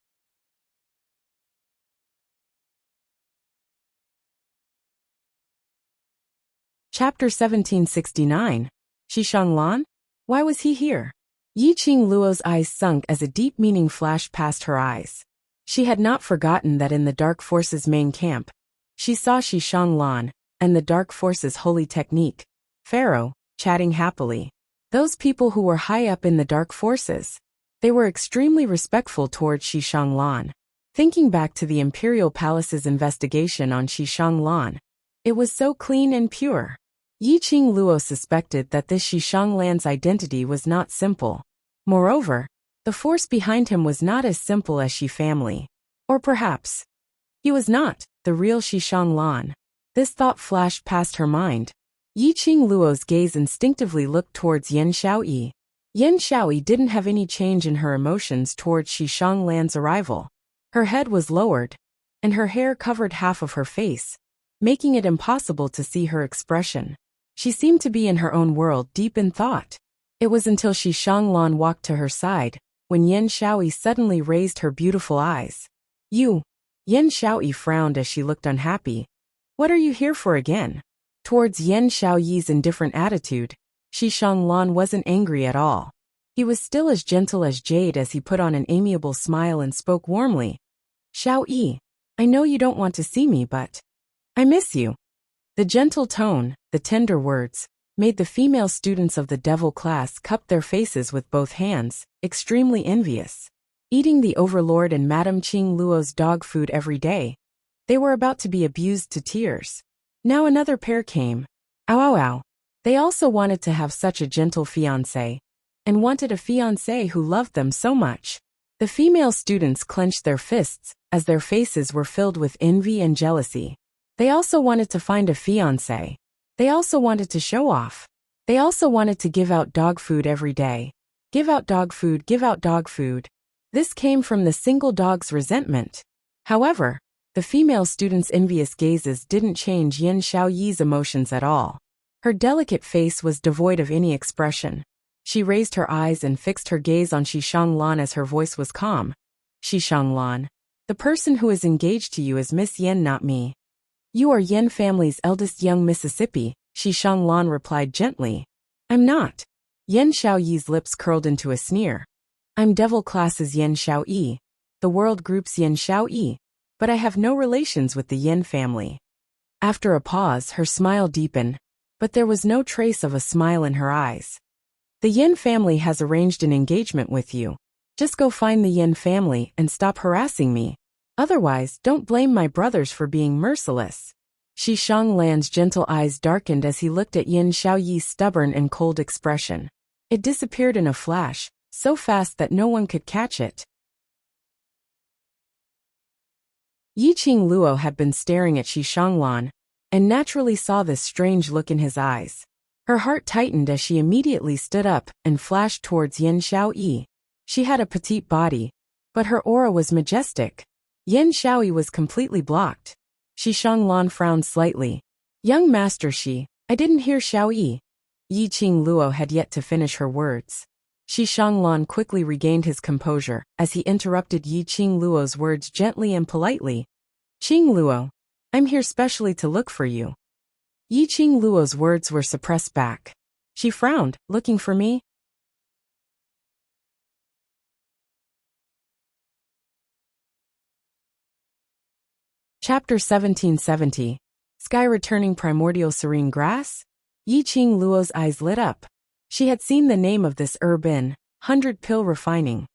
Chapter 1769. Shi Shanglan? Why was he here? Yiqing Luo's eyes sunk as a deep meaning flashed past her eyes. She had not forgotten that in the Dark Force's main camp, she saw Shi Shanglan, and the dark forces' holy technique. Pharaoh, chatting happily. Those people who were high up in the dark forces. They were extremely respectful towards Xishanglan. Thinking back to the Imperial Palace's investigation on Xishanglan, it was so clean and pure. Yiqing Luo suspected that this Xishanglan's identity was not simple. Moreover, the force behind him was not as simple as Xi family. Or perhaps, he was not the real Xishanglan. This thought flashed past her mind. Yiqing Luo's gaze instinctively looked towards Yan Xiaoyi. Yan Xiaoyi didn't have any change in her emotions towards Xishanglan's arrival. Her head was lowered, and her hair covered half of her face, making it impossible to see her expression. She seemed to be in her own world, deep in thought. It was until Xishanglan walked to her side, when Yan Xiaoyi suddenly raised her beautiful eyes. You. Yan Xiaoyi frowned as she looked unhappy. What are you here for again? Towards Yan Xiaoyi's indifferent attitude, Xishanglan wasn't angry at all. He was still as gentle as jade as he put on an amiable smile and spoke warmly. Xiaoyi, I know you don't want to see me, but I miss you. The gentle tone, the tender words, made the female students of the devil class cup their faces with both hands, extremely envious. Eating the overlord and Madame Qing Luo's dog food every day, they were about to be abused to tears. Now another pair came. Ow ow ow. They also wanted to have such a gentle fiancé, and wanted a fiancé who loved them so much. The female students clenched their fists, as their faces were filled with envy and jealousy. They also wanted to find a fiancé. They also wanted to show off. They also wanted to give out dog food every day. Give out dog food, give out dog food. This came from the single dog's resentment. However, the female student's envious gazes didn't change Yan Xiaoyi's emotions at all. Her delicate face was devoid of any expression. She raised her eyes and fixed her gaze on Xishanglan as her voice was calm. Xishanglan, the person who is engaged to you is Miss Yan, not me. You are Yan family's eldest young Mississippi, Xishanglan replied gently. I'm not. Yan Xiaoyi's lips curled into a sneer. I'm devil class's Yan Xiaoyi. The world group's Yan Xiaoyi. But I have no relations with the Yan family. After a pause, her smile deepened, but there was no trace of a smile in her eyes. The Yan family has arranged an engagement with you. Just go find the Yan family and stop harassing me. Otherwise, don't blame my brothers for being merciless. Xishanglan's gentle eyes darkened as he looked at Yan Xiaoyi's stubborn and cold expression. It disappeared in a flash, so fast that no one could catch it. Yiqing Luo had been staring at Xishanglan, and naturally saw this strange look in his eyes. Her heart tightened as she immediately stood up and flashed towards Yan Xiaoyi. She had a petite body, but her aura was majestic. Yan Xiaoyi was completely blocked. Xishanglan frowned slightly. Young Master Shi, I didn't hear Xiaoyi. Yiqing Luo had yet to finish her words. Xishanglan quickly regained his composure as he interrupted Yiqing Luo's words gently and politely. Qing Luo, I'm here specially to look for you. Yiqing Luo's words were suppressed back. She frowned, looking for me? Chapter 1770. Sky returning primordial serene grass? Yiqing Luo's eyes lit up. She had seen the name of this herb in 100 Pill Refining.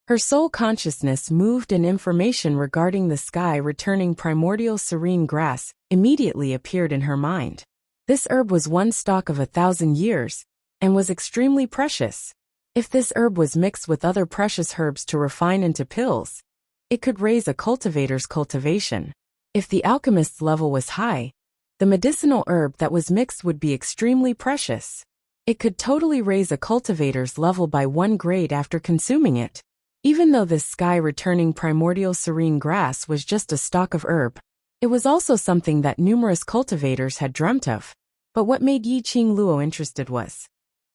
Her soul consciousness moved and information regarding the sky returning primordial serene grass immediately appeared in her mind. This herb was one stalk of 1,000 years, and was extremely precious. If this herb was mixed with other precious herbs to refine into pills, it could raise a cultivator's cultivation. If the alchemist's level was high, the medicinal herb that was mixed would be extremely precious. It could totally raise a cultivator's level by 1 grade after consuming it. Even though this sky-returning primordial serene grass was just a stalk of herb, it was also something that numerous cultivators had dreamt of. But what made Yiqing Luo interested was,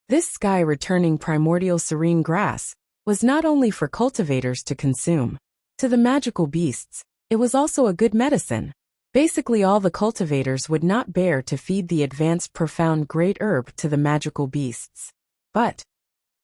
this sky-returning primordial serene grass was not only for cultivators to consume. To the magical beasts, it was also a good medicine. Basically all the cultivators would not bear to feed the advanced profound great herb to the magical beasts. But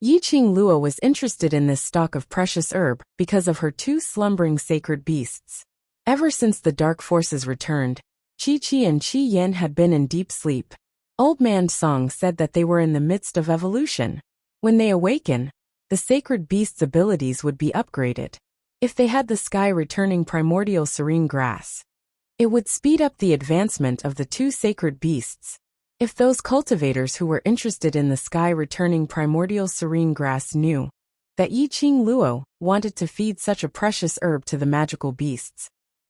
Yiqing Luo was interested in this stalk of precious herb because of her 2 slumbering sacred beasts. Ever since the dark forces returned, Chi-Chi and Chi-Yin had been in deep sleep. Old Man Song said that they were in the midst of evolution. When they awaken, the sacred beast's abilities would be upgraded. If they had the sky returning primordial serene grass, it would speed up the advancement of the two sacred beasts. If those cultivators who were interested in the sky returning primordial serene grass knew that Yi Qing Luo wanted to feed such a precious herb to the magical beasts,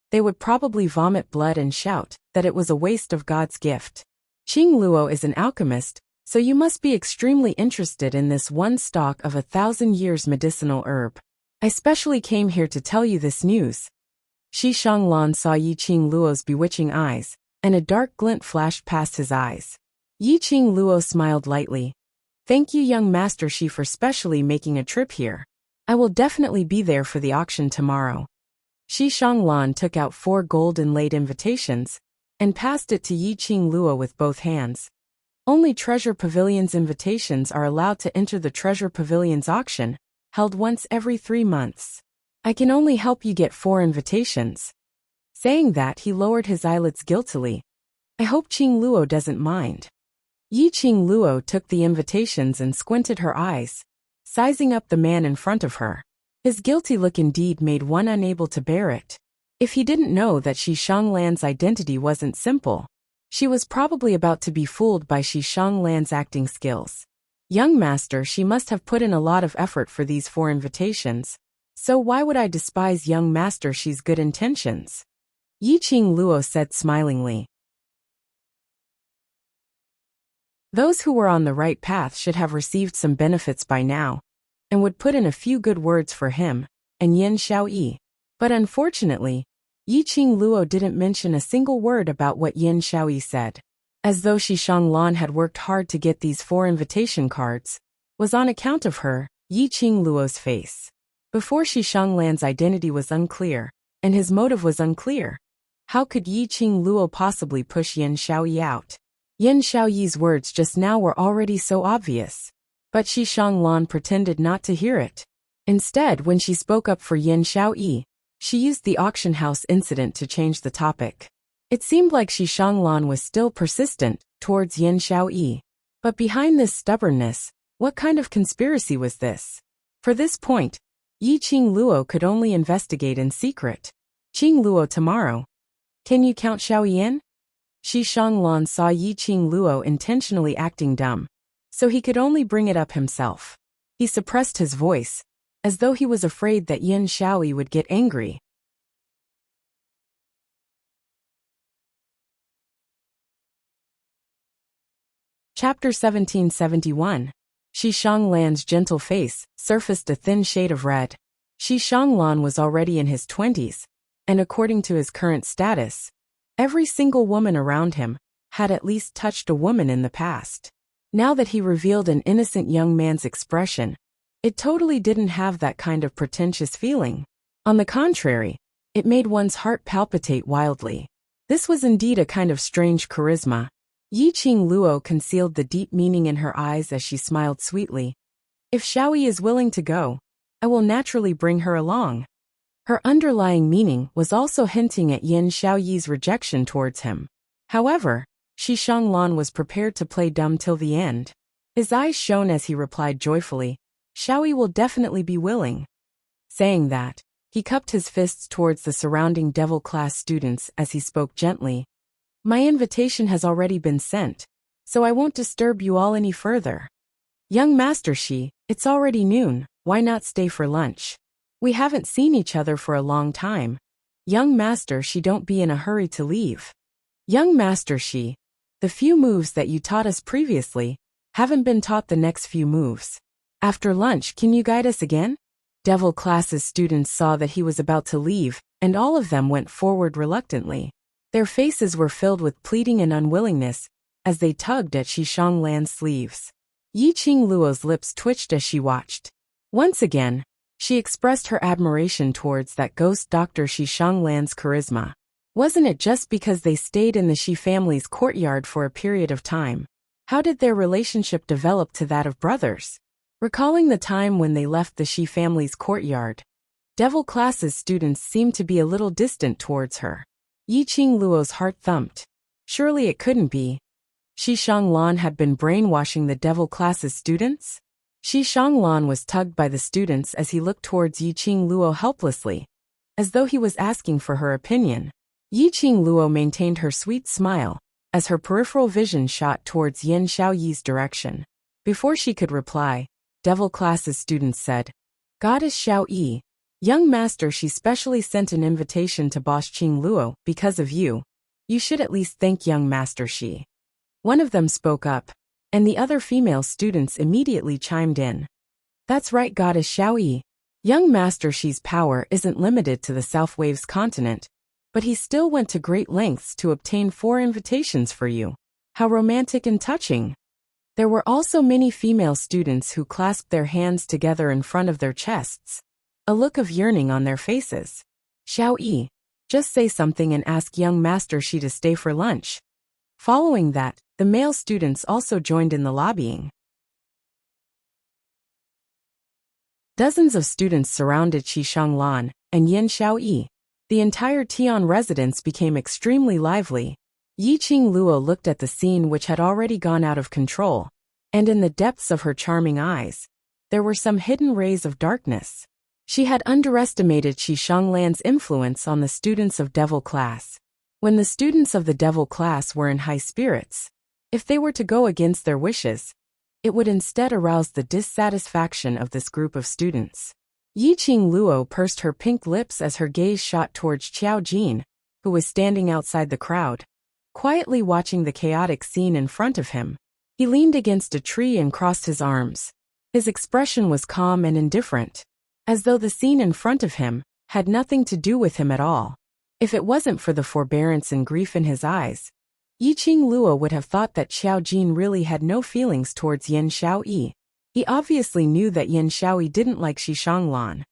they would probably vomit blood and shout that it was a waste of God's gift. Qing Luo is an alchemist, so you must be extremely interested in this one stalk of 1,000 years medicinal herb. I specially came here to tell you this news. Shi Shanglan saw Yi Qing Luo's bewitching eyes, and a dark glint flashed past his eyes. Yi Qing Luo smiled lightly. Thank you, young Master Shi, for specially making a trip here. I will definitely be there for the auction tomorrow. Shi Shanglan took out 4 gold inlaid invitations and passed it to Yi Qing Luo with both hands. Only Treasure Pavilion's invitations are allowed to enter the Treasure Pavilion's auction, held once every 3 months. I can only help you get 4 invitations. Saying that, he lowered his eyelids guiltily. I hope Qing Luo doesn't mind. Yi Qing Luo took the invitations and squinted her eyes, sizing up the man in front of her. His guilty look indeed made one unable to bear it. If he didn't know that Shi Shanglan's identity wasn't simple, she was probably about to be fooled by Shi Shanglan's acting skills. Young Master, she must have put in a lot of effort for these 4 invitations, so why would I despise young Master Shi's good intentions? Yi Qing Luo said smilingly. Those who were on the right path should have received some benefits by now, and would put in a few good words for him and Yin Xiaoyi. But unfortunately, Yi Qing Luo didn't mention a single word about what Yin Xiaoyi said. As though Shi Shanglan had worked hard to get these 4 invitation cards, was on account of her, Yi Qing Luo's face. Before Shi Shanglan's identity was unclear, and his motive was unclear. How could Yi Qing Luo possibly push Yin Xiaoyi out? Yin Xiaoyi's words just now were already so obvious. But Shi Shanglan pretended not to hear it. Instead, when she spoke up for Yin Xiaoyi, she used the auction house incident to change the topic. It seemed like Shi Shanglan was still persistent towards Yin Xiaoyi. But behind this stubbornness, what kind of conspiracy was this? For this point, Yi Qing Luo could only investigate in secret. Qing Luo tomorrow. Can you count Xiaoyi in? Shi Shanglan saw Yi Qing Luo intentionally acting dumb, so he could only bring it up himself. He suppressed his voice, as though he was afraid that Yin Xiaoyi would get angry. Chapter 1771. Shi Shanglan's gentle face surfaced a thin shade of red. Shi Shanglan was already in his 20s, and according to his current status, every single woman around him had at least touched a woman in the past. Now that he revealed an innocent young man's expression, it totally didn't have that kind of pretentious feeling. On the contrary, it made one's heart palpitate wildly. This was indeed a kind of strange charisma. Yi Qing Luo concealed the deep meaning in her eyes as she smiled sweetly. If Xiaoyi is willing to go, I will naturally bring her along. Her underlying meaning was also hinting at Yin Xiaoyi's rejection towards him. However, Shi Shanglan was prepared to play dumb till the end. His eyes shone as he replied joyfully, Xiaoyi will definitely be willing. Saying that, he cupped his fists towards the surrounding devil-class students as he spoke gently. My invitation has already been sent, so I won't disturb you all any further. Young Master Shi, it's already noon, why not stay for lunch? We haven't seen each other for a long time. Young Master Shi, don't be in a hurry to leave. Young Master Shi, the few moves that you taught us previously haven't been taught the next few moves. After lunch, can you guide us again? Devil class's students saw that he was about to leave, and all of them went forward reluctantly. Their faces were filled with pleading and unwillingness as they tugged at Shi Shanglan's sleeves. Yi Qing Luo's lips twitched as she watched. Once again, she expressed her admiration towards that ghost doctor Shi Shanglan's charisma. Wasn't it just because they stayed in the Shi family's courtyard for a period of time? How did their relationship develop to that of brothers? Recalling the time when they left the Shi family's courtyard, devil class's students seemed to be a little distant towards her. Yi Qing Luo's heart thumped. Surely it couldn't be. Shi Shanglan had been brainwashing the devil class's students? Shi Shanglan was tugged by the students as he looked towards Yi Qing Luo helplessly, as though he was asking for her opinion. Yi Qing Luo maintained her sweet smile, as her peripheral vision shot towards Yin Xiaoyi's direction. Before she could reply, devil class's students said, "Goddess Xiaoyi, young master, she specially sent an invitation to Boss Qing Luo because of you. You should at least thank young master Shi." One of them spoke up, and the other female students immediately chimed in. "That's right, Goddess Xiaoyi. Young master Shi's power isn't limited to the South Waves continent, but he still went to great lengths to obtain 4 invitations for you. How romantic and touching." There were also many female students who clasped their hands together in front of their chests, a look of yearning on their faces. "Xiaoyi, just say something and ask young master Shi to stay for lunch." Following that, the male students also joined in the lobbying. Dozens of students surrounded Shi Shanglan and Yin Xiaoyi. The entire Tian residence became extremely lively. Yi Qing Luo looked at the scene, which had already gone out of control, and in the depths of her charming eyes, there were some hidden rays of darkness. She had underestimated Shi Shanglan's influence on the students of devil class. When the students of the devil class were in high spirits, if they were to go against their wishes, it would instead arouse the dissatisfaction of this group of students. Yi Qing Luo pursed her pink lips as her gaze shot towards Qiao Jin, who was standing outside the crowd, quietly watching the chaotic scene in front of him. He leaned against a tree and crossed his arms. His expression was calm and indifferent, as though the scene in front of him had nothing to do with him at all. If it wasn't for the forbearance and grief in his eyes, Yi Qing Luo would have thought that Qiao Jin really had no feelings towards Yin Xiaoyi. He obviously knew that Yin Xiaoyi didn't like Shi Shanglan.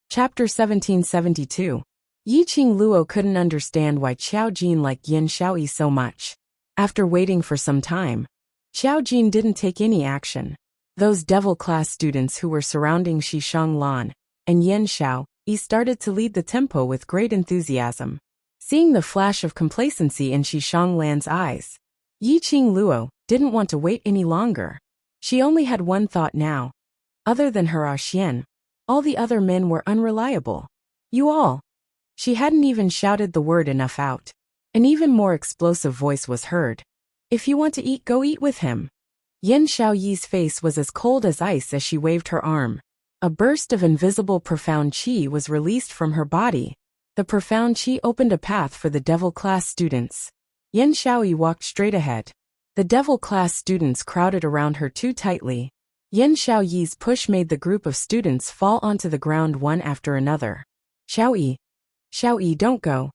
Chapter 1772. Yi Qing Luo couldn't understand why Qiao Jin liked Yin Xiaoyi so much. After waiting for some time, Qiao Jin didn't take any action. Those devil class students who were surrounding Shi Shanglan and Yin Xiaoyi started to lead the tempo with great enthusiasm. Seeing the flash of complacency in Shi Shanglan's eyes, Yi Qing Luo didn't want to wait any longer. She only had one thought now. Other than her Xian, all the other men were unreliable. "You all." She hadn't even shouted the word enough out. An even more explosive voice was heard. "If you want to eat, go eat with him." Yin Xiaoyi's face was as cold as ice as she waved her arm. A burst of invisible profound qi was released from her body. The profound qi opened a path for the devil class students. Yin Xiaoyi walked straight ahead. The devil class students crowded around her too tightly. Yin Xiaoyi's push made the group of students fall onto the ground one after another. "Xiaoyi. Xiaoyi, don't go."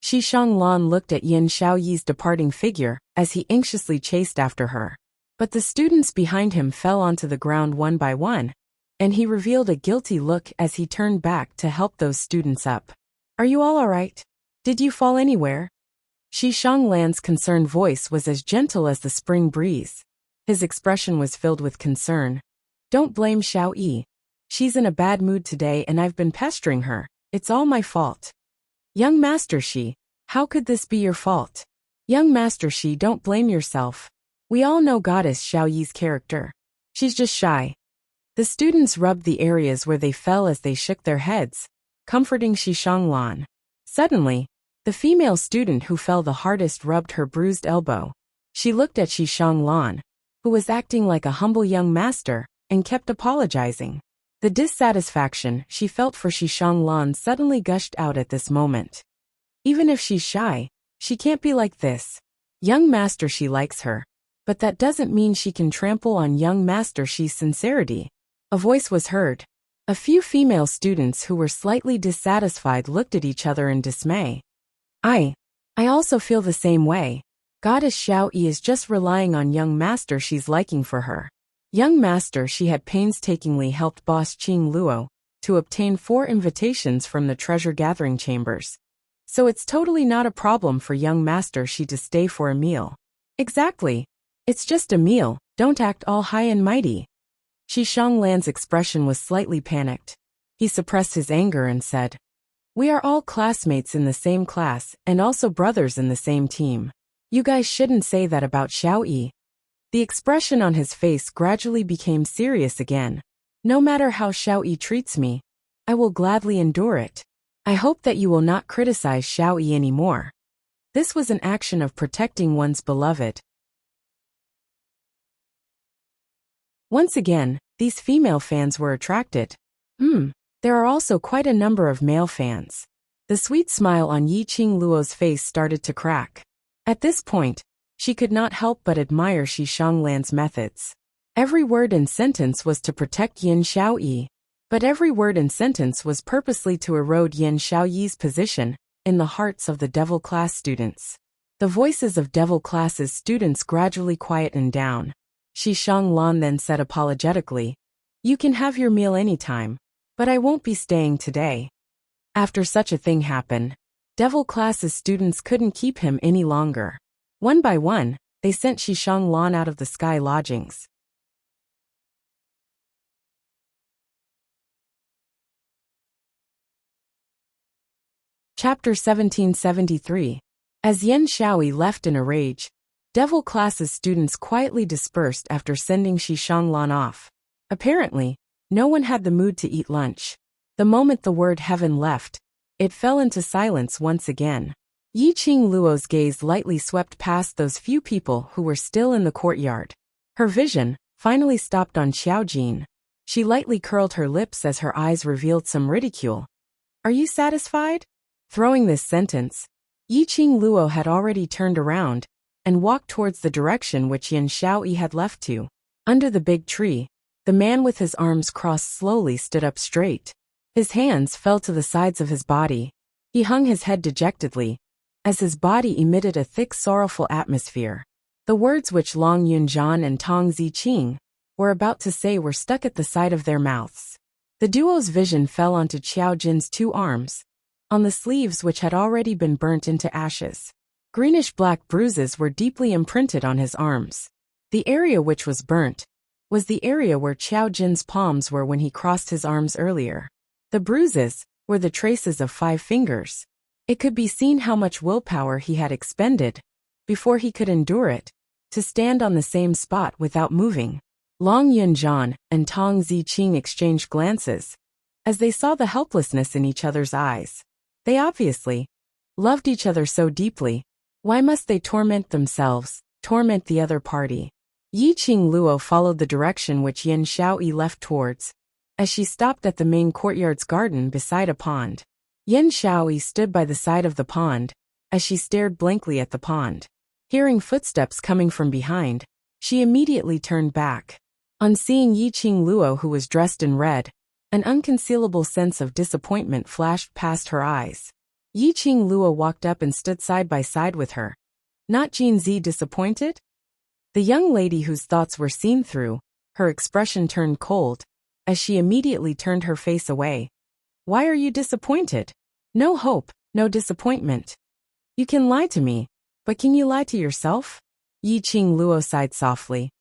Shi Shanglan looked at Yin Xiaoyi's departing figure as he anxiously chased after her. But the students behind him fell onto the ground one by one, and he revealed a guilty look as he turned back to help those students up. "Are you all alright? Did you fall anywhere?" Shi Shanglan's concerned voice was as gentle as the spring breeze. His expression was filled with concern. "Don't blame Xiaoyi. She's in a bad mood today and I've been pestering her. It's all my fault." "Young Master Shi, how could this be your fault?" "Young Master Shi, don't blame yourself. We all know Goddess Xiaoyi's character. She's just shy." The students rubbed the areas where they fell as they shook their heads, comforting Shi Shanglan. Suddenly, the female student who fell the hardest rubbed her bruised elbow. She looked at Shi Shanglan, who was acting like a humble young master, and kept apologizing. The dissatisfaction she felt for Shi Shanglan suddenly gushed out at this moment. Even if she's shy, she can't be like this. Young Master Shi likes her, but that doesn't mean she can trample on young Master Shi's sincerity. A voice was heard. A few female students who were slightly dissatisfied looked at each other in dismay. I also feel the same way. Goddess Xiaoyi is just relying on young Master Shi's liking for her. Young Master Shi had painstakingly helped Boss Qing Luo to obtain 4 invitations from the treasure-gathering chambers. So it's totally not a problem for young Master Shi to stay for a meal. Exactly. It's just a meal, don't act all high and mighty. Shi Shanglan's expression was slightly panicked. He suppressed his anger and said, "We are all classmates in the same class and also brothers in the same team. You guys shouldn't say that about Xiao Yi." The expression on his face gradually became serious again. "No matter how Xiao Yi treats me, I will gladly endure it. I hope that you will not criticize Xiao Yi anymore." This was an action of protecting one's beloved. Once again, these female fans were attracted. There are also quite a number of male fans. The sweet smile on Yi Qingluo's face started to crack. At this point, she could not help but admire Shi Shanglan's methods. Every word and sentence was to protect Yin Xiaoyi, but every word and sentence was purposely to erode Yin Xiaoyi's position in the hearts of the Devil class students. The voices of Devil class's students gradually quietened down. Shi Shanglan then said apologetically, "You can have your meal anytime, but I won't be staying today." After such a thing happened, Devil class's students couldn't keep him any longer. One by one, they sent Shi Shanglan out of the sky lodgings. Chapter 1773. As Yen Xiaoyi left in a rage, Devil class's students quietly dispersed after sending Shi Shanglan off. Apparently, no one had the mood to eat lunch. The moment the word heaven left, it fell into silence once again. Yi Qingluo's gaze lightly swept past those few people who were still in the courtyard. Her vision finally stopped on Xiaojin. She lightly curled her lips as her eyes revealed some ridicule. "Are you satisfied?" Throwing this sentence, Yi Qingluo had already turned around and walked towards the direction which Yin Xiaoyi had left to. Under the big tree, the man with his arms crossed slowly stood up straight. His hands fell to the sides of his body. He hung his head dejectedly, as his body emitted a thick sorrowful atmosphere. The words which Long Yunzhan and Tong Ziqing were about to say were stuck at the side of their mouths. The duo's vision fell onto Qiao Jin's two arms, on the sleeves which had already been burnt into ashes. Greenish-black bruises were deeply imprinted on his arms. The area which was burnt was the area where Qiao Jin's palms were when he crossed his arms earlier. The bruises were the traces of 5 fingers. It could be seen how much willpower he had expended before he could endure it, to stand on the same spot without moving. Long Yunzhan and Tong Ziqing exchanged glances as they saw the helplessness in each other's eyes. They obviously loved each other so deeply. Why must they torment themselves, torment the other party? Yi Qingluo followed the direction which Yin Xiaoyi left towards, as she stopped at the main courtyard's garden beside a pond. Yin Xiaoyi stood by the side of the pond, as she stared blankly at the pond. Hearing footsteps coming from behind, she immediately turned back. On seeing Yi Qingluo, who was dressed in red, an unconcealable sense of disappointment flashed past her eyes. Yi Qingluo walked up and stood side by side with her. "Not Jinzi disappointed?" The young lady, whose thoughts were seen through, her expression turned cold, as she immediately turned her face away. "Why are you disappointed? No hope, no disappointment. You can lie to me, but can you lie to yourself?" Yi Qingluo sighed softly.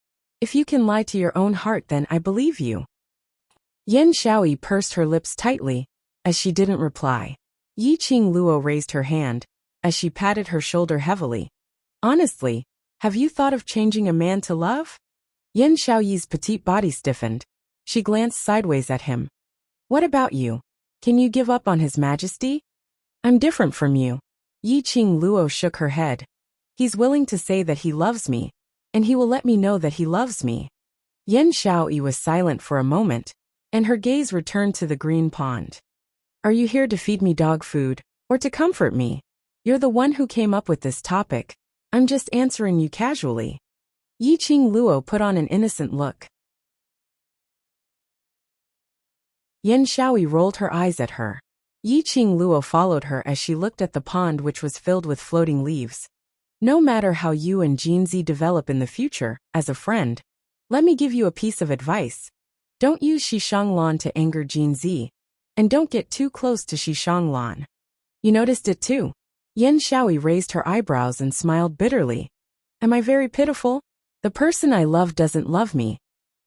"If you can lie to your own heart, then I believe you." Yen Xiaoyi pursed her lips tightly, as she didn't reply. Yi Qingluo raised her hand, as she patted her shoulder heavily. "Honestly, have you thought of changing a man to love?" Yen Xiaoyi's petite body stiffened. She glanced sideways at him. "What about you? Can you give up on His Majesty?" "I'm different from you." Yi Qingluo shook her head. "He's willing to say that he loves me, and he will let me know that he loves me." Yen Xiaoyi was silent for a moment, and her gaze returned to the green pond. "Are you here to feed me dog food, or to comfort me? You're the one who came up with this topic. I'm just answering you casually." Yi Qingluo put on an innocent look. Yen Xiaoyi rolled her eyes at her. Yi Qingluo followed her as she looked at the pond, which was filled with floating leaves. "No matter how you and Jinzi develop in the future, as a friend, let me give you a piece of advice. Don't use Shi Shanglan to anger Jinzi, and don't get too close to Shi Shanglan." "You noticed it too?" Yen Xiaoyi raised her eyebrows and smiled bitterly. "Am I very pitiful? The person I love doesn't love me,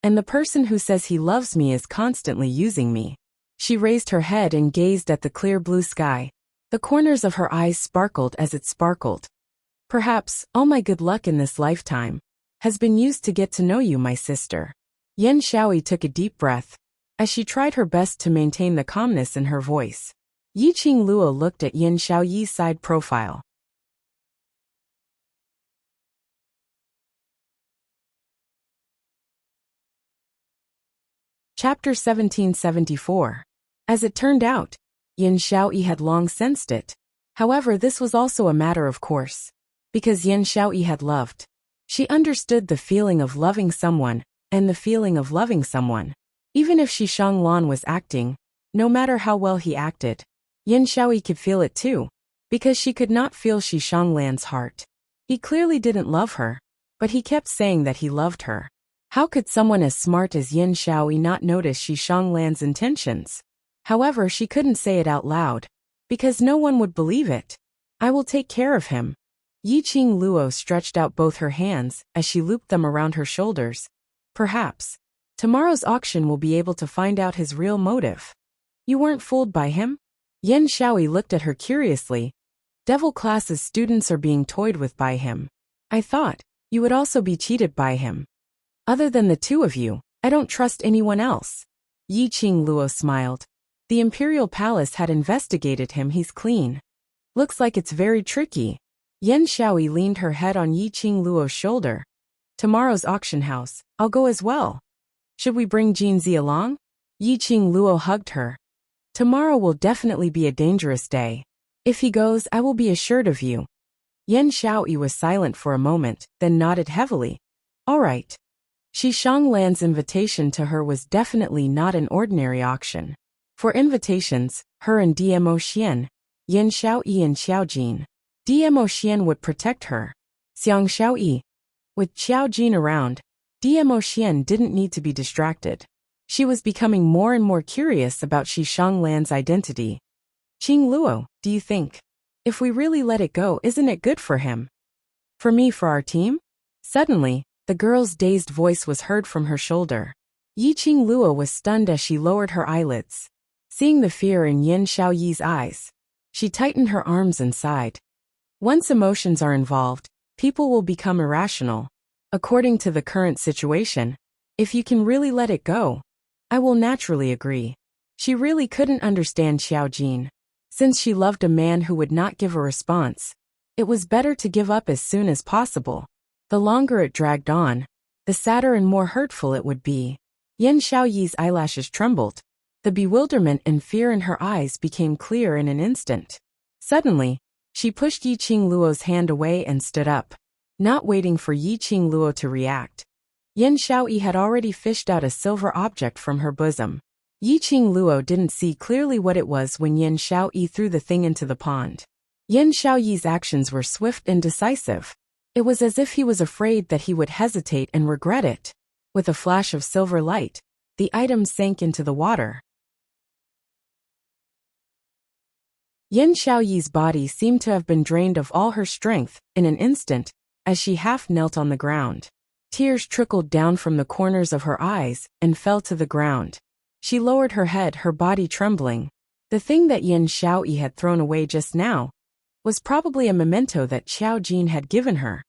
And the person who says he loves me is constantly using me. She raised her head and gazed at the clear blue sky. The corners of her eyes sparkled as it sparkled. Perhaps all my good luck in this lifetime has been used to get to know you, my sister. Yan Xiaoyi took a deep breath as she tried her best to maintain the calmness in her voice. Yiqing Luo looked at Yan Xiaoyi's side profile. Chapter 1774. As it turned out, Yan Xiaoyi had long sensed it. However, this was also a matter of course, because Yan Xiaoyi had loved. She understood the feeling of loving someone, and the feeling of loving someone. Even if Shi Shanglan was acting, no matter how well he acted, Yan Xiaoyi could feel it too, because she could not feel Shi Shanglan's heart. He clearly didn't love her, but he kept saying that he loved her. How could someone as smart as Yan Xiaoyi not notice Shi Shanglan's intentions? However, she couldn't say it out loud, because no one would believe it. I will take care of him. Yiqing Luo stretched out both her hands as she looped them around her shoulders. Perhaps tomorrow's auction will be able to find out his real motive. You weren't fooled by him? Yan Xiaoyi looked at her curiously. Devil class's students are being toyed with by him. I thought you would also be cheated by him. Other than the two of you, I don't trust anyone else. Yiqing Luo smiled. The Imperial Palace had investigated him. He's clean. Looks like it's very tricky. Yan Xiaoyi leaned her head on Yiqing Luo's shoulder. Tomorrow's auction house, I'll go as well. Should we bring Jinzi along? Yiqing Luo hugged her. Tomorrow will definitely be a dangerous day. If he goes, I will be assured of you. Yan Xiaoyi was silent for a moment, then nodded heavily. All right. Shi Shanglan's invitation to her was definitely not an ordinary auction. For invitations, her and Dmo Xian, Yan Xiaoyi and Xiaojin. Dmo Xian would protect her. Xiang Xiaoyi. With Xiaojin around, Dmo Xian didn't need to be distracted. She was becoming more and more curious about Shi Shanglan's identity. Qing Luo, do you think? If we really let it go, isn't it good for him? For me, for our team? Suddenly, the girl's dazed voice was heard from her shoulder. Yiqing Luo was stunned as she lowered her eyelids. Seeing the fear in Yan Xiaoyi's eyes, she tightened her arms and sighed. Once emotions are involved, people will become irrational. According to the current situation, if you can really let it go, I will naturally agree. She really couldn't understand Xiaojin. Since she loved a man who would not give a response, it was better to give up as soon as possible. The longer it dragged on, the sadder and more hurtful it would be. Yan Xiaoyi's eyelashes trembled. The bewilderment and fear in her eyes became clear in an instant. Suddenly, she pushed Yiqing Luo's hand away and stood up. Not waiting for Yiqing Luo to react, Yan Xiaoyi had already fished out a silver object from her bosom. Yiqing Luo didn't see clearly what it was when Yan Xiaoyi threw the thing into the pond. Yan Xiaoyi's actions were swift and decisive. It was as if he was afraid that he would hesitate and regret it. With a flash of silver light, the item sank into the water. Yan Xiaoyi's body seemed to have been drained of all her strength in an instant, as she half knelt on the ground. Tears trickled down from the corners of her eyes and fell to the ground. She lowered her head, her body trembling. The thing that Yan Xiaoyi had thrown away just now was probably a memento that Xiaojin had given her.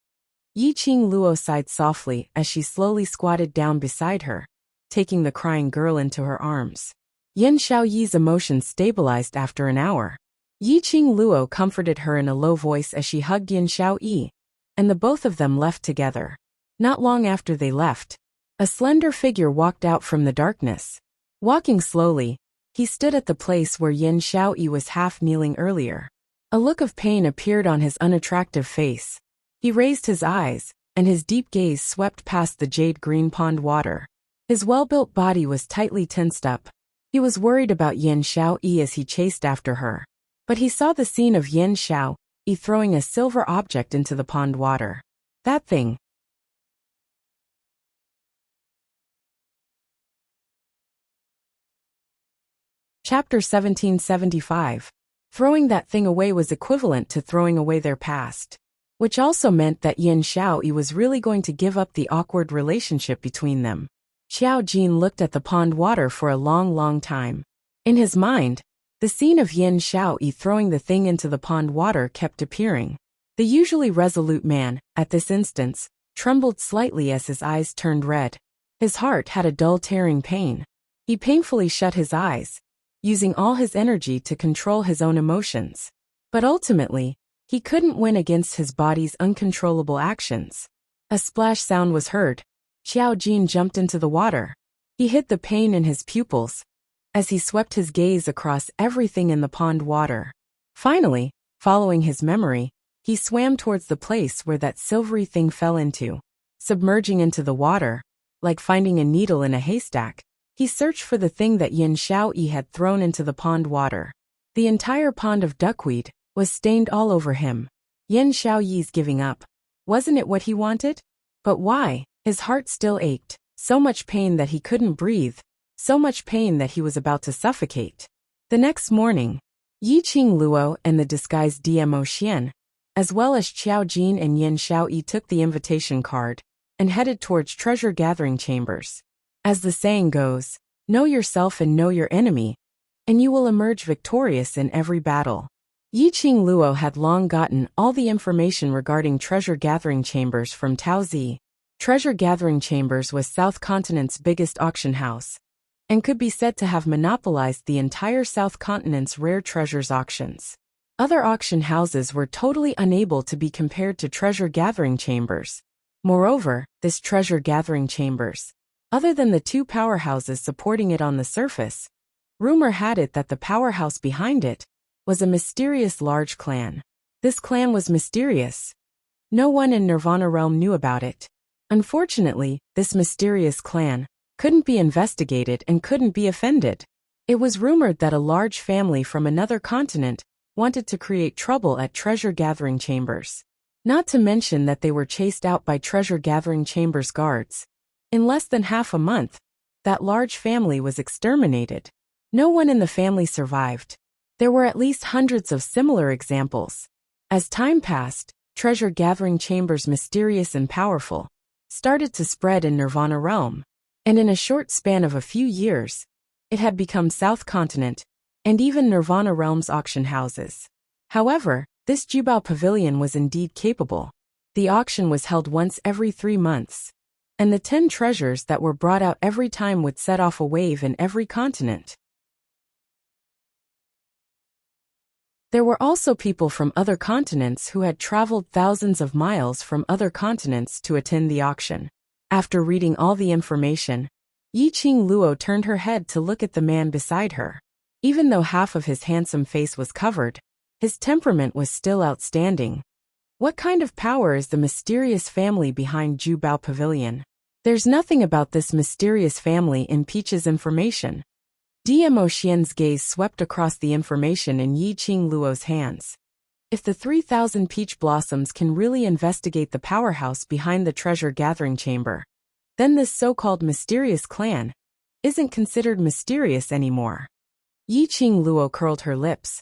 Yiqing Luo sighed softly as she slowly squatted down beside her, taking the crying girl into her arms. Yan Xiaoyi's emotions stabilized after an hour. Yiqing Luo comforted her in a low voice as she hugged Yan Xiaoyi, and the both of them left together. Not long after they left, a slender figure walked out from the darkness. Walking slowly, he stood at the place where Yan Xiaoyi was half kneeling earlier. A look of pain appeared on his unattractive face. He raised his eyes, and his deep gaze swept past the jade-green pond water. His well-built body was tightly tensed up. He was worried about Yan Xiaoyi as he chased after her. But he saw the scene of Yan Xiaoyi throwing a silver object into the pond water. That thing. Chapter 1775. Throwing that thing away was equivalent to throwing away their past. Which also meant that Yan Xiaoyi was really going to give up the awkward relationship between them. Xiao Jin looked at the pond water for a long time. In his mind, the scene of Yin Xiaoyi throwing the thing into the pond water kept appearing. The usually resolute man, at this instance, trembled slightly as his eyes turned red. His heart had a dull tearing pain. He painfully shut his eyes, using all his energy to control his own emotions. But ultimately, he couldn't win against his body's uncontrollable actions. A splash sound was heard. Xiao Jin jumped into the water. He hid the pain in his pupils as he swept his gaze across everything in the pond water. Finally, following his memory, he swam towards the place where that silvery thing fell into. Submerging into the water, like finding a needle in a haystack, he searched for the thing that Yin Xiaoyi had thrown into the pond water. The entire pond of duckweed was stained all over him. Yin Xiaoyi's giving up. Wasn't it what he wanted? But why? His heart still ached. So much pain that he couldn't breathe. So much pain that he was about to suffocate. The next morning, Yi Qing Luo and the disguised DMO Xian, as well as Xiao Jin and Yin Xiaoyi, took the invitation card and headed towards treasure-gathering chambers. As the saying goes, know yourself and know your enemy, and you will emerge victorious in every battle. Yi Qing Luo had long gotten all the information regarding treasure-gathering chambers from Tao Zi. Treasure-gathering chambers was South Continent's biggest auction house, and could be said to have monopolized the entire South Continent's rare treasures auctions. Other auction houses were totally unable to be compared to treasure-gathering chambers. Moreover, this treasure-gathering chambers, other than the two powerhouses supporting it on the surface, rumor had it that the powerhouse behind it was a mysterious large clan. This clan was mysterious. No one in Nirvana Realm knew about it. Unfortunately, this mysterious clan couldn't be investigated and couldn't be offended. It was rumored that a large family from another continent wanted to create trouble at treasure-gathering chambers. Not to mention that they were chased out by treasure-gathering chambers guards. In less than half a month, that large family was exterminated. No one in the family survived. There were at least hundreds of similar examples. As time passed, treasure-gathering chambers, mysterious and powerful, started to spread in Nirvana Realm, and in a short span of a few years, it had become South Continent, and even Nirvana Realm's auction houses. However, this Jubao Pavilion was indeed capable. The auction was held once every 3 months, and the 10 treasures that were brought out every time would set off a wave in every continent. There were also people from other continents who had traveled thousands of miles from other continents to attend the auction. After reading all the information, Yi Qing Luo turned her head to look at the man beside her. Even though half of his handsome face was covered, his temperament was still outstanding. What kind of power is the mysterious family behind Jubao Pavilion? There's nothing about this mysterious family in Peach's information. DMO Xian's gaze swept across the information in Yi Qing Luo's hands. If the 3,000 peach blossoms can really investigate the powerhouse behind the treasure-gathering chamber, then this so-called mysterious clan isn't considered mysterious anymore. Yi Qing Luo curled her lips.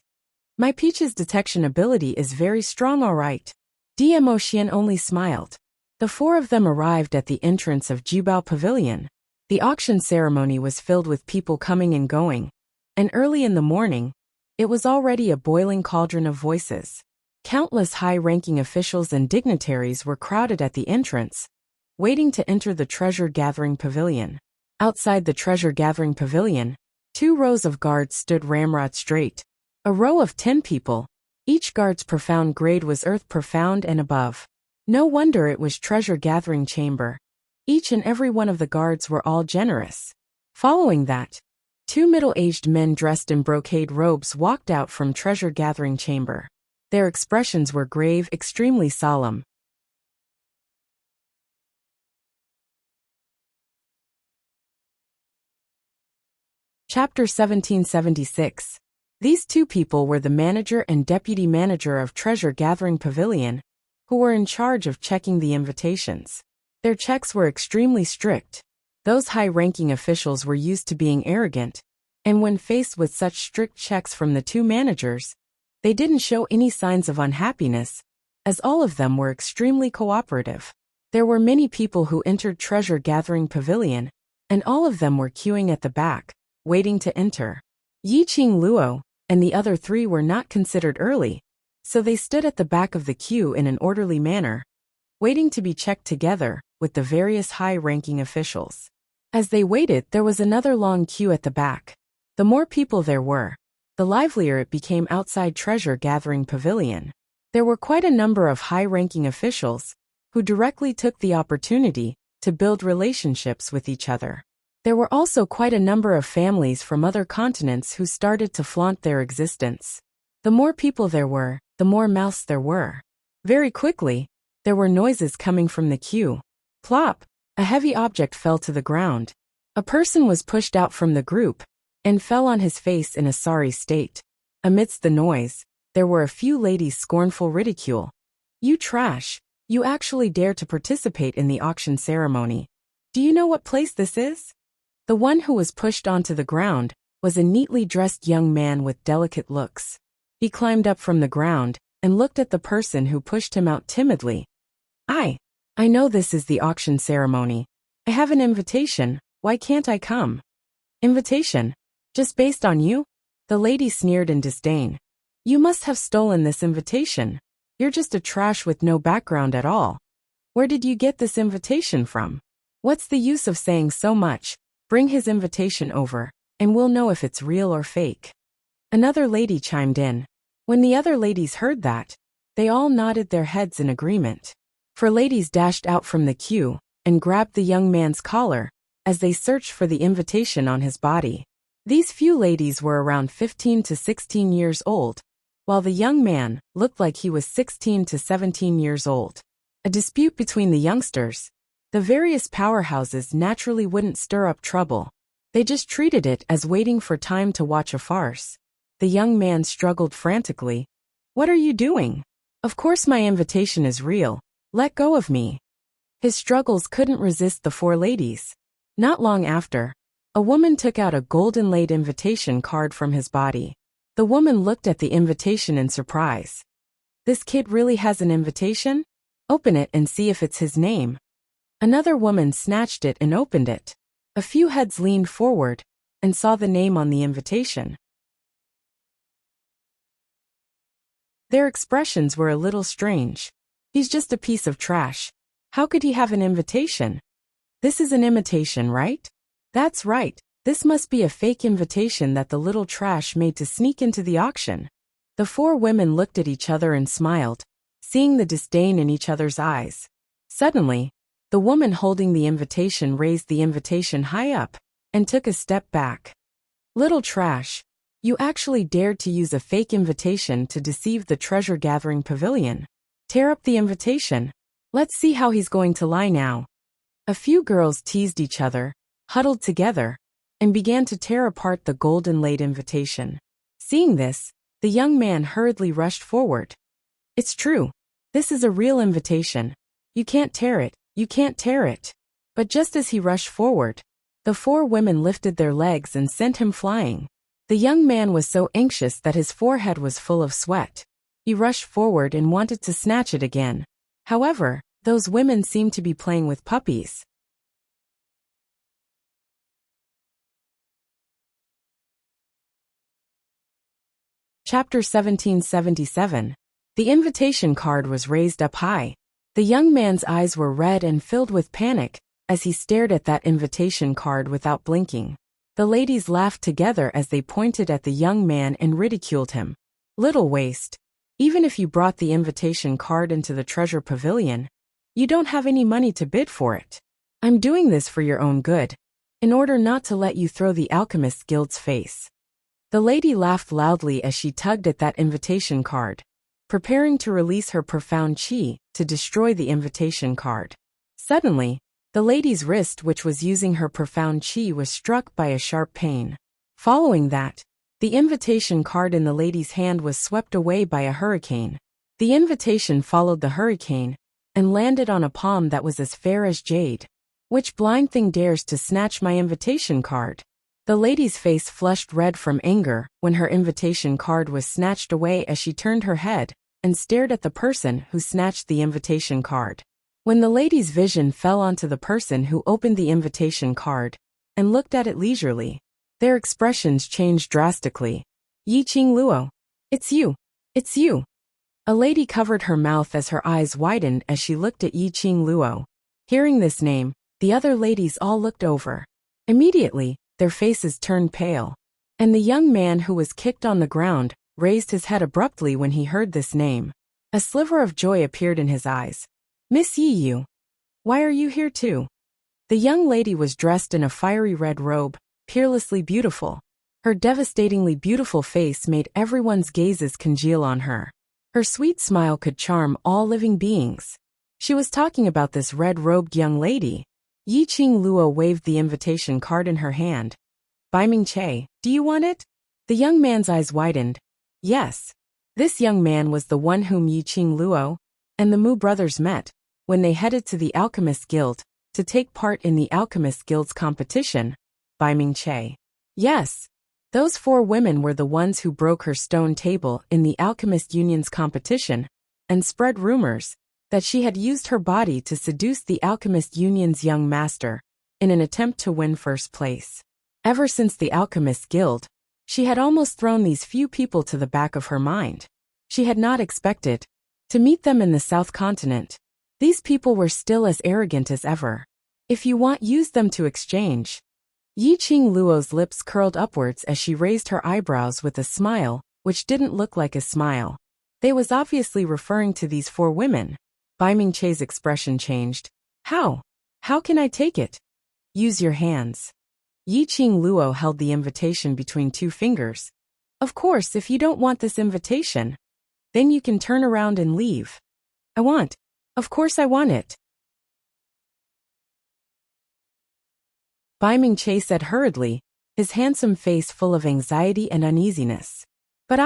My Peach's detection ability is very strong, all right. DMO Xian only smiled. The 4 of them arrived at the entrance of Jubao Pavilion. The auction ceremony was filled with people coming and going, and early in the morning, it was already a boiling cauldron of voices. Countless high-ranking officials and dignitaries were crowded at the entrance, waiting to enter the treasure-gathering pavilion. Outside the treasure-gathering pavilion, 2 rows of guards stood ramrod straight. A row of 10 people. Each guard's profound grade was earth profound and above. No wonder it was treasure-gathering chamber. Each and every one of the guards were all generous. Following that, 2 middle-aged men dressed in brocade robes walked out from treasure-gathering chamber. Their expressions were grave, extremely solemn. Chapter 1776. These 2 people were the manager and deputy manager of treasure-gathering pavilion, who were in charge of checking the invitations. Their checks were extremely strict. Those high-ranking officials were used to being arrogant, and when faced with such strict checks from the 2 managers, they didn't show any signs of unhappiness, as all of them were extremely cooperative. There were many people who entered treasure-gathering pavilion, and all of them were queuing at the back, waiting to enter. Yi Qing Luo and the other three were not considered early, so they stood at the back of the queue in an orderly manner, waiting to be checked together with the various high-ranking officials. As they waited, there was another long queue at the back. The more people there were, the livelier it became outside Treasure Gathering Pavilion. There were quite a number of high-ranking officials who directly took the opportunity to build relationships with each other. There were also quite a number of families from other continents who started to flaunt their existence. The more people there were, the more mouths there were. Very quickly, there were noises coming from the queue. Plop! A heavy object fell to the ground. A person was pushed out from the group and fell on his face in a sorry state. Amidst the noise, there were a few ladies' scornful ridicule. "You trash! You actually dare to participate in the auction ceremony. Do you know what place this is?" The one who was pushed onto the ground was a neatly dressed young man with delicate looks. He climbed up from the ground and looked at the person who pushed him out timidly. I know this is the auction ceremony. I have an invitation, why can't I come?" "Invitation? Just based on you?" The lady sneered in disdain. "You must have stolen this invitation. You're just a trash with no background at all. Where did you get this invitation from? What's the use of saying so much? Bring his invitation over, and we'll know if it's real or fake." Another lady chimed in. When the other ladies heard that, they all nodded their heads in agreement. 4 ladies dashed out from the queue and grabbed the young man's collar as they searched for the invitation on his body. These few ladies were around 15 to 16 years old, while the young man looked like he was 16 to 17 years old. A dispute between the youngsters. The various powerhouses naturally wouldn't stir up trouble. They just treated it as waiting for time to watch a farce. The young man struggled frantically. "What are you doing? Of course my invitation is real. Let go of me." His struggles couldn't resist the 4 ladies. Not long after, a woman took out a golden-laid invitation card from his body. The woman looked at the invitation in surprise. "This kid really has an invitation? Open it and see if it's his name." Another woman snatched it and opened it. A few heads leaned forward and saw the name on the invitation. Their expressions were a little strange. "He's just a piece of trash. How could he have an invitation? This is an imitation, right? That's right. This must be a fake invitation that the little trash made to sneak into the auction." The 4 women looked at each other and smiled, seeing the disdain in each other's eyes. Suddenly, the woman holding the invitation raised the invitation high up and took a step back. "Little trash, you actually dared to use a fake invitation to deceive the Treasure Gathering Pavilion. Tear up the invitation. Let's see how he's going to lie now." A few girls teased each other, huddled together, and began to tear apart the golden-laid invitation. Seeing this, the young man hurriedly rushed forward. "It's true. This is a real invitation. You can't tear it. You can't tear it." But just as he rushed forward, the 4 women lifted their legs and sent him flying. The young man was so anxious that his forehead was full of sweat. He rushed forward and wanted to snatch it again. However, those women seemed to be playing with puppies. Chapter 1777. The invitation card was raised up high. The young man's eyes were red and filled with panic as he stared at that invitation card without blinking. The ladies laughed together as they pointed at the young man and ridiculed him. "Little waste. Even if you brought the invitation card into the Treasure Pavilion, you don't have any money to bid for it. I'm doing this for your own good, in order not to let you throw the Alchemist's Guild's face." The lady laughed loudly as she tugged at that invitation card, preparing to release her profound chi to destroy the invitation card. Suddenly, the lady's wrist, which was using her profound chi, was struck by a sharp pain. Following that, the invitation card in the lady's hand was swept away by a hurricane. The invitation followed the hurricane and landed on a palm that was as fair as jade. "Which blind thing dares to snatch my invitation card?" The lady's face flushed red from anger when her invitation card was snatched away as she turned her head and stared at the person who snatched the invitation card. When the lady's vision fell onto the person who opened the invitation card, and looked at it leisurely. Their expressions changed drastically. Yiqing Luo. It's you. It's you. A lady covered her mouth as her eyes widened as she looked at Yiqing Luo. Hearing this name, the other ladies all looked over. Immediately, their faces turned pale. And the young man who was kicked on the ground raised his head abruptly when he heard this name. A sliver of joy appeared in his eyes. Miss Yi Yu. Why are you here too? The young lady was dressed in a fiery red robe, peerlessly beautiful. Her devastatingly beautiful face made everyone's gazes congeal on her. Her sweet smile could charm all living beings. She was talking about this red-robed young lady. Yiqing Luo waved the invitation card in her hand. Bai Mingche, do you want it? The young man's eyes widened. Yes. This young man was the one whom Yiqing Luo and the Mu brothers met when they headed to the Alchemist Guild to take part in the Alchemist Guild's competition. Bai Mingche. Yes. Those 4 women were the ones who broke her stone table in the Alchemist Union's competition and spread rumors that she had used her body to seduce the Alchemist Union's young master in an attempt to win first place. Ever since the Alchemist Guild, she had almost thrown these few people to the back of her mind. She had not expected to meet them in the South Continent. These people were still as arrogant as ever. If you want, use them to exchange. Yiqing Luo's lips curled upwards as she raised her eyebrows with a smile, which didn't look like a smile. They was obviously referring to these 4 women. Bai Mingche's expression changed. How? How can I take it? Use your hands. Yiqing Luo held the invitation between 2 fingers. Of course, if you don't want this invitation, then you can turn around and leave. I want. Of course I want it. Bai Mingche said hurriedly, his handsome face full of anxiety and uneasiness. But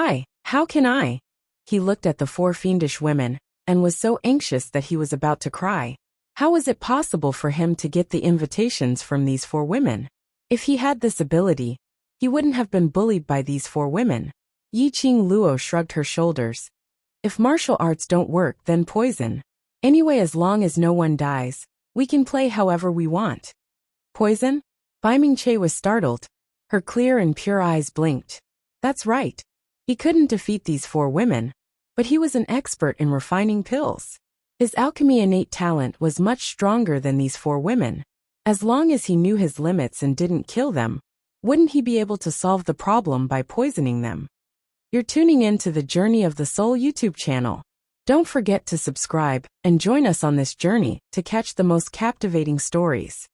how can I? He looked at the 4 fiendish women and was so anxious that he was about to cry. How was it possible for him to get the invitations from these 4 women? If he had this ability, he wouldn't have been bullied by these 4 women. Yiqing Luo shrugged her shoulders. If martial arts don't work, then poison. Anyway, as long as no one dies, we can play however we want. Poison? Bai Mingche was startled. Her clear and pure eyes blinked. That's right. He couldn't defeat these 4 women, but he was an expert in refining pills. His alchemy innate talent was much stronger than these 4 women. As long as he knew his limits and didn't kill them, wouldn't he be able to solve the problem by poisoning them? You're tuning in to the Journey of the Soul YouTube channel. Don't forget to subscribe and join us on this journey to catch the most captivating stories.